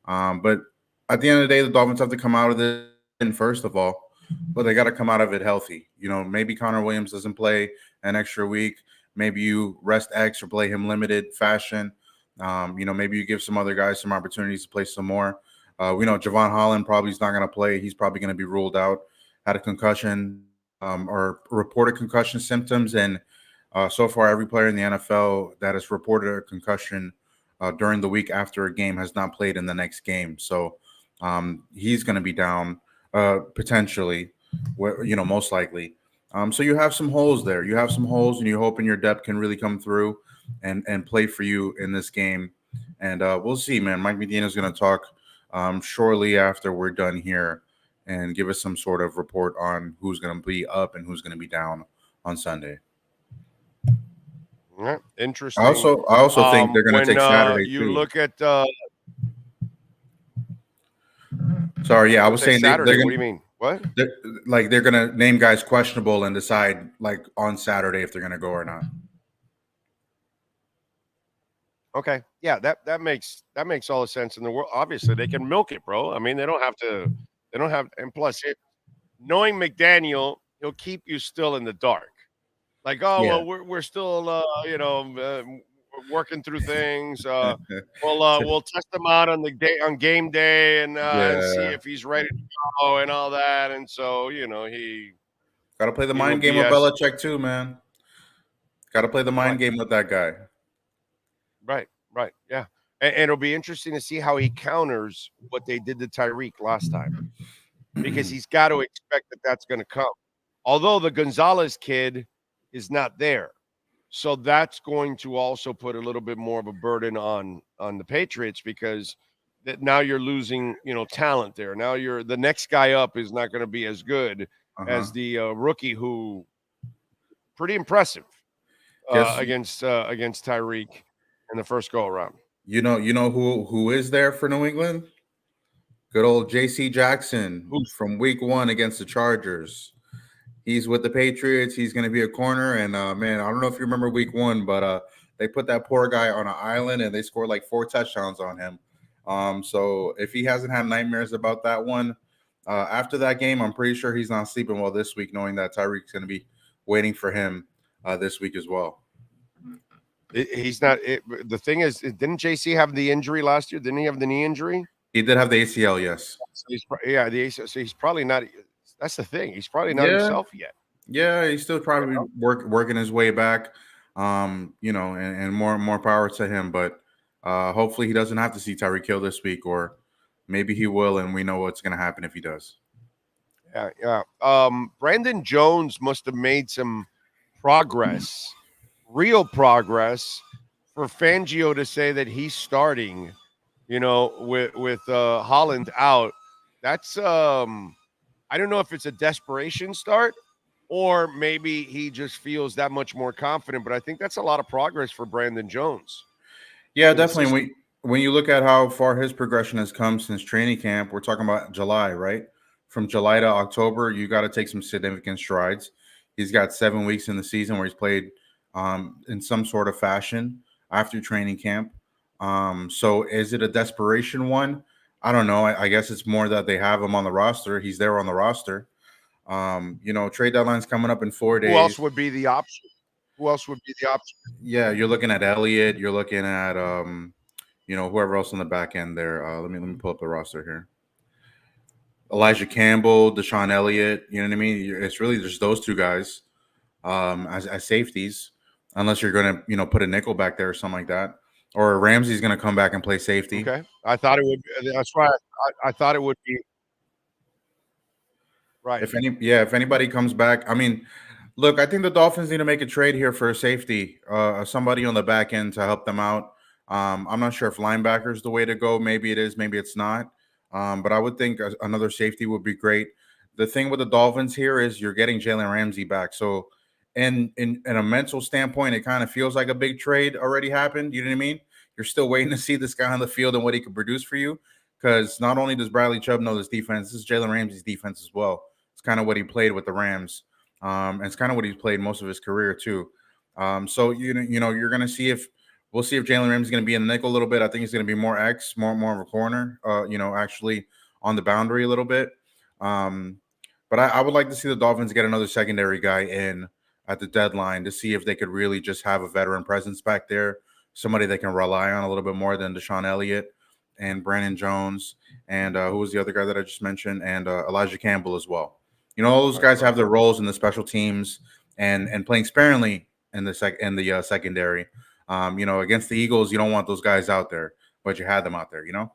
But at the end of the day, the Dolphins have to come out of this first of all, but they got to come out of it healthy. Maybe Connor Williams doesn't play an extra week. Maybe you rest X or play him limited fashion. Maybe you give some other guys some opportunities to play some more. We know Javon Holland probably is not going to play. He's probably going to be ruled out. Had a concussion or reported concussion symptoms. And so far, every player in the NFL that has reported a concussion during the week after a game has not played in the next game. So he's going to be down potentially, most likely. So you have some holes there. You have some holes, and you're hoping your depth can really come through and play for you in this game. And we'll see, man. Mike Medina is going to talk shortly after we're done here and give us some sort of report on who's going to be up and who's going to be down on Sunday. Yeah, interesting. I also think they're going to take Saturday you too. Look at Sorry, yeah, I was saying Saturday. they're gonna, what do you mean? What? They're going to name guys questionable and decide on Saturday if they're going to go or not. Okay, yeah, that makes all the sense in the world. Obviously, they can milk it, bro. I mean, they don't have to. And plus, knowing McDaniel, he'll keep you still in the dark. Like, well, we're still, working through things. We'll test him out on game day and see if he's ready to go and all that. And so, he got to play the mind game with Belichick too, man. Got to play the mind game with that guy. Right, yeah. And it'll be interesting to see how he counters what they did to Tyreek last time, because he's got to expect that that's going to come. Although the Gonzalez kid is not there, so that's going to also put a little bit more of a burden on the Patriots, because that now you're losing, talent there. Now the next guy up is not going to be as good as the rookie, who pretty impressive against Tyreek in the first go around. You know who is there for New England? Good old J.C. Jackson, who's from week 1 against the Chargers. He's with the Patriots. He's going to be a corner. And, man, I don't know if you remember week 1, but they put that poor guy on an island and they scored 4 touchdowns on him. So if he hasn't had nightmares about that one, after that game, I'm pretty sure he's not sleeping well this week, knowing that Tyreek's going to be waiting for him this week as well. He's not. The thing is, didn't JC have the injury last year? Didn't he have the knee injury? He did have the ACL, yes. So the ACL. So he's probably not. That's the thing. He's probably not himself yet. Yeah, he's still probably working his way back. You know, and more power to him. But hopefully he doesn't have to see Tyreek Hill this week, or maybe he will, and we know what's going to happen if he does. Yeah. Brandon Jones must have made some progress, real progress, for Fangio to say that he's starting, with Holland out. That's I don't know if it's a desperation start or maybe he just feels that much more confident, but I think that's a lot of progress for Brandon Jones. Yeah, definitely. When you look at how far his progression has come since training camp, we're talking about July, right? From July to October, you got to take some significant strides. He's got 7 weeks in the season where he's played in some sort of fashion after training camp. So is it a desperation one? I don't know. I guess it's more that they have him on the roster. He's there on the roster. You know, trade deadline's coming up in 4 days. Who else would be the option? Yeah, you're looking at Elliott. You're looking at you know, whoever else on the back end there. Let me pull up the roster here. Elijah Campbell, Deshaun Elliott. You know what I mean? It's really just those two guys as safeties, unless you're going to, you know, put a nickel back there or something like that. Or Ramsey's going to come back and play safety. Okay, I thought it would. That's right. I thought it would be. Right. If anybody comes back, I mean, look, I think the Dolphins need to make a trade here for a safety, somebody on the back end to help them out. I'm not sure if linebacker is the way to go. Maybe it is, maybe it's not. But I would think another safety would be great. The thing with the Dolphins here is you're getting Jalen Ramsey back. So, in a mental standpoint, it kind of feels like a big trade already happened. You know what I mean? You're still waiting to see this guy on the field and what he could produce for you. Because not only does Bradley Chubb know this defense, this is Jalen Ramsey's defense as well. It's kind of what he played with the Rams. And it's kind of what he's played most of his career too. So you know you're gonna see if we'll see if Jalen Ramsey's gonna be in the nickel a little bit. I think he's gonna be more X, more of a corner. You know, actually on the boundary a little bit. But I would like to see the Dolphins get another secondary guy in at the deadline to see if they could really just have a veteran presence back there, somebody they can rely on a little bit more than Deshaun Elliott and Brandon Jones and who was the other guy that I just mentioned, and Elijah Campbell as well. You know, all those guys have their roles in the special teams and playing sparingly in the secondary. You know, against the Eagles, you don't want those guys out there, but you had them out there. You know.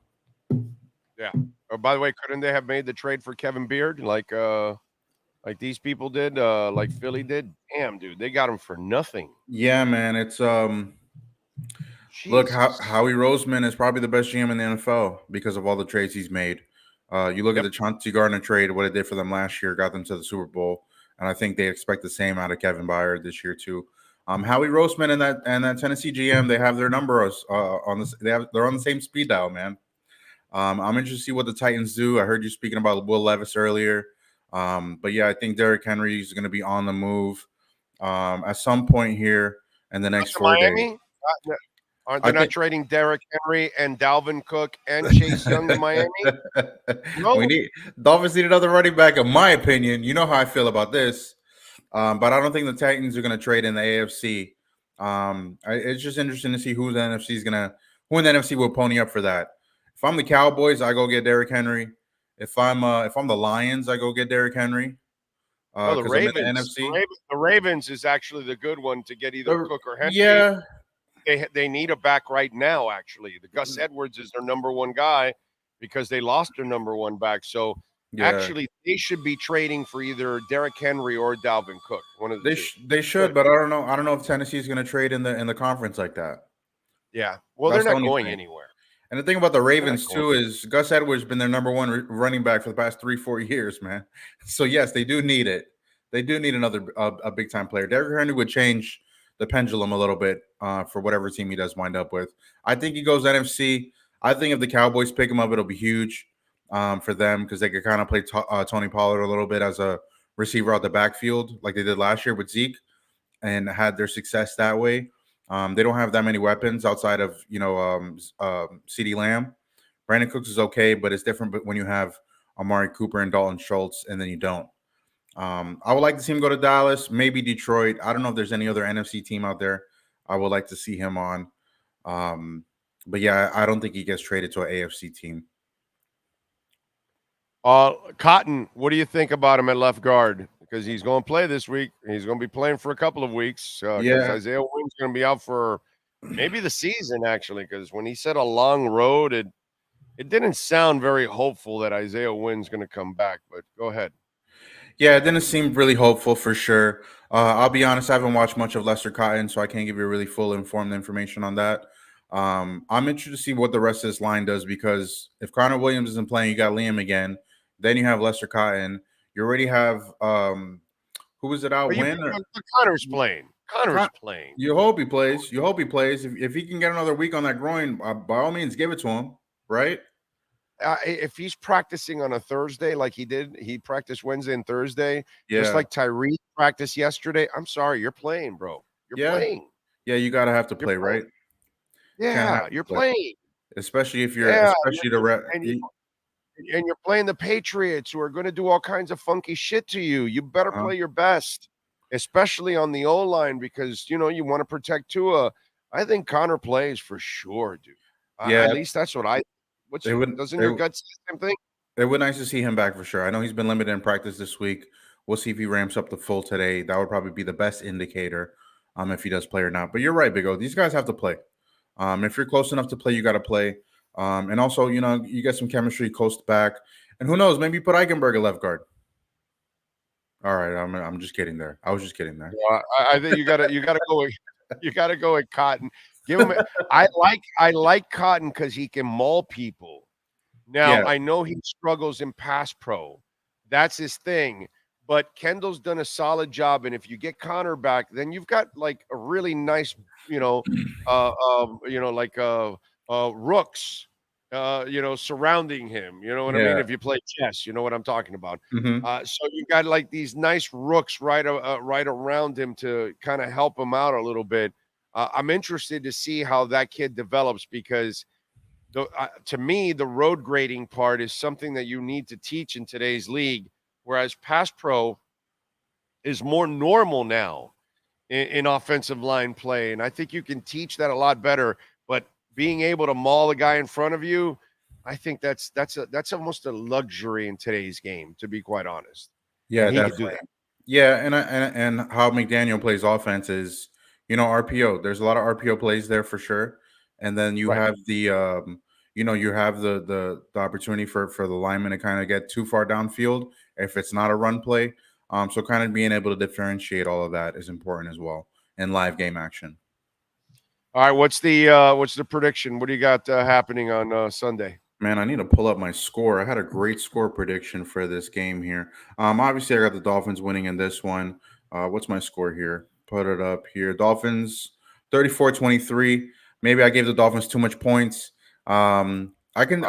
Yeah. Oh, by the way, couldn't they have made the trade for Kevin Beard like these people did, like Philly did? Damn, dude, they got him for nothing. Yeah, man. It's look, Howie Roseman is probably the best GM in the NFL because of all the trades he's made. You look at the Chauncey Gardner trade, what it did for them last year, got them to the Super Bowl, and I think they expect the same out of Kevin Byard this year too. Howie Roseman and that Tennessee GM, they have their numbers on this. They're on the same speed dial, man. I'm interested to see what the Titans do. I heard you speaking about Will Levis earlier, but yeah, I think Derrick Henry is going to be on the move at some point here in the next 4 days. Aren't they not trading Derrick Henry and Dalvin Cook and Chase Young to Miami? No. Dolphins need another running back, in my opinion. You know how I feel about this. But I don't think the Titans are going to trade in the AFC. It's just interesting to see who in the NFC will pony up for that. If I'm the Cowboys, I go get Derrick Henry. If I'm the Lions, I go get Derrick Henry. The Ravens. The Ravens is actually the good one to get either Cook or Henry. Yeah. They need a back right now, actually. The Gus Edwards is their number one guy because they lost their number one back. So actually, they should be trading for either Derrick Henry or Dalvin Cook. One of the two. They should, but I don't know. I don't know if Tennessee is going to trade in the conference like that. Yeah, well, they're not going anywhere. And the thing about the Ravens too is Gus Edwards has been their number one running back for the past 3-4 years, man. So yes, they do need it. They do need another a big time player. Derrick Henry would change the pendulum a little bit for whatever team he does wind up with. I think he goes NFC. I think if the Cowboys pick him up, it'll be huge for them because they could kind of play Tony Pollard a little bit as a receiver out the backfield like they did last year with Zeke and had their success that way. They don't have that many weapons outside of, CeeDee Lamb. Brandon Cooks is okay, but it's different when you have Amari Cooper and Dalton Schultz and then you don't. I would like to see him go to Dallas, maybe Detroit. I don't know if there's any other NFC team out there I would like to see him on. But yeah, I don't think he gets traded to an AFC team. Cotton, what do you think about him at left guard? because he's going to play this week. He's going to be playing for a couple of weeks because Yeah. Isaiah Wynn's going to be out for maybe the season, actually, because when he said a long road, it didn't sound very hopeful that Isaiah Wynn's going to come back. But go ahead. Yeah, it didn't seem really hopeful for sure. I'll be honest, I haven't watched much of Lester Cotton, so I can't give you really full informed information on that. I'm interested to see what the rest of this line does because if Connor Williams isn't playing, you got Liam again. Then you have Lester Cotton. You already have who was it out? Win? Connor's playing. Connor's playing. You hope he plays. You hope he plays. If he can get another week on that groin, by all means, give it to him. Right? If he's practicing on a Thursday like he did, he practiced Wednesday and Thursday, just like Tyree practiced yesterday. I'm sorry, you're playing, bro. You're playing. Yeah, you gotta have to play, right? Yeah, you're playing. Especially if you're especially the rep. And you're playing the Patriots, who are going to do all kinds of funky shit to you. You better play your best, especially on the O-line, because you want to protect Tua. I think Connor plays for sure, dude. Yeah, at least that's what I. Doesn't your gut say the same thing? It would be nice to see him back for sure. I know he's been limited in practice this week. We'll see if he ramps up the full today. That would probably be the best indicator, if he does play or not. But you're right, Big O. These guys have to play. If you're close enough to play, you got to play. And also, you get some chemistry, coast back, and who knows? Maybe you put Eichenberg at left guard. All right, I'm just kidding there. I was just kidding there. I think you gotta go with Cotton. Give him. I like Cotton because he can maul people. Now I know he struggles in pass pro. That's his thing. But Kendall's done a solid job, and if you get Connor back, then you've got like a really nice, rooks, surrounding him. You know what I mean? If you play chess, you know what I'm talking about. So you got like these nice rooks right around him to kind of help him out a little bit. I'm interested to see how that kid develops because to me, the road grading part is something that you need to teach in today's league, whereas pass pro is more normal now in offensive line play. And I think you can teach that a lot better. But being able to maul a guy in front of you, I think that's almost a luxury in today's game, to be quite honest. Yeah, and he definitely. could do that. Yeah, and how McDaniel plays offense is, RPO. There's a lot of RPO plays there for sure. And then you have the you have the opportunity for the lineman to kind of get too far downfield if it's not a run play. So kind of being able to differentiate all of that is important as well in live game action. All right, what's the prediction? What do you got happening on Sunday? Man, I need to pull up my score. I had a great score prediction for this game here. Obviously, I got the Dolphins winning in this one. What's my score here? Put it up here. Dolphins 34-23. Maybe I gave the Dolphins too much points. You're laying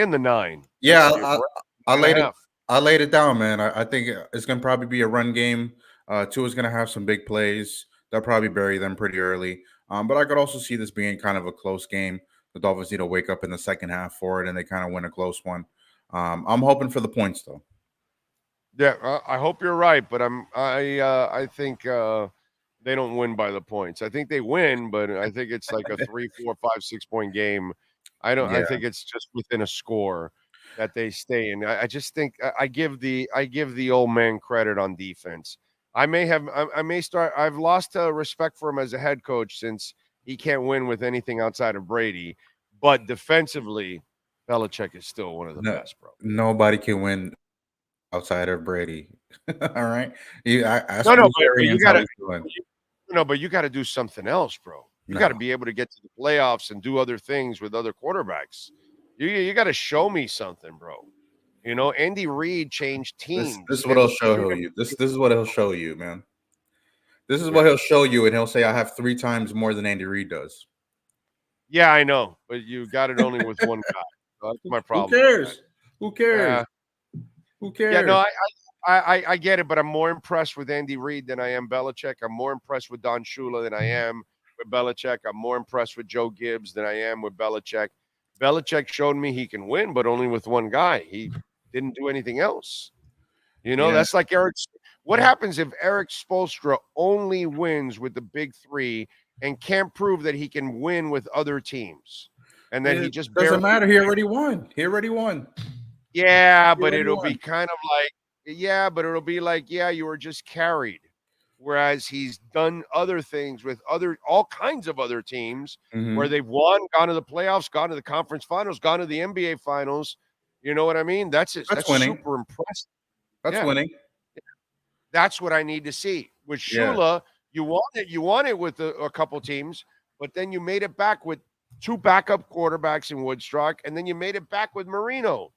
the 9. Yeah, I laid it down, man. I think it's gonna probably be a run game. Tua's gonna have some big plays. They'll probably bury them pretty early. But I could also see this being kind of a close game. The Dolphins need to wake up in the second half for it, and they kind of win a close one. I'm hoping for the points, though. Yeah, I hope you're right, but I think they don't win by the points. I think they win, but I think it's like a 3, 4, 5, 6 point game. I think it's just within a score that they stay in. I just think I give the old man credit on defense. I've lost respect for him as a head coach since he can't win with anything outside of Brady. But defensively, Belichick is still one of the best, bro. Nobody can win outside of Brady. All right. But you got to do something else, bro. You got to be able to get to the playoffs and do other things with other quarterbacks. You got to show me something, bro. Andy Reid changed teams. This is what he'll show you. This is what he'll show you, man. This is what he'll show you, and he'll say, I have 3 times more than Andy Reid does. Yeah, I know, but you got it only with one guy. So that's my problem. Who cares? Who cares? Yeah, no, I get it, but I'm more impressed with Andy Reid than I am Belichick. I'm more impressed with Don Shula than I am with Belichick. I'm more impressed with Joe Gibbs than I am with Belichick. Belichick showed me he can win, but only with one guy. He didn't do anything else. That's like Eric. What happens if Eric Spoelstra only wins with the big 3 and can't prove that he can win with other teams? And then he just doesn't matter. He already won. Yeah, but it'll be kind of like Yeah, but it'll be like, yeah, you were just carried. Whereas he's done other things with all kinds of other teams where they've won, gone to the playoffs, gone to the conference finals, gone to the NBA finals. You know what I mean? That's winning. super impressive. That's Yeah. winning. That's what I need to see. With Yeah. Shula, you won it with a couple teams, but then you made it back with 2 backup quarterbacks in Woodstock, and then you made it back with Marino.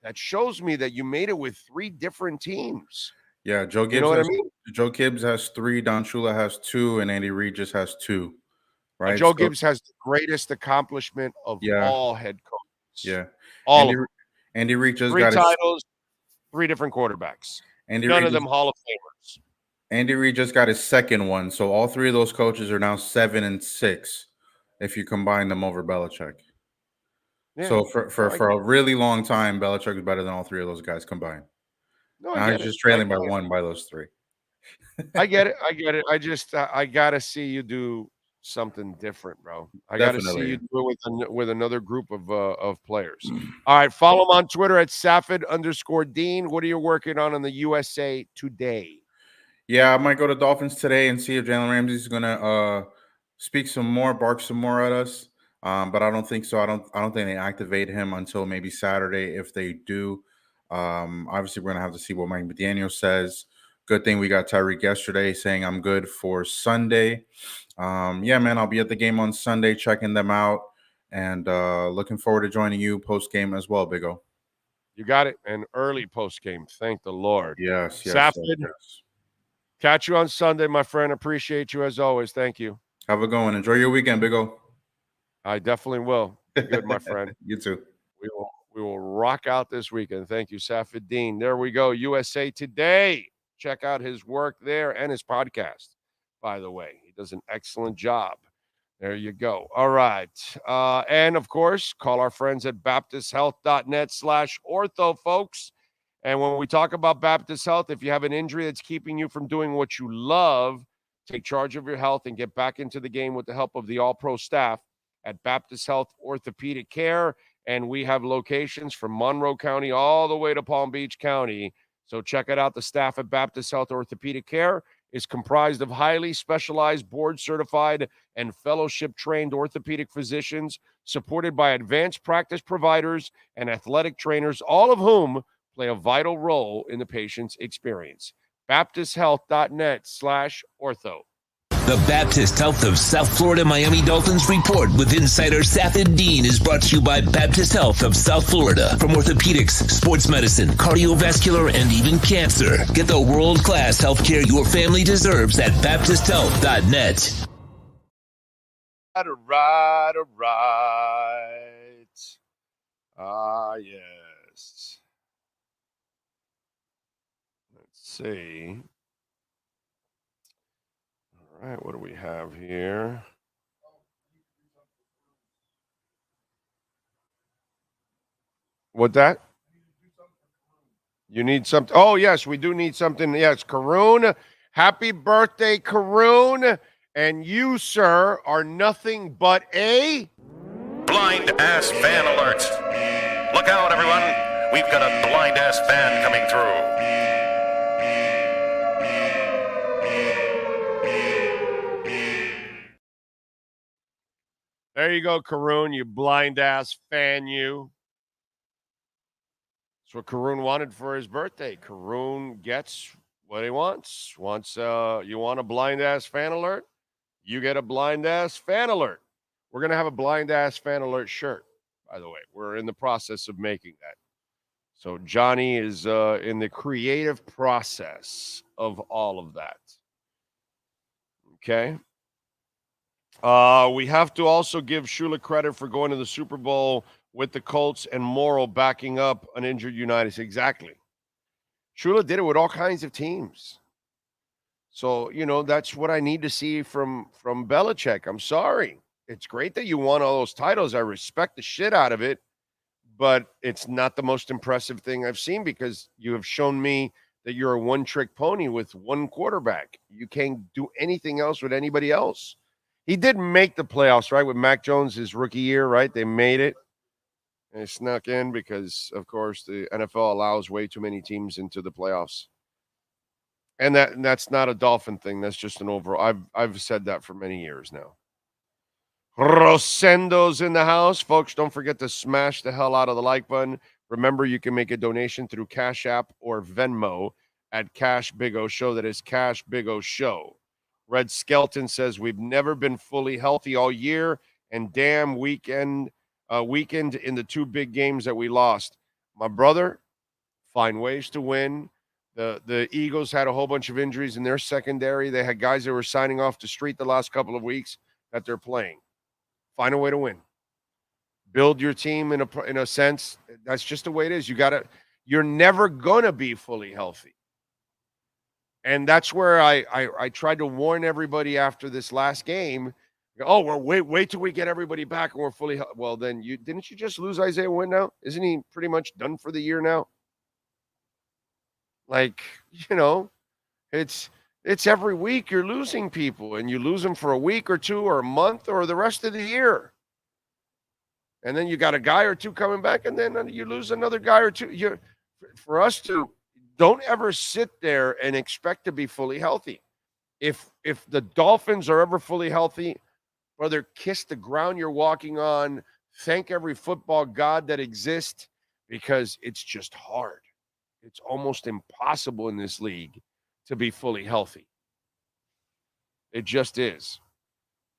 That shows me that you made it with 3 different teams. Yeah, Joe Gibbs. You know what I mean? Joe Gibbs has 3, Don Shula has 2, and Andy Reid just has 2. Right. Joe Gibbs has the greatest accomplishment of all head coaches. Yeah. All of them. Andy Reid just 3 got titles, 3 different quarterbacks. None of them Hall of Famers. Andy Reid just got his second one. So all 3 of those coaches are now 7-6 if you combine them over Belichick. Yeah. So for a really long time, Belichick was better than all 3 of those guys combined. No, now he's just trailing by 1 by those 3. I get it. I just I gotta see you do something different, bro. I gotta see you do it with another group of players. All right, follow him on Twitter at Safid_Dean. What are you working on the USA Today? Yeah, I might go to Dolphins today and see if Jalen Ramsey's gonna speak some more, bark some more at us. But I don't think so. I don't think they activate him until maybe Saturday. If they do, obviously we're gonna have to see what Mike McDaniel says. Good thing we got Tyreek yesterday saying I'm good for Sunday. Yeah, man, I'll be at the game on Sunday checking them out and looking forward to joining you post game as well, Big O. You got it. An early post game. Thank the Lord. Yes. Catch you on Sunday, my friend. Appreciate you as always. Thank you. Have a good one. Enjoy your weekend, Big O. I definitely will. Be good, my friend. You too. We will rock out this weekend. Thank you, Safid. There we go. USA Today. Check out his work there and his podcast, by the way. He does an excellent job. There you go. All right. And, of course, call our friends at baptisthealth.net/ortho, folks. And when we talk about Baptist Health, if you have an injury that's keeping you from doing what you love, take charge of your health and get back into the game with the help of the all-pro staff at Baptist Health Orthopedic Care. And we have locations from Monroe County all the way to Palm Beach County. So check it out. The staff at Baptist Health Orthopedic Care is comprised of highly specialized, board-certified, and fellowship-trained orthopedic physicians, supported by advanced practice providers and athletic trainers, all of whom play a vital role in the patient's experience. BaptistHealth.net/ortho. The Baptist Health of South Florida Miami Dolphins report with insider Safid is brought to you by Baptist Health of South Florida. From orthopedics, sports medicine, cardiovascular, and even cancer. Get the world-class healthcare your family deserves at BaptistHealth.net. All right. Yes. Let's see. All right, what do we have here? What that? You need something? Oh, yes, we do need something. Yes, Karoon. Happy birthday, Karoon. And you, sir, are nothing but a blind ass fan alert. Look out, everyone. We've got a blind ass fan coming through. There you go, Karoon, you blind ass fan, you. That's what Karoon wanted for his birthday. Karoon gets what he wants. You want a blind ass fan alert? You get a blind ass fan alert. We're going to have a blind ass fan alert shirt, by the way. We're in the process of making that. So Johnny is in the creative process of all of that. Okay. We have to also give Shula credit for going to the Super Bowl with the Colts and Morrow backing up an injured Unitas. Exactly. Shula did it with all kinds of teams. So, that's what I need to see from Belichick. I'm sorry. It's great that you won all those titles. I respect the shit out of it, but it's not the most impressive thing I've seen because you have shown me that you're a one-trick pony with one quarterback. You can't do anything else with anybody else. He did make the playoffs, right, with Mac Jones his rookie year, right? They made it. And it snuck in because, of course, the NFL allows way too many teams into the playoffs. And that's not a Dolphin thing. That's just an overall. I've said that for many years now. Rosendo's in the house. Folks, don't forget to smash the hell out of the like button. Remember, you can make a donation through Cash App or Venmo at Cash Big O Show. That is Cash Big O Show. Red Skelton says, we've never been fully healthy all year, and damn weekend in the two big games that we lost. My brother, find ways to win. The Eagles had a whole bunch of injuries in their secondary. They had guys that were signing off the street the last couple of weeks that they're playing. Find a way to win. Build your team in a sense. That's just the way it is. You're never gonna be fully healthy. And that's where I tried to warn everybody after this last game. Oh, well, wait till we get everybody back and we're fully healthy. Well, then didn't you just lose Isaiah Wynn now? Isn't he pretty much done for the year now? Like, it's every week you're losing people, and you lose them for a week or two or a month or the rest of the year. And then you got a guy or two coming back, and then you lose another guy or two. For us to don't ever sit there and expect to be fully healthy. If the Dolphins are ever fully healthy, brother, kiss the ground you're walking on. Thank every football god that exists, because it's just hard. It's almost impossible in this league to be fully healthy. It just is.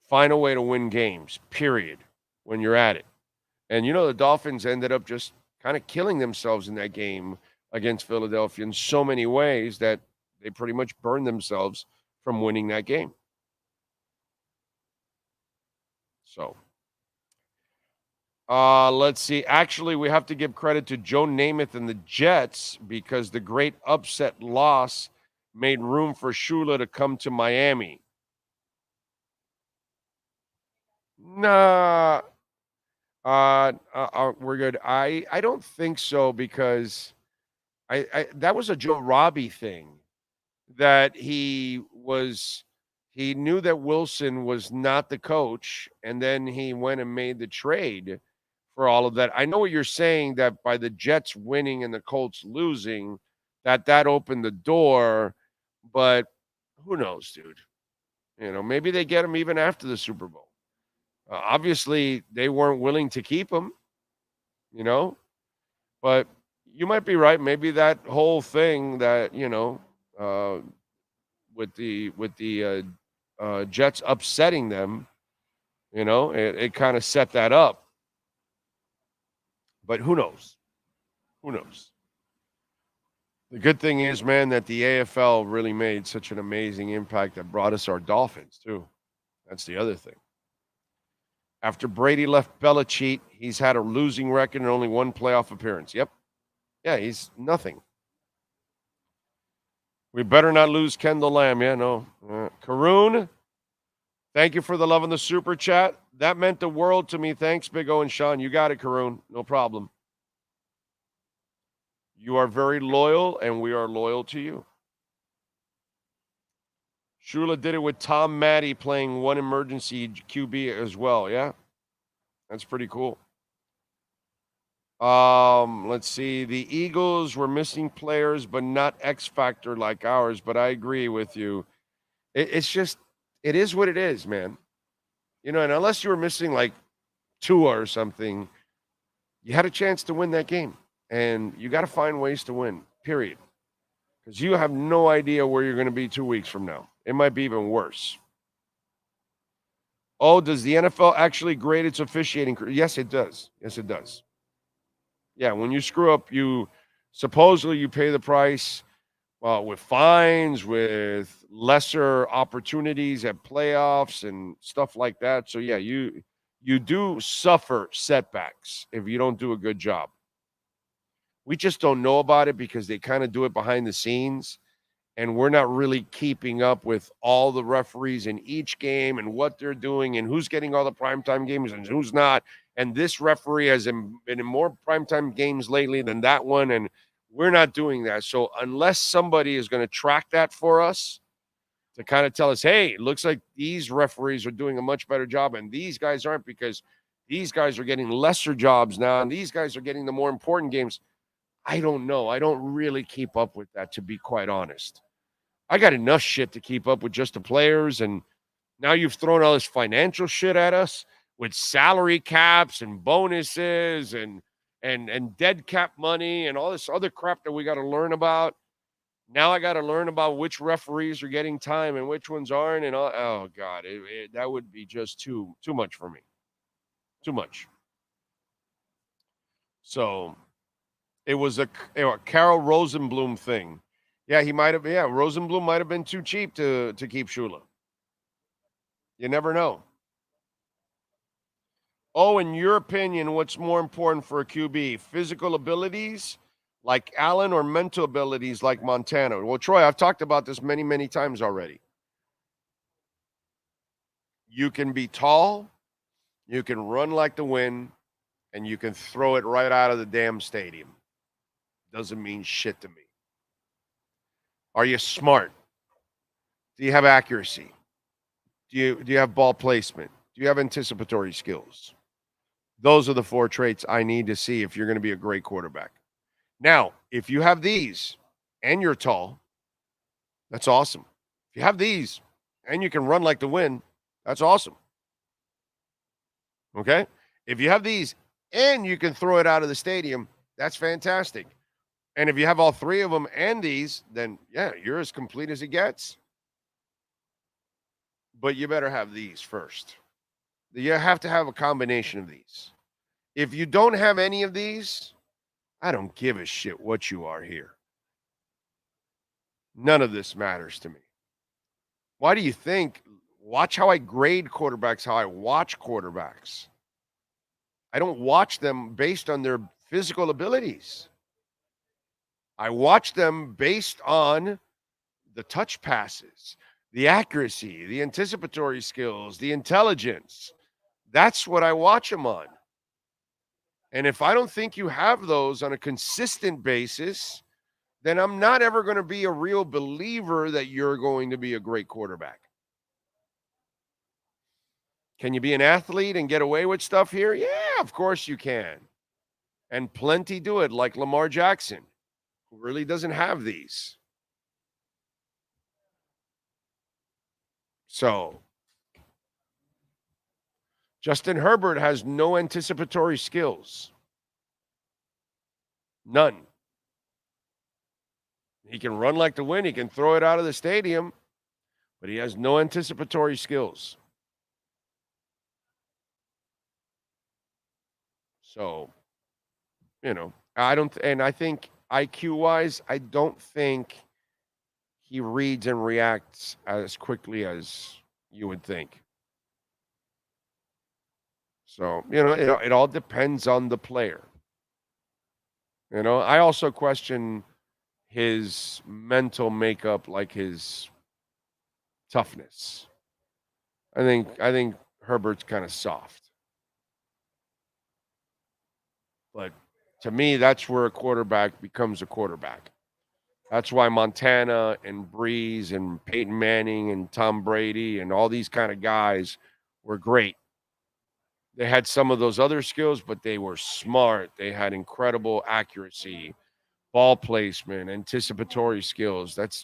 Find a way to win games, period, when you're at it. And, the Dolphins ended up just kind of killing themselves in that game against Philadelphia in so many ways that they pretty much burned themselves from winning that game. So, let's see. Actually, we have to give credit to Joe Namath and the Jets, because the great upset loss made room for Shula to come to Miami. Nah. We're good. I don't think so, because I that was a Joe Robbie thing, that he knew that Wilson was not the coach, and then he went and made the trade for all of that. I know what you're saying, that by the Jets winning and the Colts losing, that opened the door, but who knows, dude? Maybe they get him even after the Super Bowl. Obviously, they weren't willing to keep him, but you might be right. Maybe that whole thing that, with the Jets upsetting them, it kind of set that up. But who knows? Who knows? The good thing is, man, that the AFL really made such an amazing impact that brought us our Dolphins, too. That's the other thing. After Brady left Belichick, he's had a losing record and only one playoff appearance. Yep. Yeah, he's nothing. We better not lose Kendall Lamb. Yeah, no. Karoon, thank you for the love in the super chat. That meant the world to me. Thanks, Big O and Sean. You got it, Karoon. No problem. You are very loyal, and we are loyal to you. Shula did it with Tom Maddie playing one emergency QB as well. Yeah, that's pretty cool. Let's see. The Eagles were missing players, but not X factor like ours. But I agree with you. It's just, it is what it is, man. And unless you were missing like Tua or something, you had a chance to win that game, and you got to find ways to win. Period. Because you have no idea where you're going to be 2 weeks from now. It might be even worse. Oh, does the NFL actually grade its officiating? Yes, it does. Yes, it does. Yeah, when you screw up, you pay the price with fines, with lesser opportunities at playoffs and stuff like that. So, yeah, you do suffer setbacks if you don't do a good job. We just don't know about it because they kind of do it behind the scenes, and we're not really keeping up with all the referees in each game and what they're doing and who's getting all the primetime games and who's not. And this referee has been in more primetime games lately than that one, and we're not doing that. So unless somebody is going to track that for us to kind of tell us, hey, it looks like these referees are doing a much better job and these guys aren't, because These guys are getting lesser jobs now, and these guys are getting the more important games. I don't know. I don't really keep up with that, to be quite honest. I got enough shit to keep up with just the players, and now you've thrown all this financial shit at us with salary caps and bonuses and dead cap money and all this other crap that we got to learn about. Now I got to learn about which referees are getting time and which ones aren't, and all. Oh God, that would be just too much for me. Too much. So it was a Carol Rosenblum thing. Yeah, he might have. Yeah, Rosenblum might have been too cheap to keep Shula. You never know. Oh, in your opinion, what's more important for a QB? Physical abilities like Allen or mental abilities like Montana? Well, Troy, I've talked about this many, many times already. You can be tall, you can run like the wind, and you can throw it right out of the damn stadium. Doesn't mean shit to me. Are you smart? Do you have accuracy? Do you have ball placement? Do you have anticipatory skills? Those are the 4 traits I need to see if you're going to be a great quarterback. Now, if you have these and you're tall, that's awesome. If you have these and you can run like the wind, that's awesome. Okay? If you have these and you can throw it out of the stadium, that's fantastic. And if you have all 3 of them and these, then yeah, you're as complete as it gets. But you better have these first. You have to have a combination of these. If you don't have any of these, I don't give a shit what you are here. None of this matters to me. Why do you think? Watch how I grade quarterbacks, how I watch quarterbacks. I don't watch them based on their physical abilities. I watch them based on the touch passes, the accuracy, the anticipatory skills, the intelligence. That's what I watch them on. And if I don't think you have those on a consistent basis, then I'm not ever going to be a real believer that you're going to be a great quarterback. Can you be an athlete and get away with stuff here? Yeah, of course you can. And plenty do it, like Lamar Jackson, who really doesn't have these. So, Justin Herbert has no anticipatory skills. None. He can run like the wind. He can throw it out of the stadium, but he has no anticipatory skills. So, I think IQ-wise, I don't think he reads and reacts as quickly as you would think. So, it all depends on the player. I also question his mental makeup, like his toughness. I think Herbert's kind of soft. But to me, that's where a quarterback becomes a quarterback. That's why Montana and Breeze and Peyton Manning and Tom Brady and all these kind of guys were great. They had some of those other skills, but they were smart. They had incredible accuracy, ball placement, anticipatory skills. It's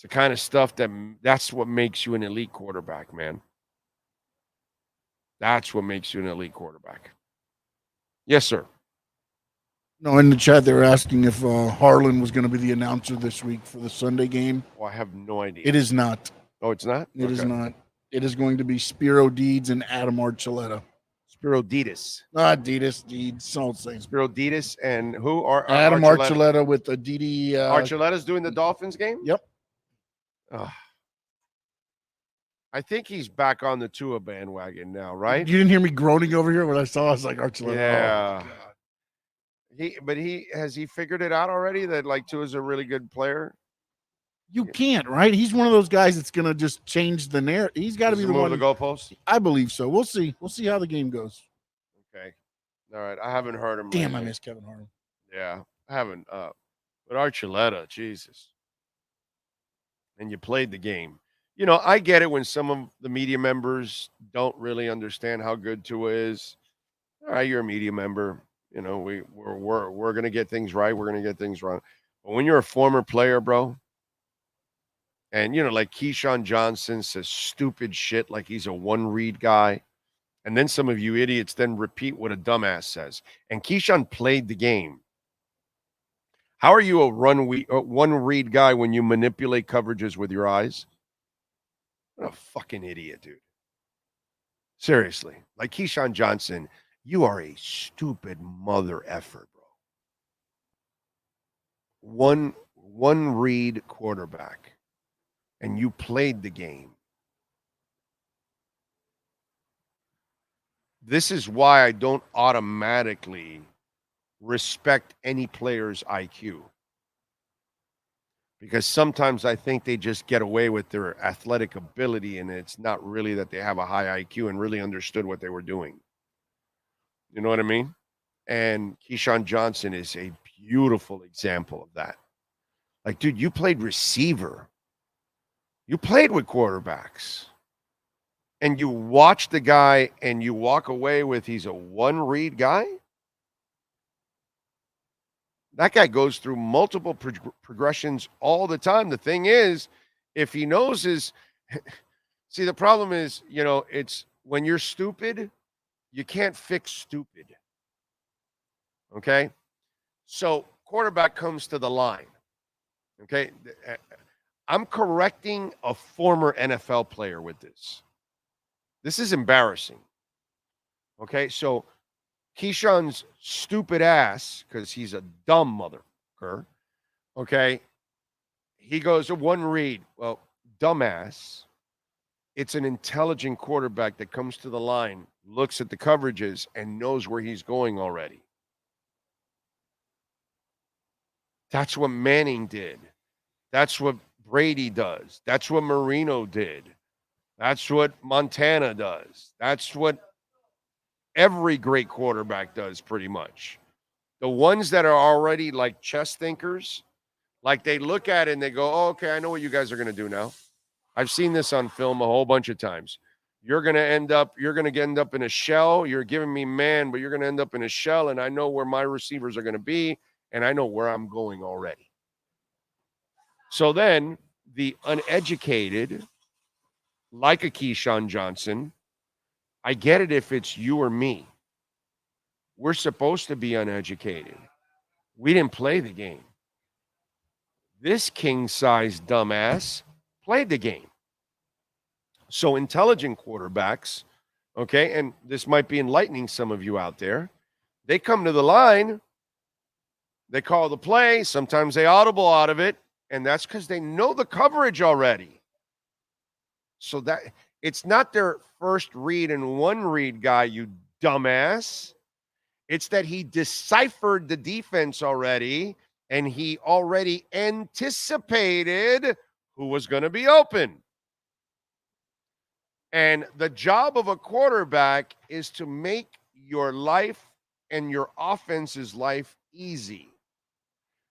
the kind of stuff that's what makes you an elite quarterback, man. That's what makes you an elite quarterback. Yes, sir. No, in the chat they were asking if Harlan was going to be the announcer this week for the Sunday game. Well, I have no idea. It is not. Oh, it's not? It is not. It is going to be Spiro Deeds and Adam Archuleta. Spiro Deeds. Deeds. Don't say. Spiro Deeds and who are Adam Archuleta with the DD. Archuleta's doing the Dolphins game? Yep. I think he's back on the Tua bandwagon now, right? You didn't hear me groaning over here when I saw. I was like Archuleta. Yeah. Has he figured it out already that like Tua's a really good player? You can't, right? He's one of those guys that's gonna just change the narrative. He's got to be the one. The goalpost. I believe so. We'll see. We'll see how the game goes. Okay. All right. I haven't heard him. Damn, I miss Kevin Harlan. Yeah, I haven't. But Archuleta, Jesus. And you played the game. I get it when some of the media members don't really understand how good Tua is. All right, you're a media member. We're gonna get things right. We're gonna get things wrong. But when you're a former player, bro, and like Keyshawn Johnson says stupid shit like he's a one-read guy, and then some of you idiots then repeat what a dumbass says. And Keyshawn played the game. How are you a one-read guy when you manipulate coverages with your eyes? What a fucking idiot, dude. Seriously. Like Keyshawn Johnson, you are a stupid mother effer, bro. One read quarterback, and you played the game. This is why I don't automatically respect any player's IQ. Because sometimes I think they just get away with their athletic ability, and it's not really that they have a high IQ and really understood what they were doing. You know what I mean? And Keyshawn Johnson is a beautiful example of that. Like, dude, you played receiver. You played with quarterbacks. And you watch the guy and you walk away with he's a one-read guy? That guy goes through multiple progressions all the time. The thing is, if he knows his see, the problem is, it's when you're stupid, you can't fix stupid. Okay? So, quarterback comes to the line. Okay? I'm correcting a former NFL player with this. This is embarrassing. Okay? So, Keyshawn's stupid ass, because he's a dumb motherfucker, okay? He goes to one read. Well, dumbass. It's an intelligent quarterback that comes to the line, looks at the coverages, and knows where he's going already. That's what Manning did. That's what Brady does. That's what Marino did. That's what Montana does. That's what every great quarterback does, pretty much. The ones that are already like chess thinkers, like they look at it and they go, oh, okay, I know what you guys are going to do now. I've seen this on film a whole bunch of times. You're going to end up in a shell. You're giving me man, but you're going to end up in a shell, and I know where my receivers are going to be, and I know where I'm going already. So then the uneducated, like a Keyshawn Johnson, I get it if it's you or me. We're supposed to be uneducated. We didn't play the game. This king-size dumbass played the game. So intelligent quarterbacks, okay, and this might be enlightening some of you out there, they come to the line, they call the play, sometimes they audible out of it, and that's because they know the coverage already. So that it's not their first read and one read guy, you dumbass. It's that he deciphered the defense already, and he already anticipated who was going to be open. And the job of a quarterback is to make your life and your offense's life easy.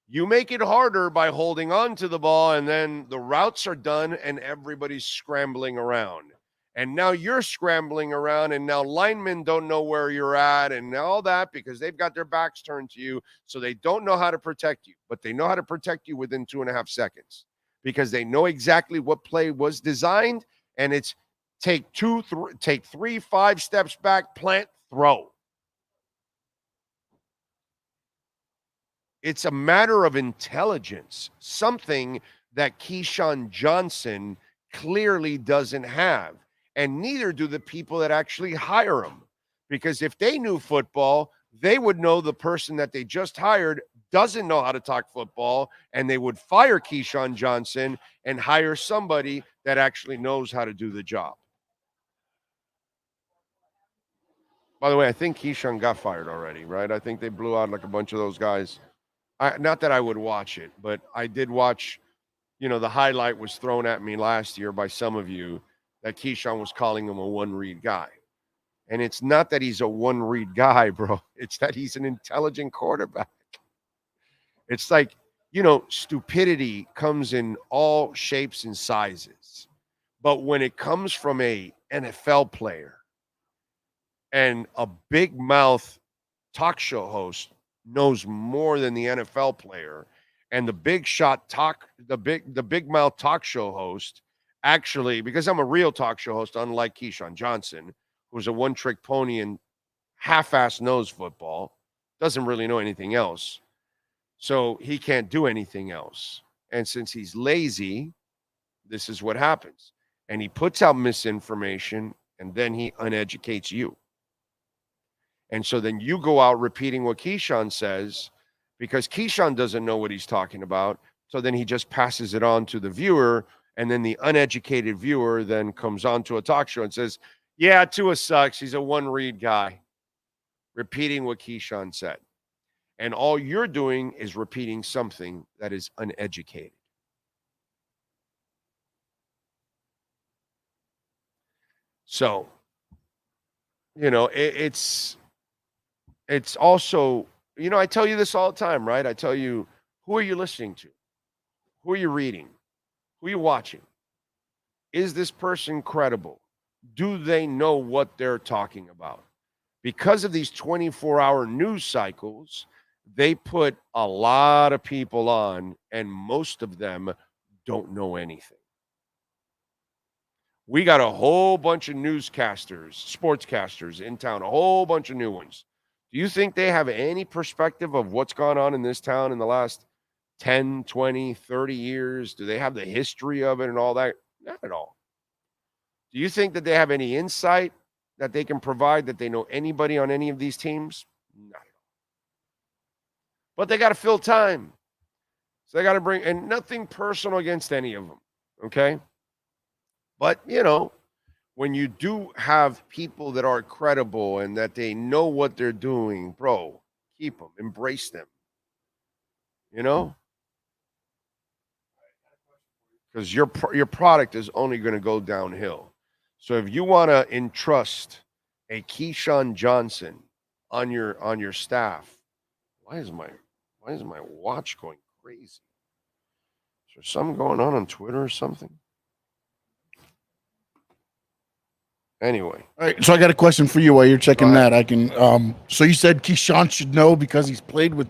You make it harder by holding on to the ball, and then the routes are done and everybody's scrambling around. And now you're scrambling around, and now linemen don't know where you're at and all that because they've got their backs turned to you, so they don't know how to protect you. But they know how to protect you within 2.5 seconds because they know exactly what play was designed, and it's take 3, 5 steps back, plant, throw. It's a matter of intelligence, something that Keyshawn Johnson clearly doesn't have. And neither do the people that actually hire him. Because if they knew football, they would know the person that they just hired doesn't know how to talk football, and they would fire Keyshawn Johnson and hire somebody that actually knows how to do the job. By the way, I think Keyshawn got fired already, right? I think they blew out like a bunch of those guys. Not that I would watch it, but I did watch, the highlight was thrown at me last year by some of you that Keyshawn was calling him a one-read guy. And it's not that he's a one-read guy, bro. It's that he's an intelligent quarterback. It's like, stupidity comes in all shapes and sizes. But when it comes from a NFL player and a big mouth talk show host knows more than the NFL player, and the big mouth talk show host actually, because I'm a real talk show host, unlike Keyshawn Johnson, who's a one-trick pony and half-ass knows football, doesn't really know anything else. So he can't do anything else. And since he's lazy, this is what happens. And he puts out misinformation, and then he uneducates you. And so then you go out repeating what Keyshawn says because Keyshawn doesn't know what he's talking about. So then he just passes it on to the viewer. And then the uneducated viewer then comes on to a talk show and says, yeah, Tua sucks. He's a one-read guy. Repeating what Keyshawn said. And all you're doing is repeating something that is uneducated. So, it's also, I tell you this all the time, right? I tell you, who are you listening to? Who are you reading? Who are you watching? Is this person credible? Do they know what they're talking about? Because of these 24-hour news cycles, they put a lot of people on, and most of them don't know anything. We got a whole bunch of newscasters, sportscasters in town, a whole bunch of new ones. Do you think they have any perspective of what's gone on in this town in the last 10, 20, 30 years? Do they have the history of it and all that? Not at all. Do you think that they have any insight that they can provide, that they know anybody on any of these teams? Not at all. But they got to fill time. So they got to bring, and nothing personal against any of them, okay? But, when you do have people that are credible and that they know what they're doing, bro, keep them, embrace them, because your product is only going to go downhill. So if you want to entrust a Keyshawn Johnson on your staff, why is my watch going crazy? Is there something going on Twitter or something? Anyway. All right, so I got a question for you while you're checking that. I can so you said Keyshawn should know because he's played with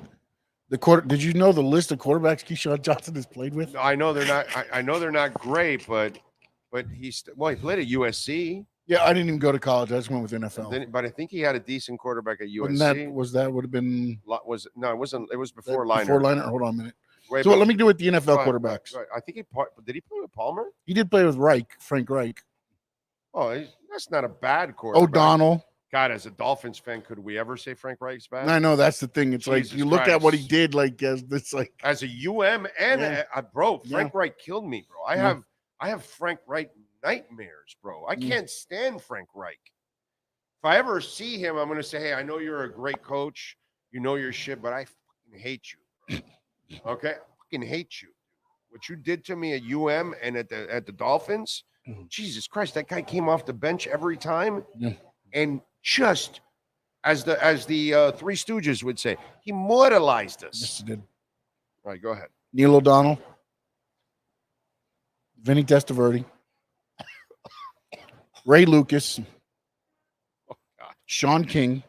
the quarter. Did you know the list of quarterbacks Keyshawn Johnson has played with? I know they're not I know they're not great, but he played at USC. Yeah, I didn't even go to college. I just went with NFL. But I think he had a decent would have been it wasn't. It was before Liner. Before Liner. Hold on a minute. So let me do with the NFL quarterbacks. Right. I think did he play with Palmer? He did play with Frank Reich. Oh, that's not a bad quarterback. O'Donnell. God, as a Dolphins fan, could we ever say Frank Reich's bad? I know that's the thing. It's Jesus like you look at what he did, it's like as a UM and Frank Reich killed me, bro. I have Frank Reich nightmares, bro. I can't stand Frank Reich. If I ever see him, I'm gonna say, hey, I know you're a great coach, you know your shit, but I fucking hate you. Okay, I fucking hate you. What you did to me at UM and at the Dolphins. Jesus Christ, that guy came off the bench every time, and just as the Three Stooges would say, he mortalized us. Yes, he did. All right, go ahead. Neil O'Donnell, Vinny Testaverde, Ray Lucas, Sean King,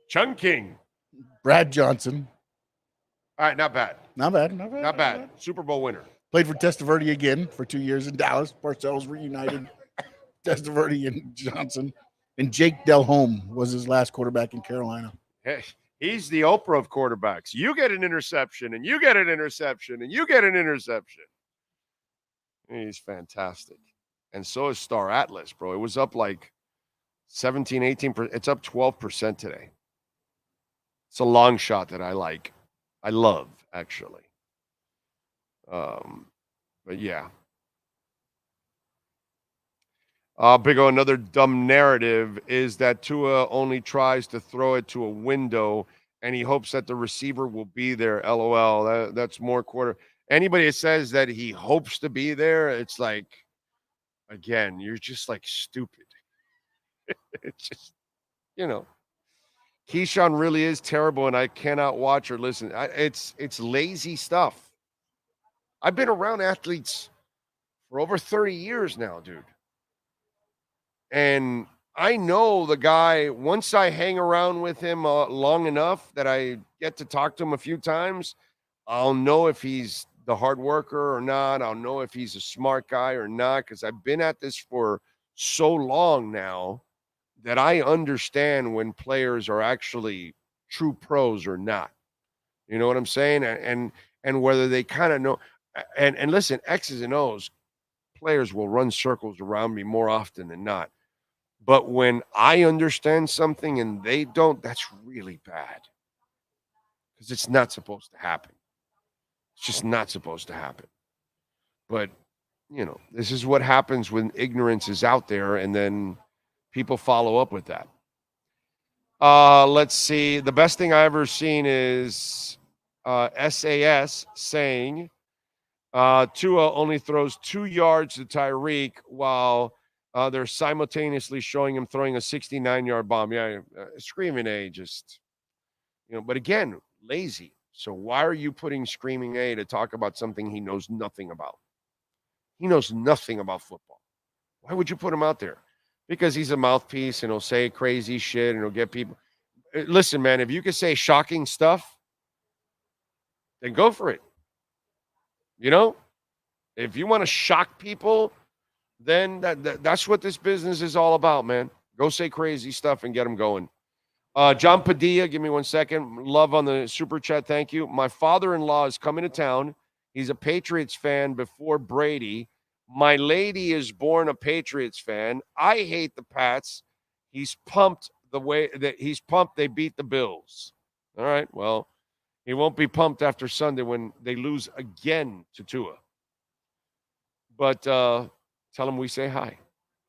Chung King, Brad Johnson. All right, not bad. Not bad. Super Bowl winner. Played for Testaverde again for 2 years in Dallas. Parcells reunited. Testaverde and Johnson. And Jake Delhomme was his last quarterback in Carolina. Hey, he's the Oprah of quarterbacks. You get an interception, and you get an interception, and you get an interception. He's fantastic. And so is Star Atlas, bro. It was up like 17, 18%. It's up 12% today. It's a long shot that I like. I love, actually. But yeah. Big O, another dumb narrative is that Tua only tries to throw it to a window and he hopes that the receiver will be there. LOL. That's more quarter. Anybody that says that he hopes to be there, it's like, again, you're just like stupid. It's just, Keyshawn really is terrible and I cannot watch or listen. It's lazy stuff. I've been around athletes for over 30 years now, dude. And I know the guy, once I hang around with him long enough that I get to talk to him a few times, I'll know if he's the hard worker or not. I'll know if he's a smart guy or not, because I've been at this for so long now that I understand when players are actually true pros or not. You know what I'm saying? And whether they kind of know. And listen, X's and O's, players will run circles around me more often than not. But when I understand something and they don't, that's really bad, because it's not supposed to happen. It's just not supposed to happen. But, this is what happens when ignorance is out there, and then people follow up with that. Let's see. The best thing I ever seen is SAS saying Tua only throws 2 yards to Tyreek while they're simultaneously showing him throwing a 69-yard bomb. Yeah, Screaming A just, but again, lazy. So why are you putting Screaming A to talk about something he knows nothing about? He knows nothing about football. Why would you put him out there? Because he's a mouthpiece and he'll say crazy shit and he'll get people. Listen, man, if you can say shocking stuff, then go for it. If you want to shock people, then that's what this business is all about, man. Go say crazy stuff and get them going. John Padilla, give me 1 second. Love on the super chat. Thank you. My father-in-law is coming to town. He's a Patriots fan before Brady. My lady is born a Patriots fan. I hate the Pats. He's pumped they beat the Bills. All right. Well, he won't be pumped after Sunday when they lose again to Tua. But tell him we say hi.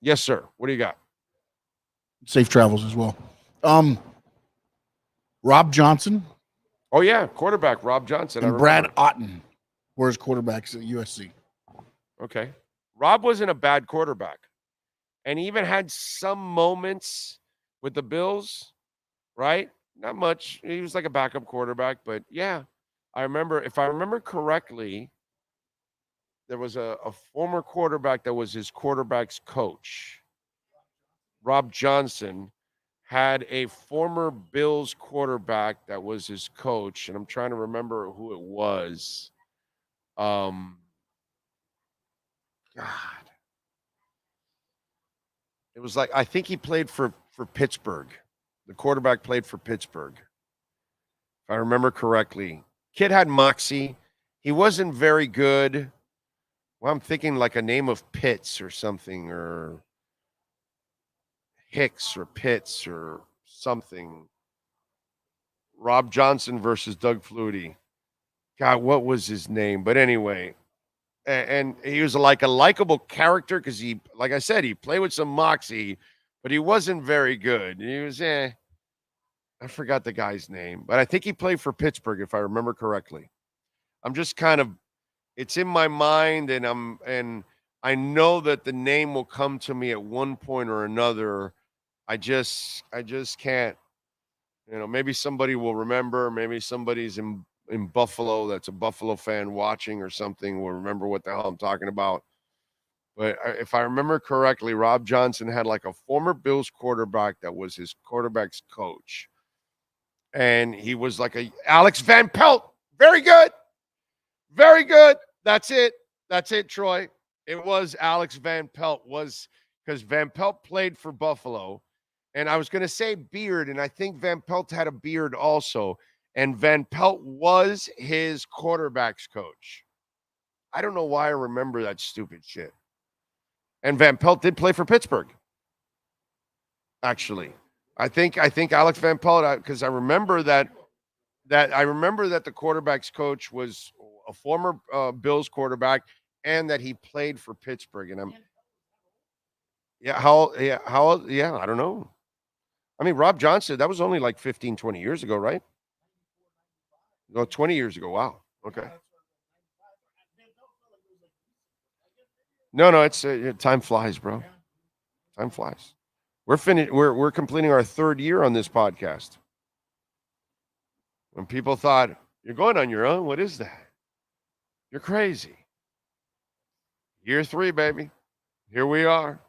Yes, sir. What do you got? Safe travels as well. Rob Johnson. Oh, yeah. Quarterback, Rob Johnson. And Brad Otten were his quarterbacks at USC. Okay. Rob wasn't a bad quarterback. And he even had some moments with the Bills, right? Not much. He was like a backup quarterback. But, yeah, if I remember correctly, there was a former quarterback that was his quarterback's coach. Rob Johnson had a former Bills quarterback that was his coach, and I'm trying to remember who it was. God. It was like, I think he played for Pittsburgh. The quarterback played for Pittsburgh, if I remember correctly. Kid had moxie. He wasn't very good. Well, I'm thinking like a name of Pitts or something, or Hicks or Pitts or something. Rob Johnson versus Doug Flutie. God, what was his name? But anyway, and he was like a likable character because he, like I said, he played with some moxie, but he wasn't very good. He was, I forgot the guy's name, but I think he played for Pittsburgh, if I remember correctly. I'm just kind of, it's in my mind, and I know that the name will come to me at one point or another. I just can't. Maybe somebody will remember. Maybe somebody's in Buffalo that's a Buffalo fan watching or something will remember what the hell I'm talking about. But if I remember correctly, Rob Johnson had like a former Bills quarterback that was his quarterback's coach. And he was like a Alex Van Pelt. Very good. Very good. That's it. That's it, Troy. It was Alex Van Pelt, because Van Pelt played for Buffalo. And I was going to say beard, and I think Van Pelt had a beard also. And Van Pelt was his quarterback's coach. I don't know why I remember that stupid shit. And Van Pelt did play for Pittsburgh, actually. I think Alex Van Pelt, because I remember that the quarterback's coach was a former Bills quarterback, and that he played for Pittsburgh. And how old? Yeah, I don't know. I mean, Rob Johnson, that was only like 15, 20 years ago, right? No, 20 years ago. Wow. Okay. No, it's time flies, bro. Time flies. We're completing our 3rd year on this podcast. When people thought, you're going on your own, what is that? You're crazy. Year 3, baby. Here we are.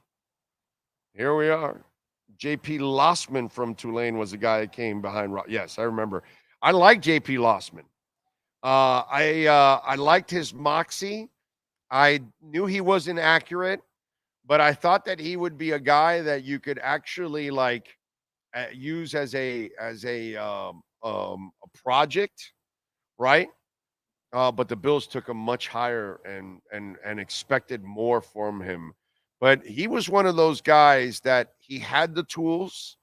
Here we are. J.P. Lossman from Tulane was the guy that came behind. Yes, I remember. I like J.P. Lossman. I liked his moxie. I knew he wasn't accurate, but I thought that he would be a guy that you could actually use as a project, right? But the Bills took him much higher and expected more from him. But he was one of those guys that he had the tools,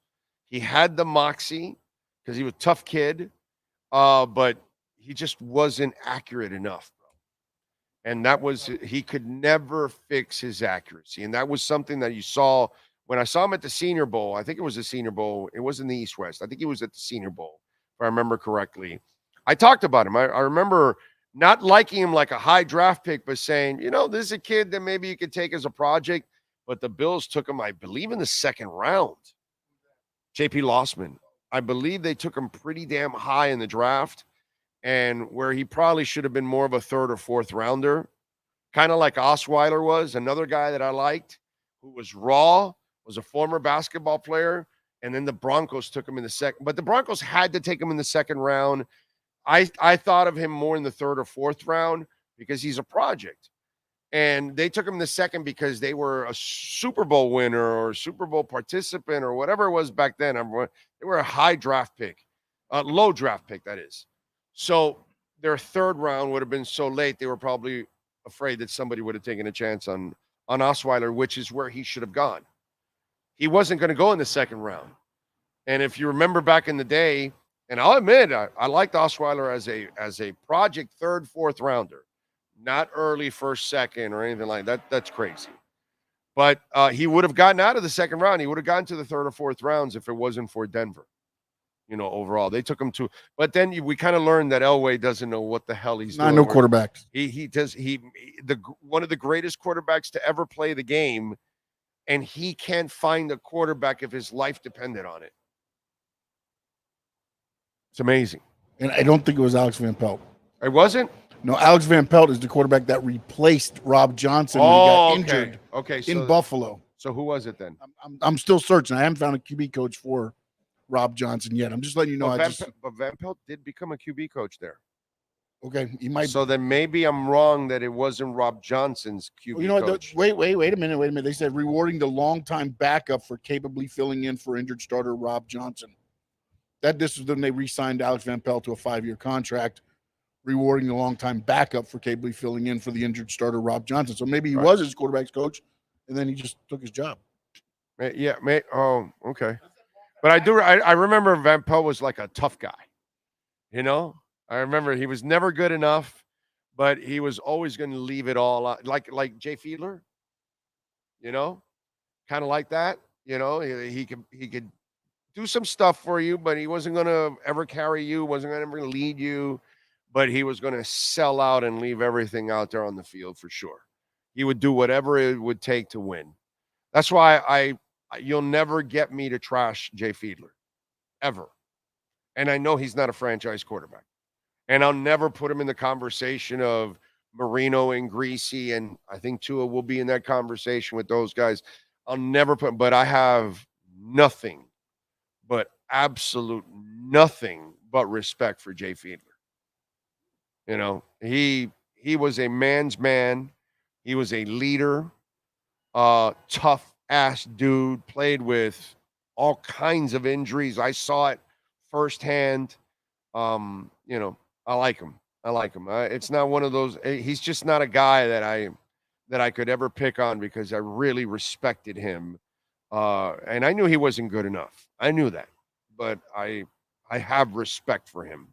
he had the moxie because he was a tough kid, but he just wasn't accurate enough. And that was, he could never fix his accuracy. And that was something that you saw when I saw him at the Senior Bowl. I think it was the Senior Bowl. It wasn't the East West. I think he was at the Senior Bowl, if I remember correctly. I talked about him. I remember not liking him like a high draft pick, but saying, this is a kid that maybe you could take as a project. But the Bills took him, I believe, in the second round. J.P. Lossman. I believe they took him pretty damn high in the draft, and where he probably should have been more of a third or fourth rounder, kind of like Osweiler was, another guy that I liked, who was raw, was a former basketball player, and then the Broncos took him in the second. But the Broncos had to take him in the second round. I thought of him more in the third or fourth round because he's a project. And they took him in the second because they were a Super Bowl winner or Super Bowl participant or whatever it was back then. They were a high draft pick, low draft pick, that is. So their third round would have been so late, they were probably afraid that somebody would have taken a chance on Osweiler, which is where he should have gone. He wasn't going to go in the second round. And if you remember back in the day, and I'll admit, I liked Osweiler as a project third, fourth rounder, not early first, second, or anything like that. That's crazy. But he would have gotten out of the second round. He would have gotten to the third or fourth rounds if it wasn't for Denver. Overall, they took him to. But then we kind of learned that Elway doesn't know what the hell he's doing. No quarterbacks. One of the greatest quarterbacks to ever play the game, and he can't find a quarterback if his life depended on it. It's amazing. And I don't think it was Alex Van Pelt. It wasn't? No, Alex Van Pelt is the quarterback that replaced Rob Johnson when he got injured in Buffalo. So who was it then? I'm still searching. I haven't found a QB coach for Rob Johnson yet. I'm just letting you know. But Van Pelt did become a QB coach there. Okay, he might. So then maybe I'm wrong that it wasn't Rob Johnson's QB coach. Wait a minute. They said rewarding the longtime backup for capably filling in for injured starter Rob Johnson. This was when they re-signed Alex Van Pelt to a 5-year contract, rewarding the longtime backup for capably filling in for the injured starter Rob Johnson. So maybe he was his quarterback's coach, and then he just took his job. Yeah, mate. Oh, okay. But I remember Van Pelt was like a tough guy. I remember he was never good enough, but he was always going to leave it all out. Like Jay Fiedler, kind of like that. He could do some stuff for you, but he wasn't going to ever carry you, wasn't going to ever lead you, but he was going to sell out and leave everything out there on the field for sure. He would do whatever it would take to win. That's why you'll never get me to trash Jay Fiedler, ever. And I know he's not a franchise quarterback. And I'll never put him in the conversation of Marino and Greasy, and I think Tua will be in that conversation with those guys. I'll never put, but I have nothing, but absolute nothing but respect for Jay Fiedler. He was a man's man. He was a leader, tough ass dude, played with all kinds of injuries. I saw it firsthand. I like him. It's not one of those. He's just not a guy that I could ever pick on because I really respected him. And I knew he wasn't good enough. I knew that, but I have respect for him.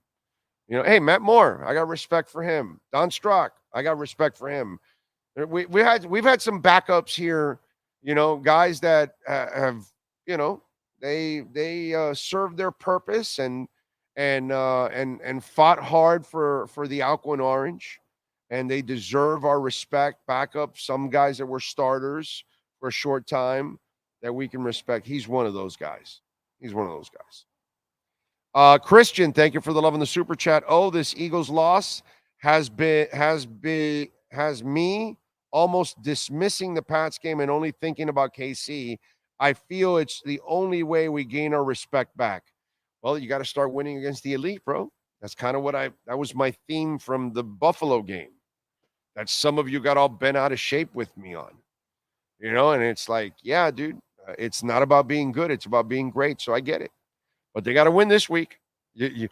Hey, Matt Moore, I got respect for him. Don Strock, I got respect for him. We've had some backups here, guys that have, they served their purpose and fought hard for the Alcuin Orange, and they deserve our respect. Backup, some guys that were starters for a short time that we can respect. He's one of those guys. Christian, thank you for the love in the super chat. Oh, this Eagles loss has me almost dismissing the Pats game and only thinking about KC, I feel it's the only way we gain our respect back. Well, you got to start winning against the elite, bro. That's kind of that was my theme from the Buffalo game. That some of you got all bent out of shape with me on, and it's like, yeah, dude, it's not about being good. It's about being great. So I get it, but they got to win this week. You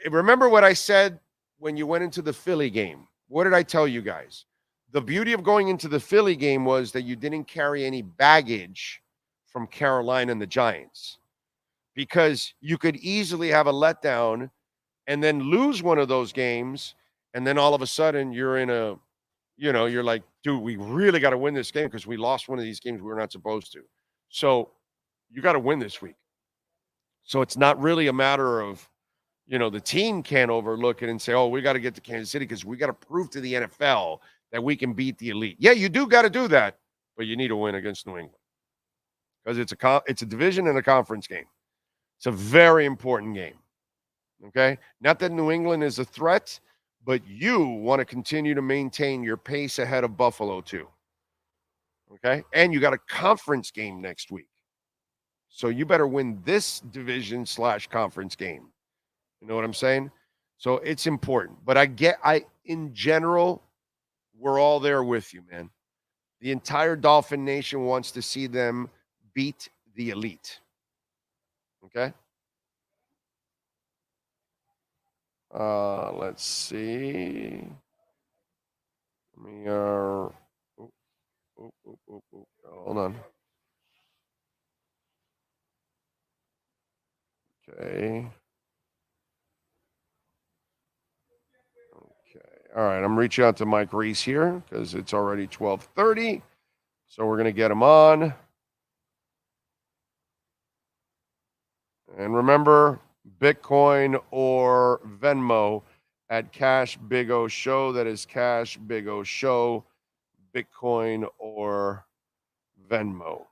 remember what I said when you went into the Philly game? What did I tell you guys? The beauty of going into the Philly game was that you didn't carry any baggage from Carolina and the Giants, because you could easily have a letdown and then lose one of those games. And then all of a sudden you're in you're like, dude, we really got to win this game because we lost one of these games we were not supposed to. So you got to win this week. So it's not really a matter of, the team can't overlook it and say, oh, we got to get to Kansas City because we got to prove to the NFL that we can beat the elite. Yeah, you do got to do that, but you need to win against New England because it's a division and a conference game. It's a very important game. Okay? Not that New England is a threat, but you want to continue to maintain your pace ahead of Buffalo too. Okay? And you got a conference game next week. So you better win this division/conference game. You know what I'm saying? So it's important. But in general, we're all there with you, man. The entire Dolphin Nation wants to see them beat the elite. Okay? Let's see. Hold on. Okay. All right, I'm reaching out to Mike Reese here because it's already 12:30. So we're going to get him on. And remember, Bitcoin or Venmo at Cash Big O Show. That is Cash Big O Show, Bitcoin or Venmo.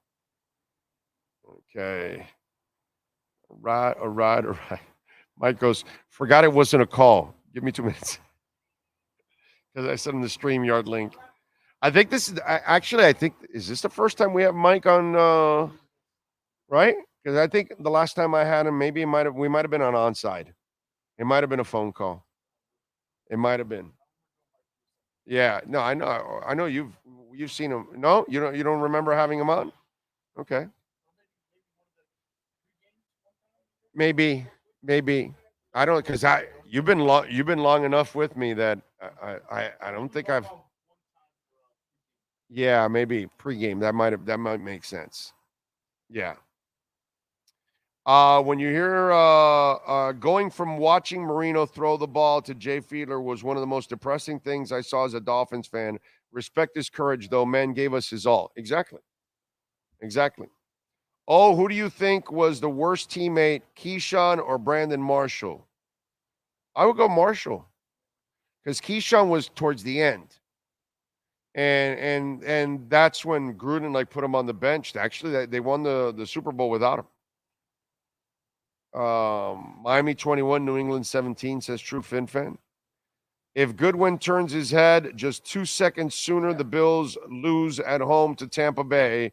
Okay. All right. Mike goes, forgot it wasn't a call. Give me 2 minutes. Because I sent him the StreamYard link. I think this is is this the first time we have Mike on, right? Because I think the last time I had him, maybe we might have been on onside. It might have been a phone call. It might have been. Yeah, no, I know you've seen him. No, you don't remember having him on? Okay. Maybe. I don't, because you've been long enough with me that I don't think I've. Yeah, maybe pregame. That might make sense. Yeah. When you hear going from watching Marino throw the ball to Jay Fiedler was one of the most depressing things I saw as a Dolphins fan. Respect his courage, though. Man gave us his all. Exactly. Oh, who do you think was the worst teammate, Keyshawn or Brandon Marshall? I would go Marshall, because Keyshawn was towards the end. And that's when Gruden put him on the bench. Actually, they won the Super Bowl without him. Miami 21, New England 17, says True Fin Fan. If Goodwin turns his head just 2 seconds sooner, the Bills lose at home to Tampa Bay.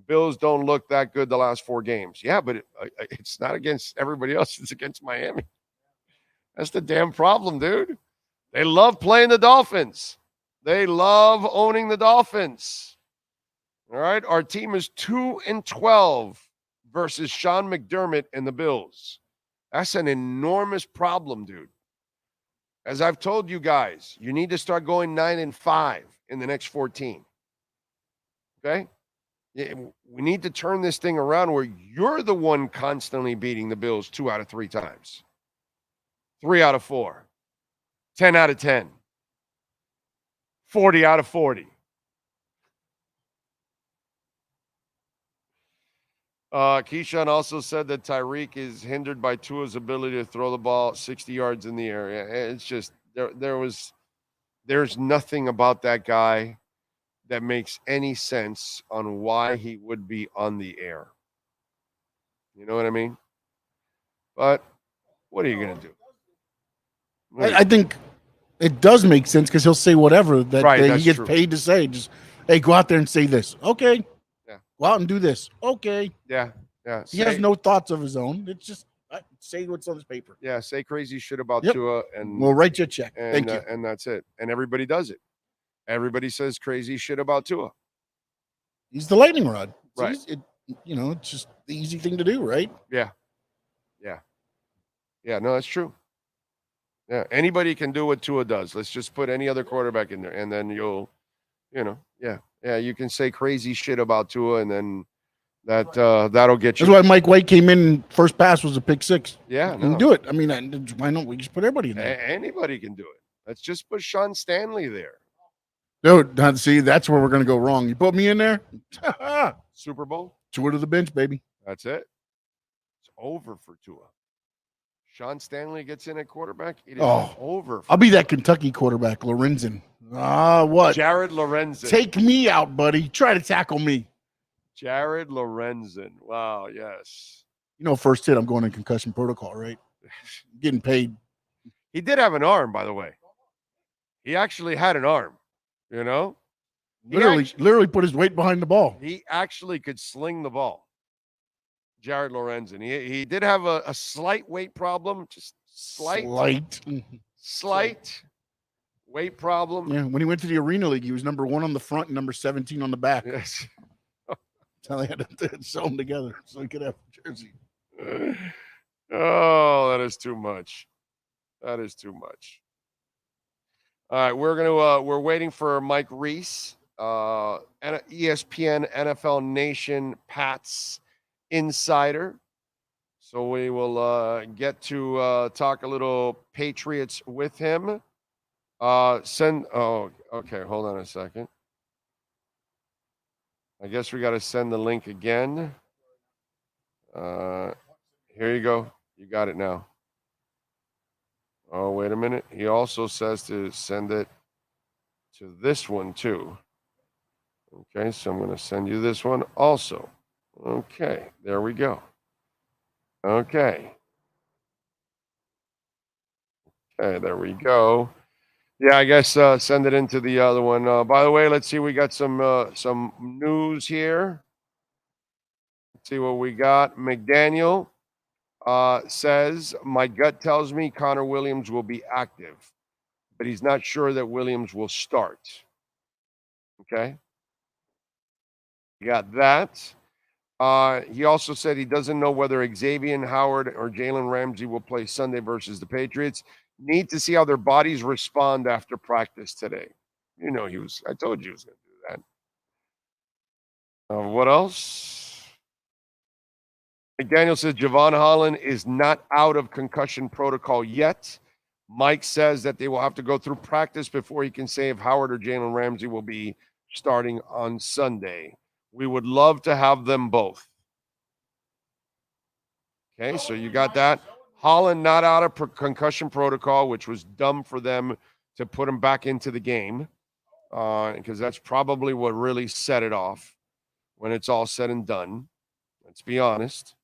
Bills don't look that good the last 4 games. Yeah, but it's not against everybody else. It's against Miami. That's the damn problem, dude. They love playing the Dolphins. They love owning the Dolphins. All right. Our team is 2-12 versus Sean McDermott and the Bills. That's an enormous problem, dude. As I've told you guys, you need to start going 9-5 in the next 14. Okay? We need to turn this thing around where you're the one constantly beating the Bills 2 out of 3 times. 3 out of 4. 10 out of 10. 40 out of 40. Keyshawn also said that Tyreek is hindered by Tua's ability to throw the ball 60 yards in the area. It's just there's nothing about that guy that makes any sense on why he would be on the air. You know what I mean? But what are you going to do? I think It does make sense because he'll say whatever that he gets true. paid to say. Just, hey, go out there and say this. Okay. Yeah. Go out and do this. Okay. Yeah. He has no thoughts of his own. It's just say what's on his paper. Yeah, say crazy shit about Yep. Tua, and we'll write you a check. And, Thank you. And that's it. And everybody does it. Everybody says crazy shit about Tua. He's the lightning rod. Right. It's just the easy thing to do, right? Yeah. No, that's true. Yeah, anybody can do what Tua does. Let's just put any other quarterback in there, and then you can say crazy shit about Tua, and then that'll get you. That's why Mike White came in. First pass was a pick six. Yeah, You can do it. I mean, why don't we just put everybody in there? Anybody can do it. Let's just put Sean Stanley there. No, see, that's where we're gonna go wrong. You put me in there, Super Bowl. Tua to the bench, baby. That's it. It's over for Tua. Sean Stanley gets in at quarterback. It is over. I'll be that Kentucky quarterback, Lorenzen. What? Jared Lorenzen. Take me out, buddy. Try to tackle me. Jared Lorenzen. Wow, yes. First hit, I'm going in concussion protocol, right? Getting paid. He did have an arm, by the way. He actually had an arm, Literally put his weight behind the ball. He actually could sling the ball. Jared Lorenzen. He did have a slight weight problem, just slight weight problem. Yeah, when he went to the Arena League, he was number 1 on the front and number 17 on the back. Yes. So they had to sew them together so he could have a jersey. Oh, that is too much. That is too much. All right, we're waiting for Mike Reese, ESPN NFL Nation Pats Insider. So we will get to talk a little Patriots with him. Okay, hold on a second. I guess we got to send the link again. Here you go. You got it now. Oh, wait a minute. He also says to send it to this one too. Okay, so I'm going to send you this one also. Okay, there we go. Okay, there we go. Yeah, I guess send it into the other one. By the way, let's see. We got some news here. Let's see what we got. McDaniel says, my gut tells me Connor Williams will be active, but he's not sure that Williams will start. Okay. You got that. He also said he doesn't know whether Xavier Howard or Jalen Ramsey will play Sunday versus the Patriots. Need to see how their bodies respond after practice today. I told you he was going to do that. What else? McDaniel says Javon Holland is not out of concussion protocol yet. Mike says that they will have to go through practice before he can say if Howard or Jalen Ramsey will be starting on Sunday. We would love to have them both. Okay, so you got that. Holland not out of concussion protocol, which was dumb for them to put him back into the game, because that's probably what really set it off when it's all said and done. Let's be honest,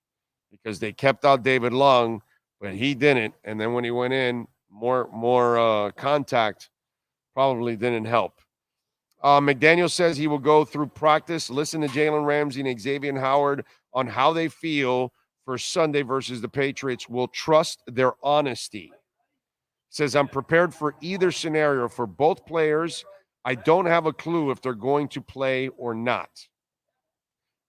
because they kept out David Long, but he didn't. And then when he went in, more contact probably didn't help. McDaniel says he will go through practice, listen to Jalen Ramsey and Xavier Howard on how they feel for Sunday versus the Patriots. Will trust their honesty. Says, I'm prepared for either scenario for both players. I don't have a clue if they're going to play or not.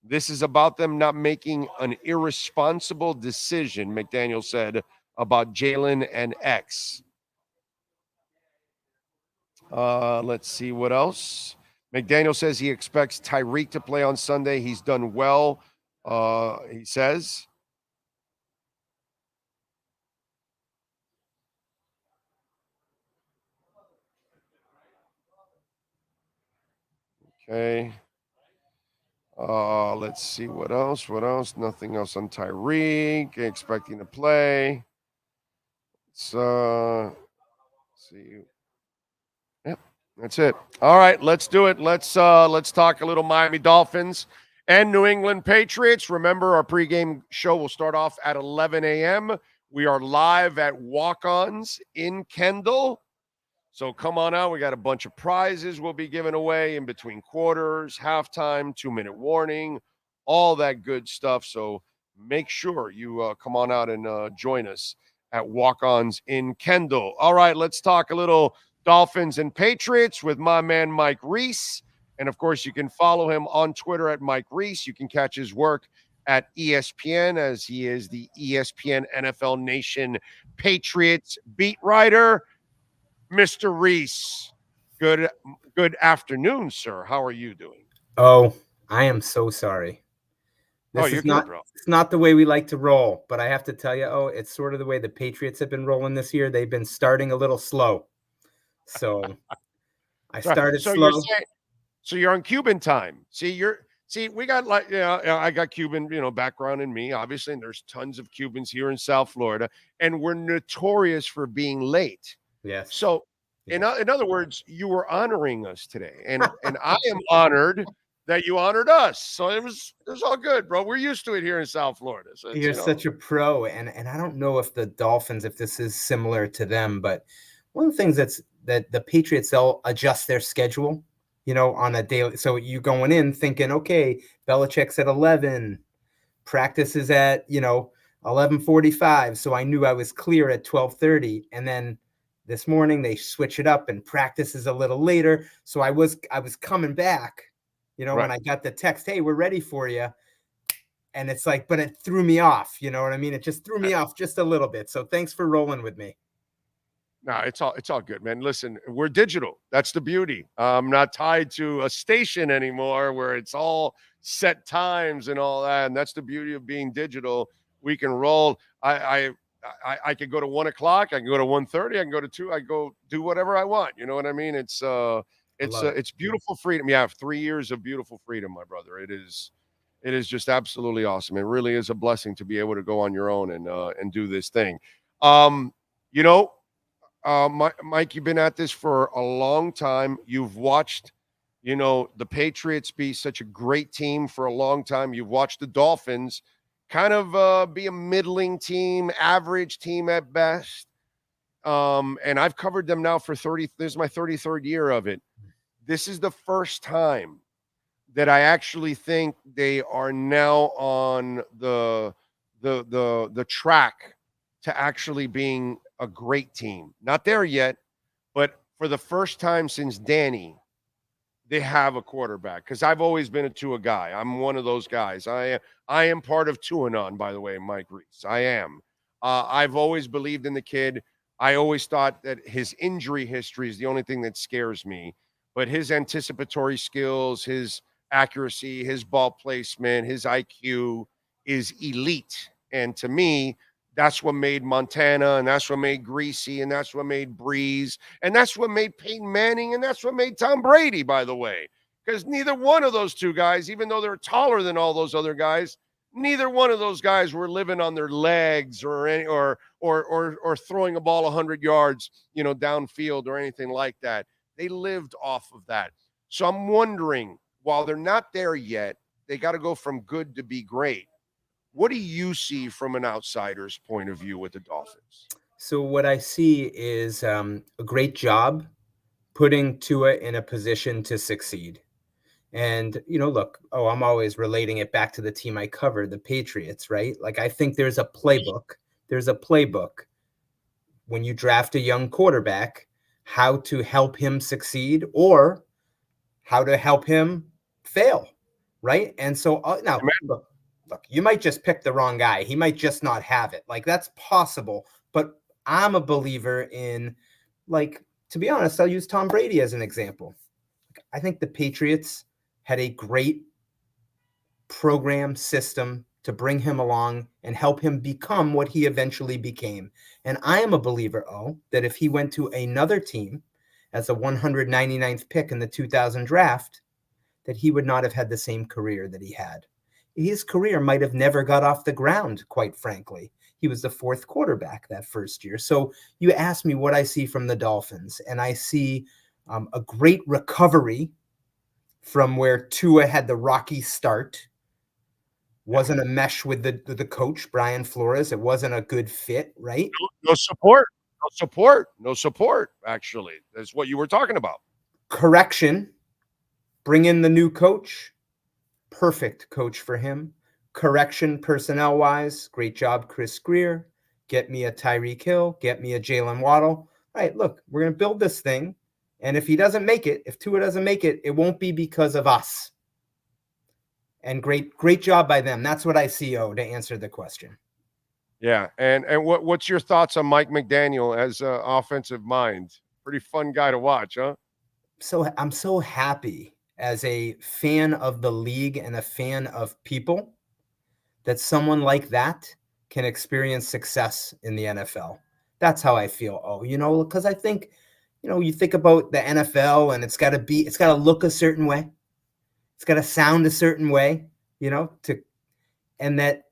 This is about them not making an irresponsible decision, McDaniel said about Jalen and X. Let's see what else. McDaniel says he expects Tyreek to play on Sunday. He's done well, he says. Okay. Let's see what else. Nothing else on Tyreek. Expecting to play. Let's see. Yep, that's it. All right, let's do it. Let's talk a little Miami Dolphins and New England Patriots. Remember, our pregame show will start off at 11 a.m. We are live at Walk-Ons in Kendall. So come on out. We got a bunch of prizes we'll be giving away in between quarters, halftime, 2-minute warning, all that good stuff. So make sure you come on out and join us at Walk-Ons in Kendall. All right, let's talk a little Dolphins and Patriots with my man Mike Reese. And of course, you can follow him on Twitter at Mike Reese. You can catch his work at ESPN as he is the ESPN NFL Nation Patriots beat writer. Mr. Reese, good afternoon, sir. How are you doing? Oh, I am so sorry. This you're is not good, bro. it's not the way we like to roll, but I have to tell you, it's sort of the way the Patriots have been rolling this year. They've been starting a little slow. So I started So slow. you're on Cuban time. We got I got Cuban, background in me, obviously, and there's tons of Cubans here in South Florida, and we're notorious for being late. Yes. So in other words, you were honoring us today, and I am honored that you honored us. So it was all good, bro. We're used to it here in South Florida. So You're such a pro, and I don't know if the Dolphins, if this is similar to them, but one of the things that the Patriots, they'll adjust their schedule, on a daily. So you going in thinking, okay, Belichick's at 11, practice is at 11:45. So I knew I was clear at 12:30, and then this morning they switch it up and practice is a little later. So I was coming back, when I got the text, hey, we're ready for you. And it's like, but it threw me off. You know what I mean? It just threw me off just a little bit. So thanks for rolling with me. No, it's all good, man. Listen, we're digital. That's the beauty. I'm not tied to a station anymore where it's all set times and all that. And that's the beauty of being digital. We can roll. I could go to 1 o'clock. I can go to 1:30. I can go to 2. I go do whatever I want. You know what I mean? It's beautiful freedom. Yeah, 3 years of beautiful freedom, my brother. It is just absolutely awesome. It really is a blessing to be able to go on your own and do this thing. Mike, you've been at this for a long time. You've watched, the Patriots be such a great team for a long time. You've watched the Dolphins kind of be a middling team, average team at best. And I've covered them now for 30. This is my 33rd year of it. This is the first time that I actually think they are now on the track to actually being a great team. Not there yet, but for the first time since Danny, they have a quarterback. Because I've always been a Tua guy. I'm one of those guys. I am part of Tuanon, by the way, Mike Reese. I am. I've always believed in the kid. I always thought that his injury history is the only thing that scares me. But his anticipatory skills, his accuracy, his ball placement, his IQ is elite. And to me, that's what made Montana, and that's what made Greasy, and that's what made Breeze, and that's what made Peyton Manning, and that's what made Tom Brady, by the way. Because neither one of those two guys, even though they're taller than all those other guys, neither one of those guys were living on their legs or throwing a ball 100 yards, downfield or anything like that. They lived off of that. So I'm wondering, while they're not there yet, they got to go from good to be great. What do you see from an outsider's point of view with the Dolphins? So what I see is a great job putting Tua in a position to succeed. And, look, I'm always relating it back to the team I covered, the Patriots, right? Like, I think there's a playbook. There's a playbook when you draft a young quarterback, how to help him succeed or how to help him fail, right? And so now, look, you might just pick the wrong guy. He might just not have it. Like, that's possible. But I'm a believer in, to be honest, I'll use Tom Brady as an example. I think the Patriots had a great program system to bring him along and help him become what he eventually became. And I am a believer, that if he went to another team as a 199th pick in the 2000 draft, that he would not have had the same career that he had. His career might have never got off the ground, quite frankly. He was the fourth quarterback that first year. So you asked me what I see from the Dolphins, and I see a great recovery from where Tua had the rocky start. Wasn't a mesh with the coach, Brian Flores. It wasn't a good fit, right? No support. No support, actually. That's what you were talking about. Correction, bring in the new coach. Perfect coach for him. Correction personnel-wise, great job, Chris Greer. Get me a Tyreek Hill. Get me a Jalen Waddle. All right, look, we're going to build this thing. And if he doesn't make it, if Tua doesn't make it, it won't be because of us. And great job by them. That's what I see, to answer the question. Yeah, and what's your thoughts on Mike McDaniel as an offensive mind? Pretty fun guy to watch, huh? So I'm so happy as a fan of the league and a fan of people that someone like that can experience success in the NFL. That's how I feel. Because I think, you think about the NFL and it's got to look a certain way. It's got to sound a certain way, and that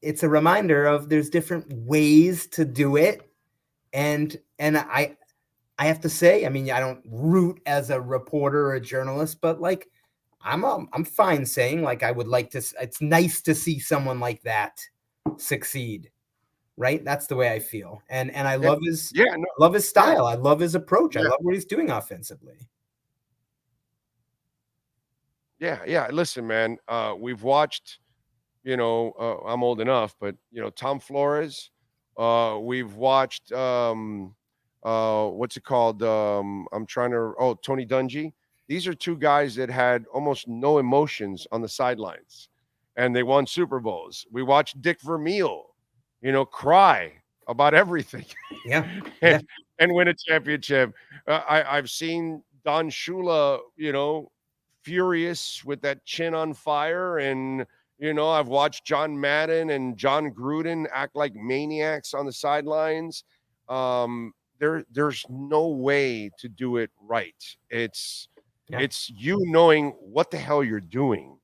it's a reminder of there's different ways to do it. And I have to say, I mean, I don't root as a reporter or a journalist, but like, I'm fine saying like, I would like to, it's nice to see someone like that succeed. Right. That's the way I feel. And I love his, love his style. I love his approach. I love what he's doing offensively. Yeah. Listen, man, we've watched, I'm old enough, but Tom Flores, we've watched, what's it called? Tony Dungy. These are two guys that had almost no emotions on the sidelines, and they won Super Bowls. We watched Dick Vermeil, cry about everything. Yeah. and win a championship. I've seen Don Shula, furious with that chin on fire. And, I've watched John Madden and John Gruden act like maniacs on the sidelines. There's no way to do it right. It's you knowing what the hell you're doing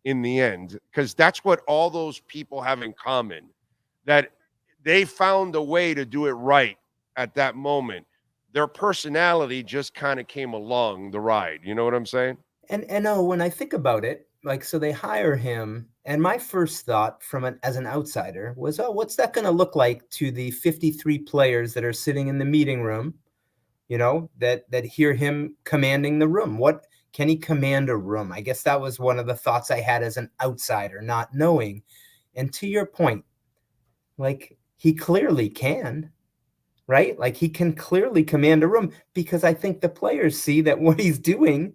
in the end, because that's what all those people have in common, that they found a way to do it right at that moment. Their personality just kind of came along the ride. You know what I'm saying? And when I think about it, like, so they hire him, and my first thought as an outsider was, what's that going to look like to the 53 players that are sitting in the meeting room, that hear him commanding the room? What can he command a room? I guess that was one of the thoughts I had as an outsider, not knowing. And to your point, like, he clearly can, right? Like, he can clearly command a room, because I think the players see that what he's doing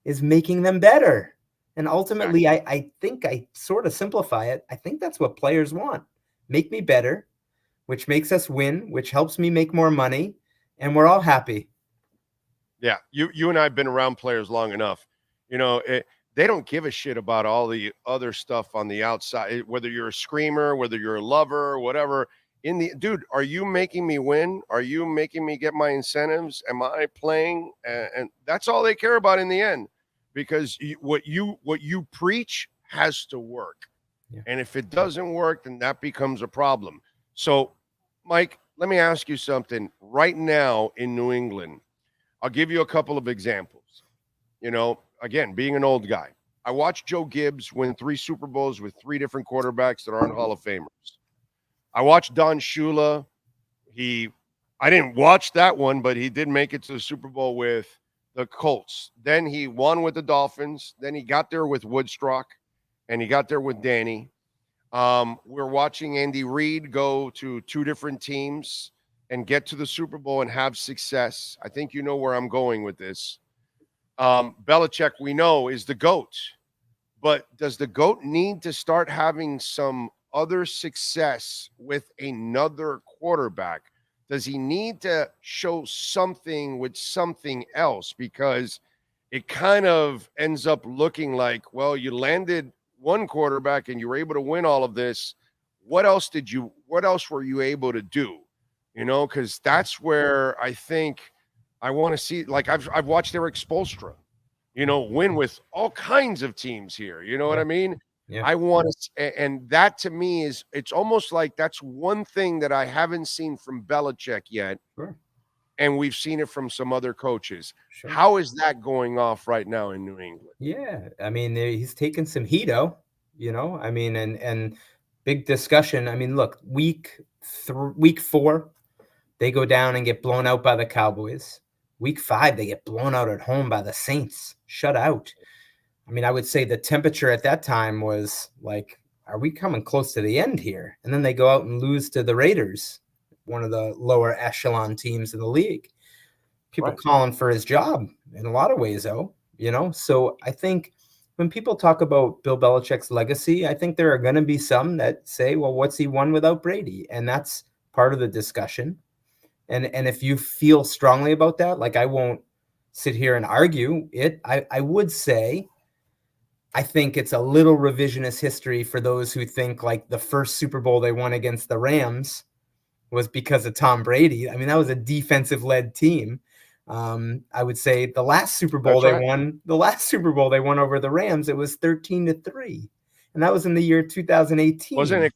is making them better. And ultimately, I think I sort of simplify it. I think that's what players want. Make me better, which makes us win, which helps me make more money, and we're all happy. Yeah, you and I have been around players long enough. They don't give a shit about all the other stuff on the outside, whether you're a screamer, whether you're a lover, whatever. Dude, are you making me win? Are you making me get my incentives? Am I playing? And that's all they care about in the end, because what you preach has to work. Yeah. And if it doesn't work, then that becomes a problem. So, Mike, let me ask you something. Right now in New England, I'll give you a couple of examples. Again, being an old guy, I watched Joe Gibbs win 3 Super Bowls with 3 different quarterbacks that aren't Hall of Famers. I watched Don Shula. I didn't watch that one, but he did make it to the Super Bowl with the Colts. Then he won with the Dolphins. Then he got there with Woodstock, and he got there with Danny. We're watching Andy Reid go to 2 different teams and get to the Super Bowl and have success. I think you know where I'm going with this. Belichick, we know, is the GOAT. But does the GOAT need to start having some other success with another quarterback? Does he need to show something with something else? Because it kind of ends up looking like, well, you landed one quarterback and you were able to win all of this. What else were you able to do? Because that's where I think I want to see, like, I've watched Eric Spoelstra, win with all kinds of teams here. You know what I mean? Yeah. I want to, and that to me it's almost like that's one thing that I haven't seen from Belichick yet. Sure. And we've seen it from some other coaches. Sure. How is that going off right now in New England? Yeah. I mean, he's taken some heat, I mean, and big discussion. I mean, look, week 4, They go down and get blown out by the Cowboys. Week 5, they get blown out at home by the Saints, shut out. I mean, I would say the temperature at that time was like, are we coming close to the end here? And then they go out and lose to the Raiders, one of the lower echelon teams in the league. People calling for his job in a lot of ways, though, So I think when people talk about Bill Belichick's legacy, I think there are going to be some that say, well, what's he won without Brady? And that's part of the discussion. And if you feel strongly about that, like I won't sit here and argue it. I would say I think it's a little revisionist history for those who think like the first Super Bowl they won against the Rams was because of Tom Brady. I mean, that was a defensive-led team. I would say the last Super Bowl they won over the Rams, it was 13-3. And that was in the year 2018. Wasn't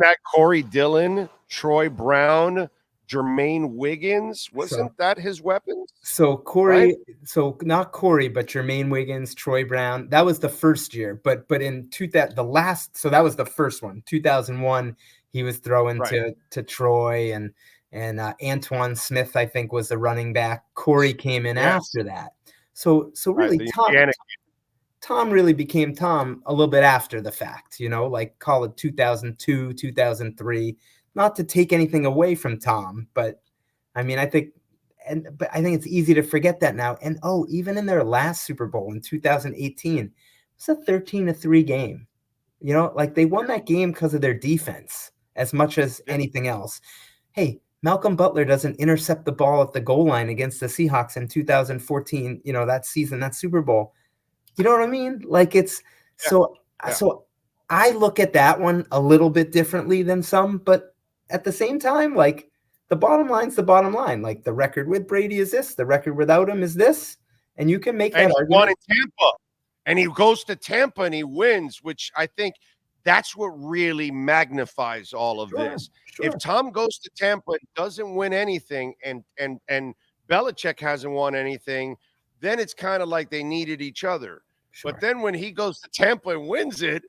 that Corey Dillon, Troy Brown, Jermaine Wiggins? Wasn't that his weapons? So Corey, so not Corey, but Jermaine Wiggins, Troy Brown. That was the first year. But in that was the first one. 2001, he was throwing to Troy and Antoine Smith, I think, was the running back. Corey came in after that. So really, Tom really became Tom a little bit after the fact, like call it 2002, 2003. Not to take anything away from Tom, but I mean, I think it's easy to forget that now. And even in their last Super Bowl in 2018, it's a 13-3 game. Like they won that game because of their defense as much as anything else. Hey, Malcolm Butler doesn't intercept the ball at the goal line against the Seahawks in 2014, that season, that Super Bowl. You know what I mean? Like so I look at that one a little bit differently than some, but at the same time, like the bottom line's the bottom line. Like the record with Brady is this, the record without him is this, and you can make that argument. He won in Tampa, and he goes to Tampa and he wins, which I think that's what really magnifies all of this. Sure. If Tom goes to Tampa and doesn't win anything, and Belichick hasn't won anything, then it's kind of like they needed each other. Sure. But then when he goes to Tampa and wins it,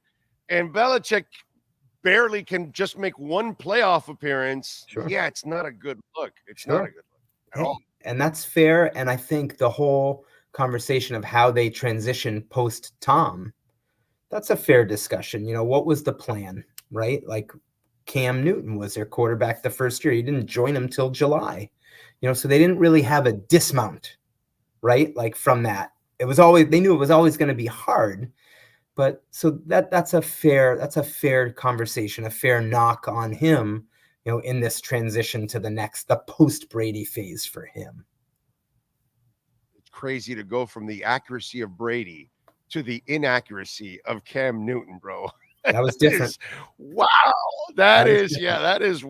and Belichick barely can just make one playoff appearance, it's not a good look. It's not a good look at all. And that's fair. And I think the whole conversation of how they transition post-Tom, that's a fair discussion. What was the plan, right? Like Cam Newton was their quarterback the first year. He didn't join them till July. So they didn't really have a dismount, right? Like from that. They knew it was always going to be hard. But so that's a fair conversation, a fair knock on him, in this transition to the post Brady phase for him. It's crazy to go from the accuracy of Brady to the inaccuracy of Cam Newton, bro. That was different. Wow. That is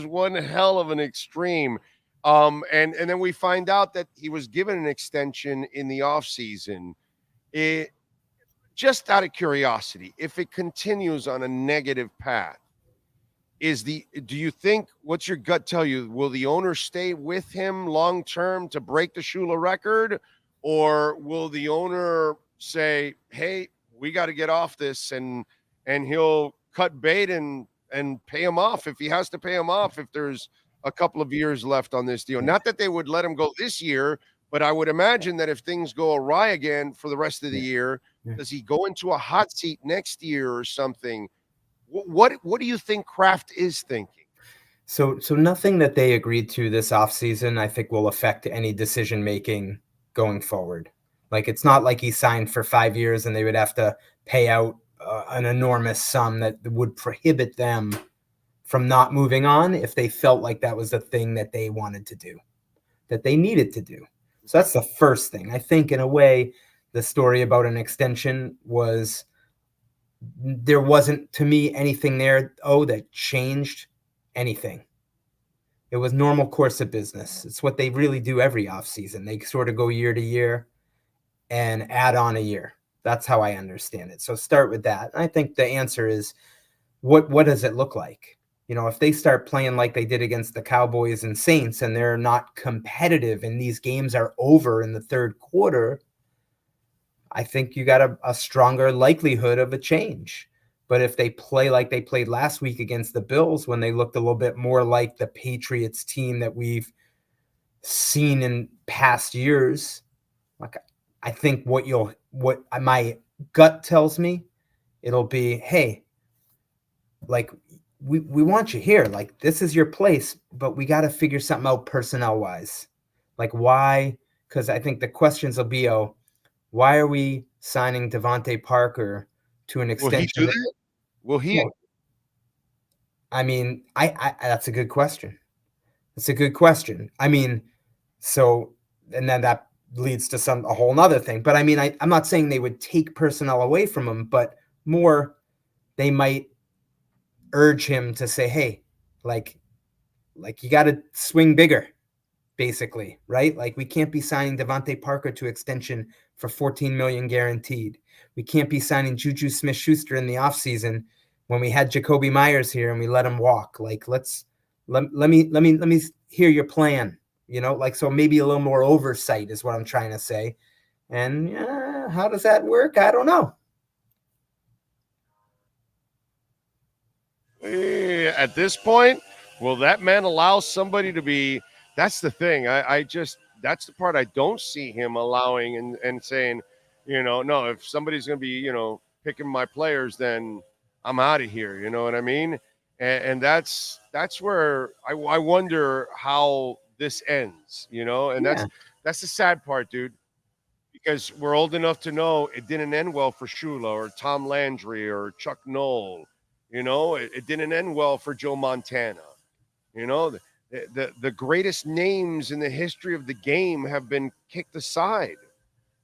one hell of an extreme. And then we find out that he was given an extension in the offseason. Just out of curiosity, if it continues on a negative path, do you think, what's your gut tell you, will the owner stay with him long term to break the Shula record, or will the owner say, hey, we got to get off this, and he'll cut bait and pay him off if he has to pay him off if there's a couple of years left on this deal? Not that they would let him go this year, but I would imagine that if things go awry again for the rest of the year, does he go into a hot seat next year or something? What do you think Kraft is thinking? So nothing that they agreed to this offseason, I think, will affect any decision making going forward. Like, it's not like he signed for 5 years and they would have to pay out an enormous sum that would prohibit them from not moving on if they felt like that was the thing that they wanted to do, that they needed to do. So that's the first thing. I think, in a way, the story about an extension was, there wasn't, to me, anything there, that changed anything. It was normal course of business. It's what they really do every offseason. They sort of go year to year and add on a year. That's how I understand it. So start with that. I think the answer is, what does it look like? If they start playing like they did against the Cowboys and Saints, and they're not competitive and these games are over in the third quarter, I think you got a stronger likelihood of a change. But if they play like they played last week against the Bills, when they looked a little bit more like the Patriots team that we've seen in past years, like I think what my gut tells me, it'll be, hey, like we want you here. Like this is your place, but we got to figure something out personnel wise. Like why? Because I think the questions will be, why are we signing Devontae Parker to an Will he extension? do that? Will he? I mean, I that's a good question. That's a good question. I mean, so and then that leads to a whole nother thing. But I mean, I'm not saying they would take personnel away from him, but more they might urge him to say, hey, like you got to swing bigger, basically, right? Like we can't be signing Devontae Parker to extension for $14 million guaranteed. We can't be signing Juju Smith-Schuster in the offseason when we had Jacoby Myers here and we let him walk. Like let me hear your plan, like, so maybe a little more oversight is what I'm trying to say. And how does that work? I don't know. At this point, will that man allow somebody to be? That's the thing. That's the part I don't see him allowing and saying, no, if somebody's going to be, picking my players, then I'm out of here. You know what I mean? And that's where I wonder how this ends, and that's the sad part, dude, because we're old enough to know it didn't end well for Shula or Tom Landry or Chuck Noll. It didn't end well for Joe Montana. The greatest names in the history of the game have been kicked aside.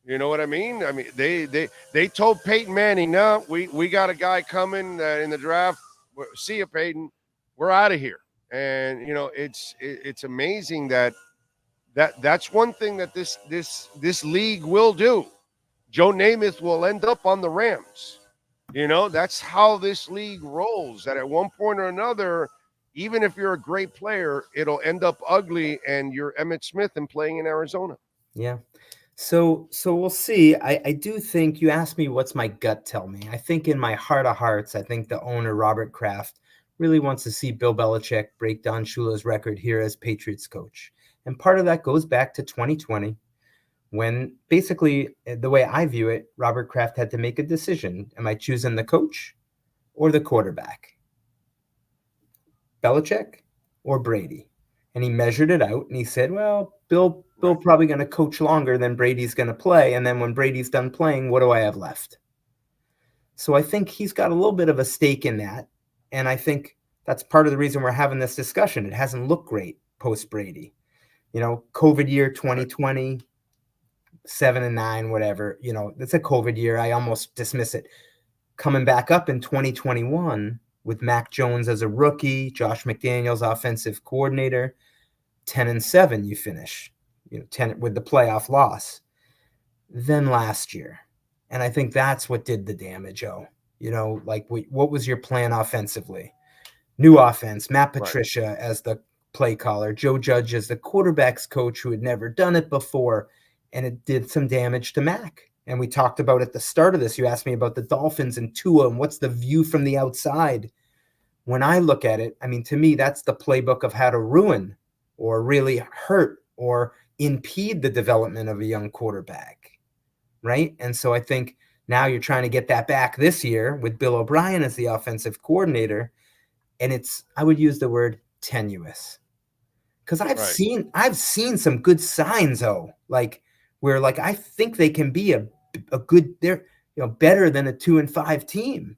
You know what I mean? I mean, they told Peyton Manning, no, we got a guy coming in the draft. See you, Peyton. We're out of here. And it's amazing that's one thing that this league will do. Joe Namath will end up on the Rams. That's how this league rolls. That at one point or another, even if you're a great player, it'll end up ugly and you're Emmitt Smith and playing in Arizona. Yeah. So we'll see. I do think you asked me what's my gut tell me. I think in my heart of hearts, I think the owner, Robert Kraft, really wants to see Bill Belichick break Don Shula's record here as Patriots coach. And part of that goes back to 2020, when basically, the way I view it, Robert Kraft had to make a decision. Am I choosing the coach or the quarterback? Belichick or Brady? And he measured it out and he said, well, Bill probably going to coach longer than Brady's going to play. And then when Brady's done playing, what do I have left? So I think he's got a little bit of a stake in that. And I think that's part of the reason we're having this discussion. It hasn't looked great post Brady. COVID year 2020, 7-9, whatever, it's a COVID year. I almost dismiss it. Coming back up in 2021 with Mac Jones as a rookie, Josh McDaniels offensive coordinator, 10-7 you finish, 10 with the playoff loss. Then last year, and I think that's what did the damage. What was your plan offensively? New offense, Matt Patricia as the play caller, Joe Judge as the quarterback's coach who had never done it before, and it did some damage to Mac. And we talked about at the start of this, you asked me about the Dolphins and Tua and what's the view from the outside. When I look at it, I mean, to me, that's the playbook of how to ruin or really hurt or impede the development of a young quarterback, right? And so I think now you're trying to get that back this year with Bill O'Brien as the offensive coordinator, and I would use the word tenuous. Because I've seen some good signs, where I think they can be a good, they're better than a 2-5 team,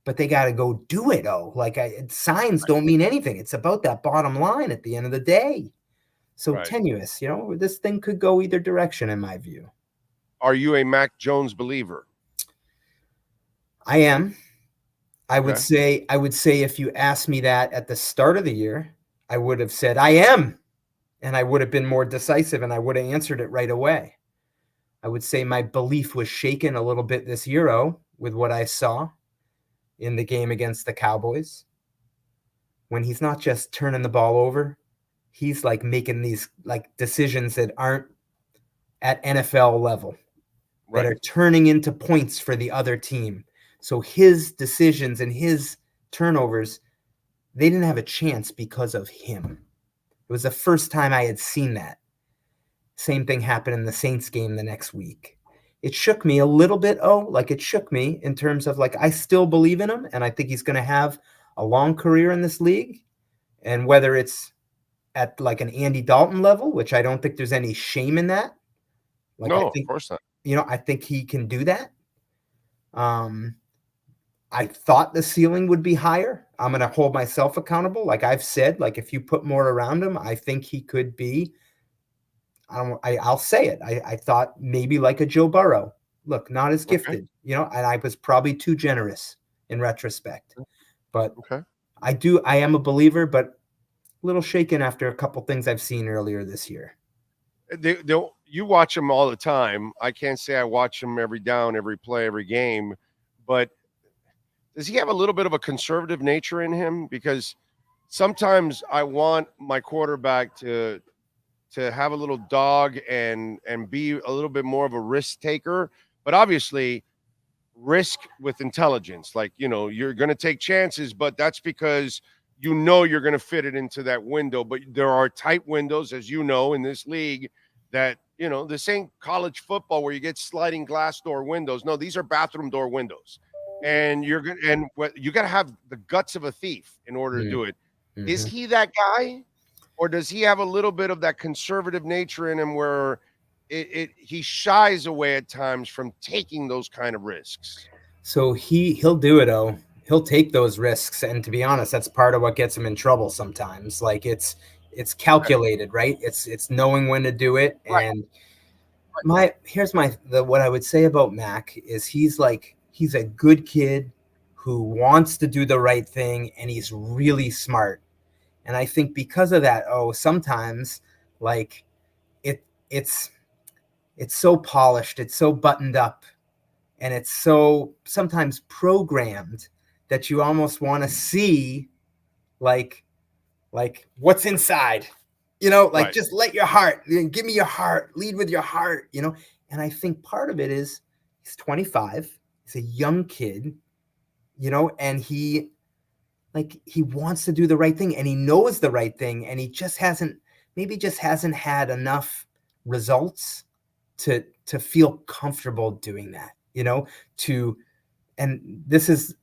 but they got to go do it. Signs don't mean anything. It's about that bottom line at the end of the day. So tenuous, this thing could go either direction in my view. Are you a Mac Jones believer? I am. I would say if you asked me that at the start of the year, I would have said I am, and I would have been more decisive and I would have answered it right away. I would say my belief was shaken a little bit this Euro with what I saw in the game against the Cowboys. When he's not just turning the ball over, he's making these decisions that aren't at NFL level, that are turning into points for the other team. So his decisions and his turnovers, they didn't have a chance because of him. It was the first time I had seen that. Same thing happened in the Saints game the next week. It shook me a little bit. It shook me in terms of I still believe in him, and I think he's going to have a long career in this league. And whether it's at an Andy Dalton level, which I don't think there's any shame in that. No, of course not. I think he can do that. I thought the ceiling would be higher. I'm going to hold myself accountable. Like I've said, if you put more around him, I think he could be. I'll say it. I thought maybe like a Joe Burrow. Look, not as gifted, and I was probably too generous in retrospect. But I am a believer, but a little shaken after a couple things I've seen earlier this year. You watch him all the time. I can't say I watch him every down, every play, every game, but does he have a little bit of a conservative nature in him? Because sometimes I want my quarterback to have a little dog and be a little bit more of a risk taker, but obviously risk with intelligence. You're going to take chances, but that's because you're going to fit it into that window. But there are tight windows, as you know, in this league that, this ain't college football where you get sliding glass door windows. No, these are bathroom door windows. And you got to have the guts of a thief in order to do it. Mm-hmm. Is he that guy? Or does he have a little bit of that conservative nature in him where he shies away at times from taking those kind of risks? So he'll do it. He'll take those risks, and to be honest, that's part of what gets him in trouble sometimes. It's calculated, right? It's knowing when to do it. Right. And what I would say about Mac is he's a good kid who wants to do the right thing, and he's really smart. And I think because of that, sometimes it's so polished, it's so buttoned up, and it's so sometimes programmed that you almost want to see what's inside, right. Just let your heart, give me your heart, lead with your heart, And I think part of it is he's 25, he's a young kid, and he wants to do the right thing, and he knows the right thing, and he just hasn't had enough results to feel comfortable doing that, and this is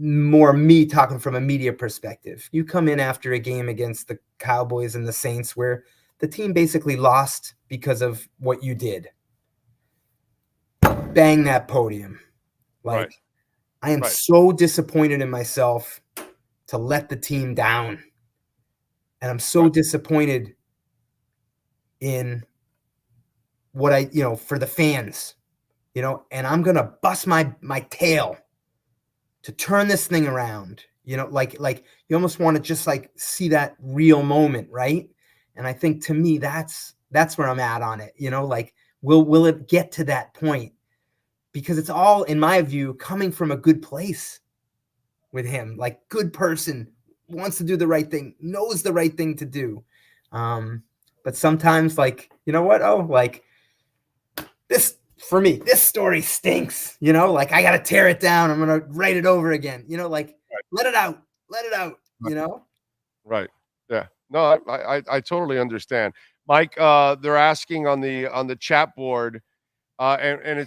more me talking from a media perspective. You come in after a game against the Cowboys and the Saints where the team basically lost because of what you did. Bang that podium. Right. I am so disappointed in myself to let the team down. And I'm so disappointed in what for the fans, and I'm going to bust my tail to turn this thing around, you almost want to just see that real moment. Right. And I think to me, that's where I'm at on it. Will it get to that point? Because it's all, in my view, coming from a good place with him, good person, wants to do the right thing, knows the right thing to do. But sometimes this, for me, this story stinks, I got to tear it down. I'm going to write it over again, let it out, Right. Yeah. No, I totally understand. Mike, they're asking on the chat board, and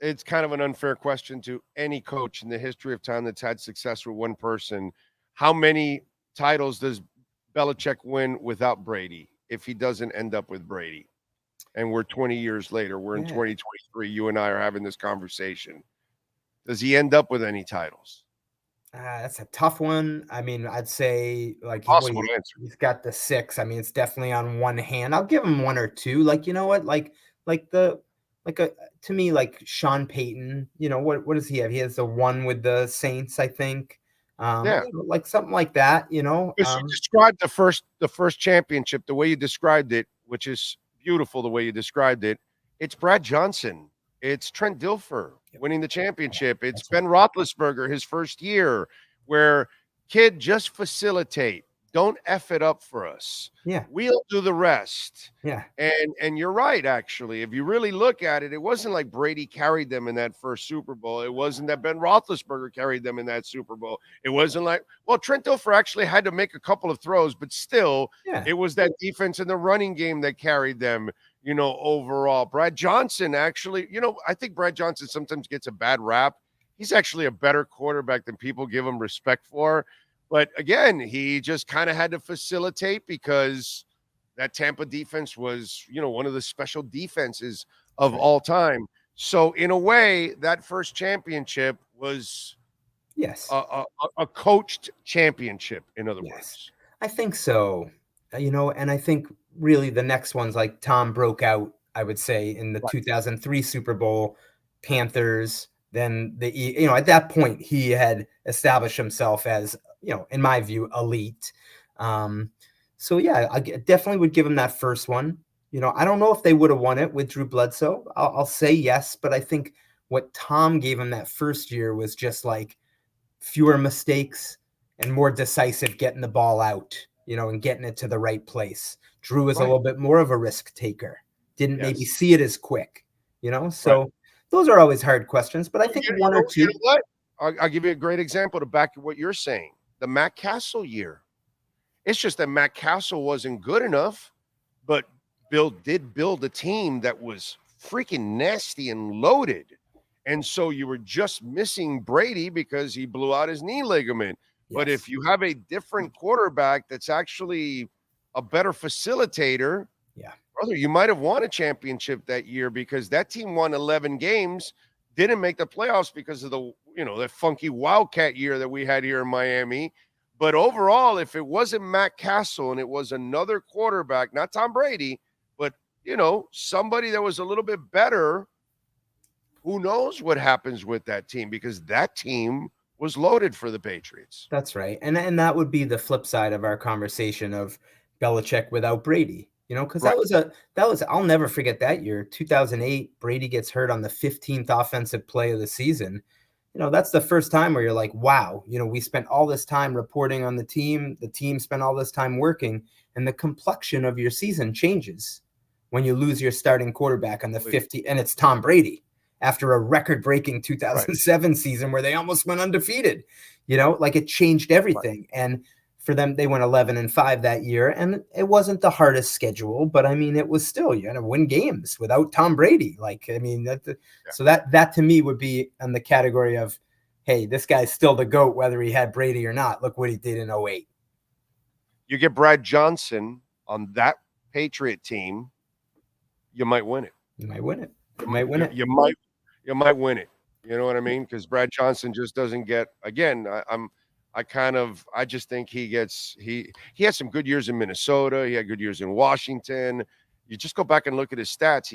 it's kind of an unfair question to any coach in the history of time that's had success with one person. How many titles does Belichick win without Brady if he doesn't end up with Brady? And we're 20 years later. We're in 2023. You and I are having this conversation. Does he end up with any titles? That's a tough one. I mean, I'd say possible answer. He's got the 6. I mean, it's definitely on one hand. I'll give him 1 or 2. To me, Sean Payton, what does he have? He has the 1 with the Saints, I think. Something like that, You described the first championship, the way you described it, which is beautiful, the way you described it. It's Brad Johnson. It's Trent Dilfer winning the championship. It's Ben Roethlisberger, his first year, where kid, just facilitate. don't F it up for us. Yeah. We'll do the rest. Yeah. And you're right, actually. If you really look at it, it wasn't like Brady carried them in that first Super Bowl. It wasn't that Ben Roethlisberger carried them in that Super Bowl. It wasn't like, well, Trent Dilfer actually had to make a couple of throws, but still, it was that defense and the running game that carried them, overall. Brad Johnson, actually, I think Brad Johnson sometimes gets a bad rap. He's actually a better quarterback than people give him respect for. But again, he just kind of had to facilitate because that Tampa defense was, one of the special defenses of all time. So in a way, that first championship was a coached championship, in other words. I think so. And I think really the next ones, like Tom broke out, I would say, in the 2003 Super Bowl, Panthers. Then at that point he had established himself as, in my view, elite. So yeah, I definitely would give him that first one. I don't know if they would have won it with Drew Bledsoe. I'll say yes, but I think what Tom gave him that first year was just like fewer mistakes and more decisive getting the ball out, and getting it to the right place. Drew was a little bit more of a risk taker. Didn't maybe see it as quick, so those are always hard questions, but I think one or two. You know what? I'll give you a great example to back what you're saying. The Matt Castle year. It's just that Matt Castle wasn't good enough, but Bill did build a team that was freaking nasty and loaded. And so you were just missing Brady because he blew out his knee ligament. But if you have a different quarterback that's actually a better facilitator, brother, you might have won a championship that year because that team won 11 games, didn't make the playoffs because of the, that funky Wildcat year that we had here in Miami. But overall, if it wasn't Matt Castle and it was another quarterback, not Tom Brady, but, somebody that was a little bit better, who knows what happens with that team, because that team was loaded for the Patriots. That's right. And that would be the flip side of our conversation of Belichick without Brady. Because that was I'll never forget that year, 2008. Brady gets hurt on the 15th offensive play of the season. That's the first time where you're like, wow, we spent all this time reporting on the team spent all this time working, and the complexion of your season changes when you lose your starting quarterback on the 50, and it's Tom Brady after a record-breaking 2007 season where they almost went undefeated. It changed everything. And for them, they went 11-5 that year, and it wasn't the hardest schedule, but I mean, it was still, you had to win games without Tom Brady. So that to me would be in the category of, hey, this guy's still the GOAT, whether he had Brady or not. Look what he did in 2008. You get Brad Johnson on that Patriot team, you might win it. You might win it. You might win it. You might win it. You know what I mean? Because Brad Johnson just doesn't get, again, I just think he had some good years in Minnesota. He had good years in Washington. You just go back and look at his stats.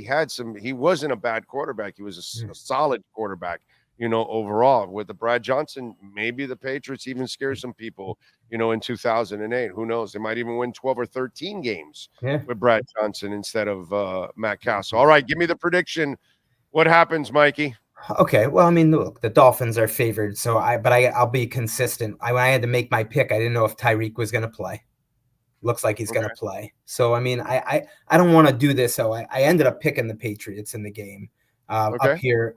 He wasn't a bad quarterback. He was a solid quarterback, overall. With the Brad Johnson, maybe the Patriots even scare some people, in 2008. Who knows? They might even win 12 or 13 games with Brad Johnson instead of Matt Castle. All right, give me the prediction. What happens, Mikey? Okay, well, I mean, look, the Dolphins are favored, so I'll be consistent. When I had to make my pick, I didn't know if Tyreek was going to play. Looks like he's going to play. So, I mean, I don't want to do this, so I ended up picking the Patriots in the game up here.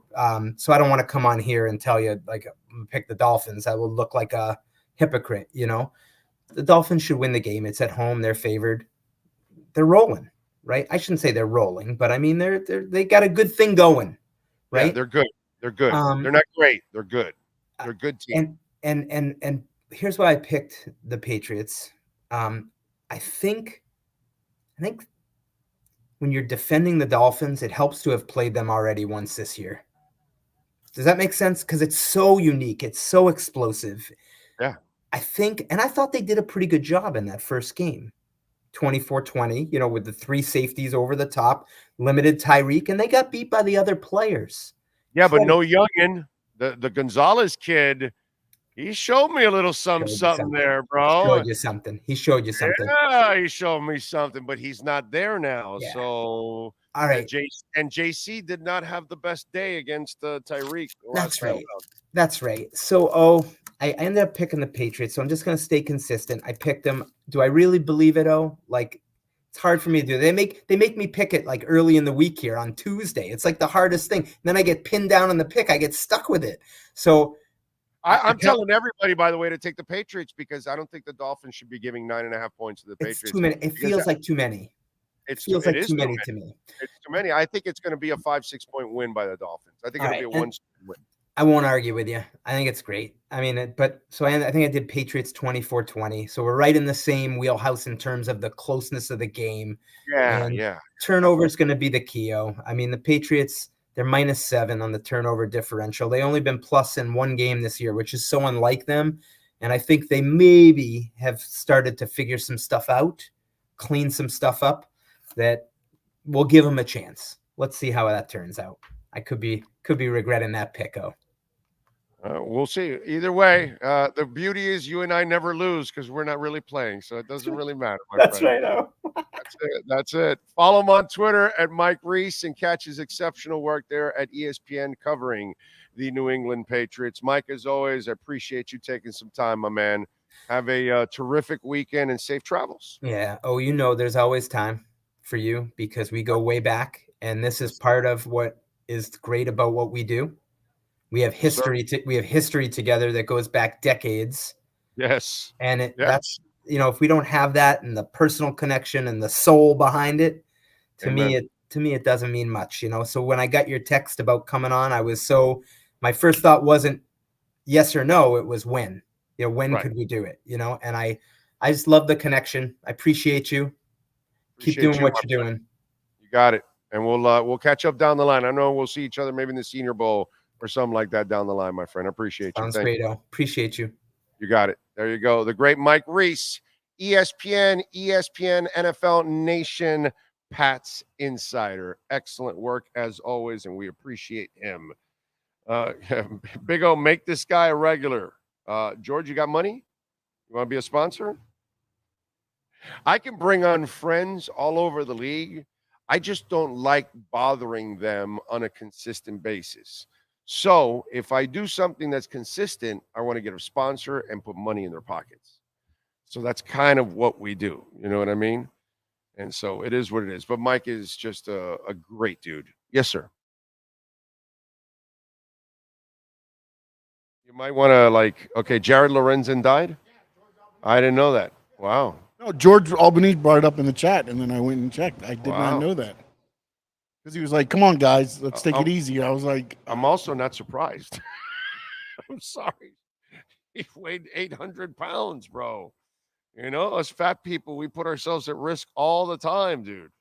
So I don't want to come on here and tell you, like, pick the Dolphins. I will look like a hypocrite, The Dolphins should win the game. It's at home. They're favored. They're rolling, right? I shouldn't say they're rolling, but I mean, they got a good thing going. Right? Yeah, they're good. They're good. They're not great. They're good. They're a good team. And here's why I picked the Patriots. I think when you're defending the Dolphins, it helps to have played them already once this year. Does that make sense? Because it's so unique. It's so explosive. Yeah. I thought they did a pretty good job in that first game. 24-20, with the three safeties over the top, limited Tyreek, and they got beat by the other players. Yeah, but no youngin. The Gonzalez kid, he showed me a little something there, bro. He showed you something. Yeah, he showed me something, but he's not there now. Yeah. So, all right. JC did not have the best day against Tyreek. That's right. So, I ended up picking the Patriots, so I'm just going to stay consistent. I picked them. Do I really believe it? Oh, like it's hard for me to do. They make me pick it like early in the week here on Tuesday. It's like the hardest thing. And then I get pinned down on the pick. I get stuck with it. So I'm telling everybody, by the way, to take the Patriots because I don't think the Dolphins should be giving 9.5 points to the Patriots. It's too many. It feels like too many. It feels like too many to me. It's too many. I think it's going to be a 5-6 point win by the Dolphins. I think it'll be a 1 win. I won't argue with you. I think it's great. I mean, I think I did Patriots 24-20. So we're right in the same wheelhouse in terms of the closeness of the game. Yeah. Turnover is going to be the key. I mean, the Patriots, they're -7 on the turnover differential. They only been plus in one game this year, which is so unlike them. And I think they maybe have started to figure some stuff out, clean some stuff up that will give them a chance. Let's see how that turns out. I could be regretting that pick. We'll see. Either way, the beauty is you and I never lose because we're not really playing, so it doesn't really matter. That's right. That's it. Follow him on Twitter at Mike Reese and catch his exceptional work there at ESPN covering the New England Patriots. Mike, as always, I appreciate you taking some time, my man. Have a terrific weekend and safe travels. Yeah. Oh, there's always time for you because we go way back, and this is part of what is great about what we do. We have history. We have history together that goes back decades. Yes. And that's if we don't have that and the personal connection and the soul behind it, to me it doesn't mean much. So when I got your text about coming on, my first thought wasn't yes or no. It was when. When could we do it? And I just love the connection. I appreciate you. Keep doing what you're doing. You got it. And we'll catch up down the line. I know we'll see each other maybe in the Senior Bowl or something like that down the line, my friend. I appreciate you. Sounds great, Al. Appreciate you. You got it. There you go. The great Mike Reese, ESPN, NFL Nation, Pats Insider. Excellent work as always, and we appreciate him. Big O, make this guy a regular. George, you got money? You want to be a sponsor? I can bring on friends all over the league. I just don't like bothering them on a consistent basis. So if I do something that's consistent, I want to get a sponsor and put money in their pockets. So that's kind of what we do. You know what I mean? And so it is what it is. But Mike is just a great dude. Yes, sir. You might want to Jared Lorenzen died? I didn't know that. Wow. No, George Albanese brought it up in the chat, and then I went and checked. I did not know that. Because he was like, come on, guys, let's take it easy. I was like... I'm also not surprised. I'm sorry. He weighed 800 pounds, bro. Us fat people, we put ourselves at risk all the time, dude.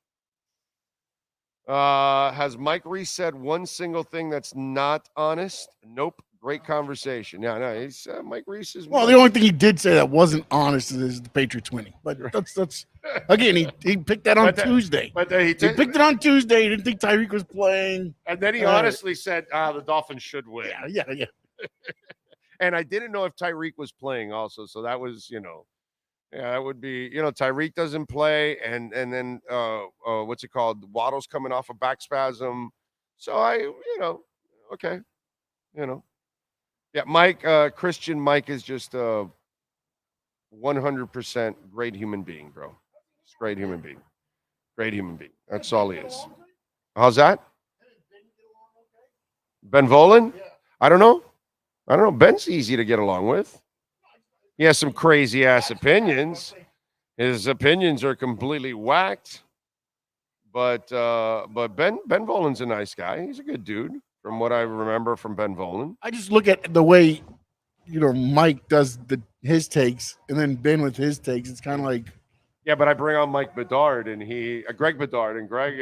Has Mike Reese said one single thing that's not honest? Nope. Great conversation. Yeah, no, he's Mike Reese is. Well, the only thing he did say that wasn't honest is the Patriots winning. But that's again, he picked that on Tuesday. But he picked it on Tuesday. He didn't think Tyreek was playing. And then he honestly said, the Dolphins should win. Yeah. And I didn't know if Tyreek was playing also. So that was, that would be, Tyreek doesn't play. And then, what's it called? Waddle's coming off a back spasm. So okay. Yeah, Mike, Christian Mike is just a 100% great human being, bro. Just great human being. Great human being. That's all he is. How's that? Ben Volen? I don't know. Ben's easy to get along with. He has some crazy ass opinions. His opinions are completely whacked. But Ben Volen's a nice guy. He's a good dude. From what I remember from Ben Volen. I just look at the way, Mike does his takes and then Ben with his takes. It's kind of like. Yeah, but I bring on Mike Bedard and Greg Bedard, and Greg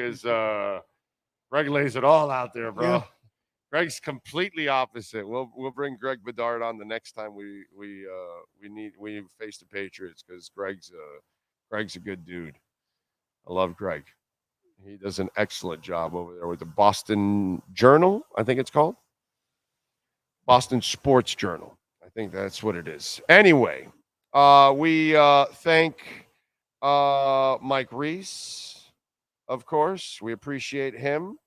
lays it all out there, bro. Yeah. Greg's completely opposite. We'll bring Greg Bedard on the next time we face the Patriots because Greg's a good dude. I love Greg. He does an excellent job over there with the Boston Journal, I think it's called. Boston Sports Journal. I think that's what it is. Anyway, we thank Mike Reese, of course. We appreciate him,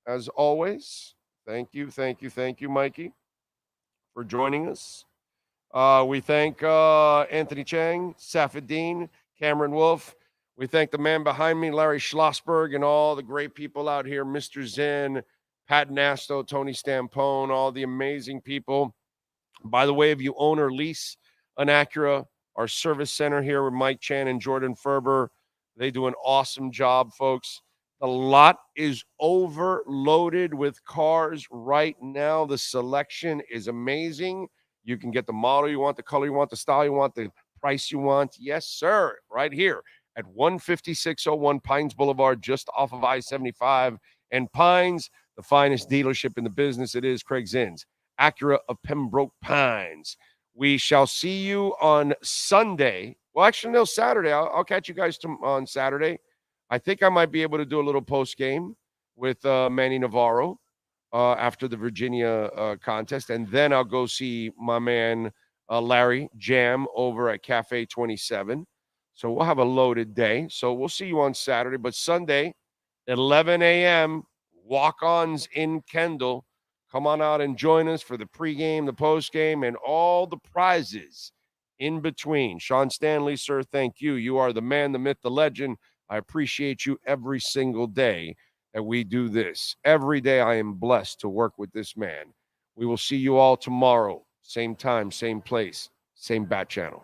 as always. Thank you, Mikey, for joining us. We thank Anthony Chang, Safadine, Cameron Wolf. We thank the man behind me, Larry Schlossberg, and all the great people out here, Mr. Zen, Pat Nasto, Tony Stampone, all the amazing people. By the way, if you own or lease an Acura, our service center here with Mike Chan and Jordan Ferber, they do an awesome job, folks. The lot is overloaded with cars right now. The selection is amazing. You can get the model you want, the color you want, the style you want, the price you want. Yes, sir. Right here at 15601 Pines Boulevard, just off of I-75. And Pines, the finest dealership in the business. It is Craig Zinn's Acura of Pembroke Pines. We shall see you on Sunday. Well, actually, no, Saturday. I'll catch you guys on Saturday. I think I might be able to do a little post game with Manny Navarro after the Virginia contest. And then I'll go see my man Larry Jam over at Cafe 27. So we'll have a loaded day. So we'll see you on Saturday. But Sunday, 11 a.m., walk-ons in Kendall. Come on out and join us for the pregame, the postgame, and all the prizes in between. Sean Stanley, sir, thank you. You are the man, the myth, the legend. I appreciate you every single day that we do this. Every day I am blessed to work with this man. We will see you all tomorrow. Same time, same place, same bat channel.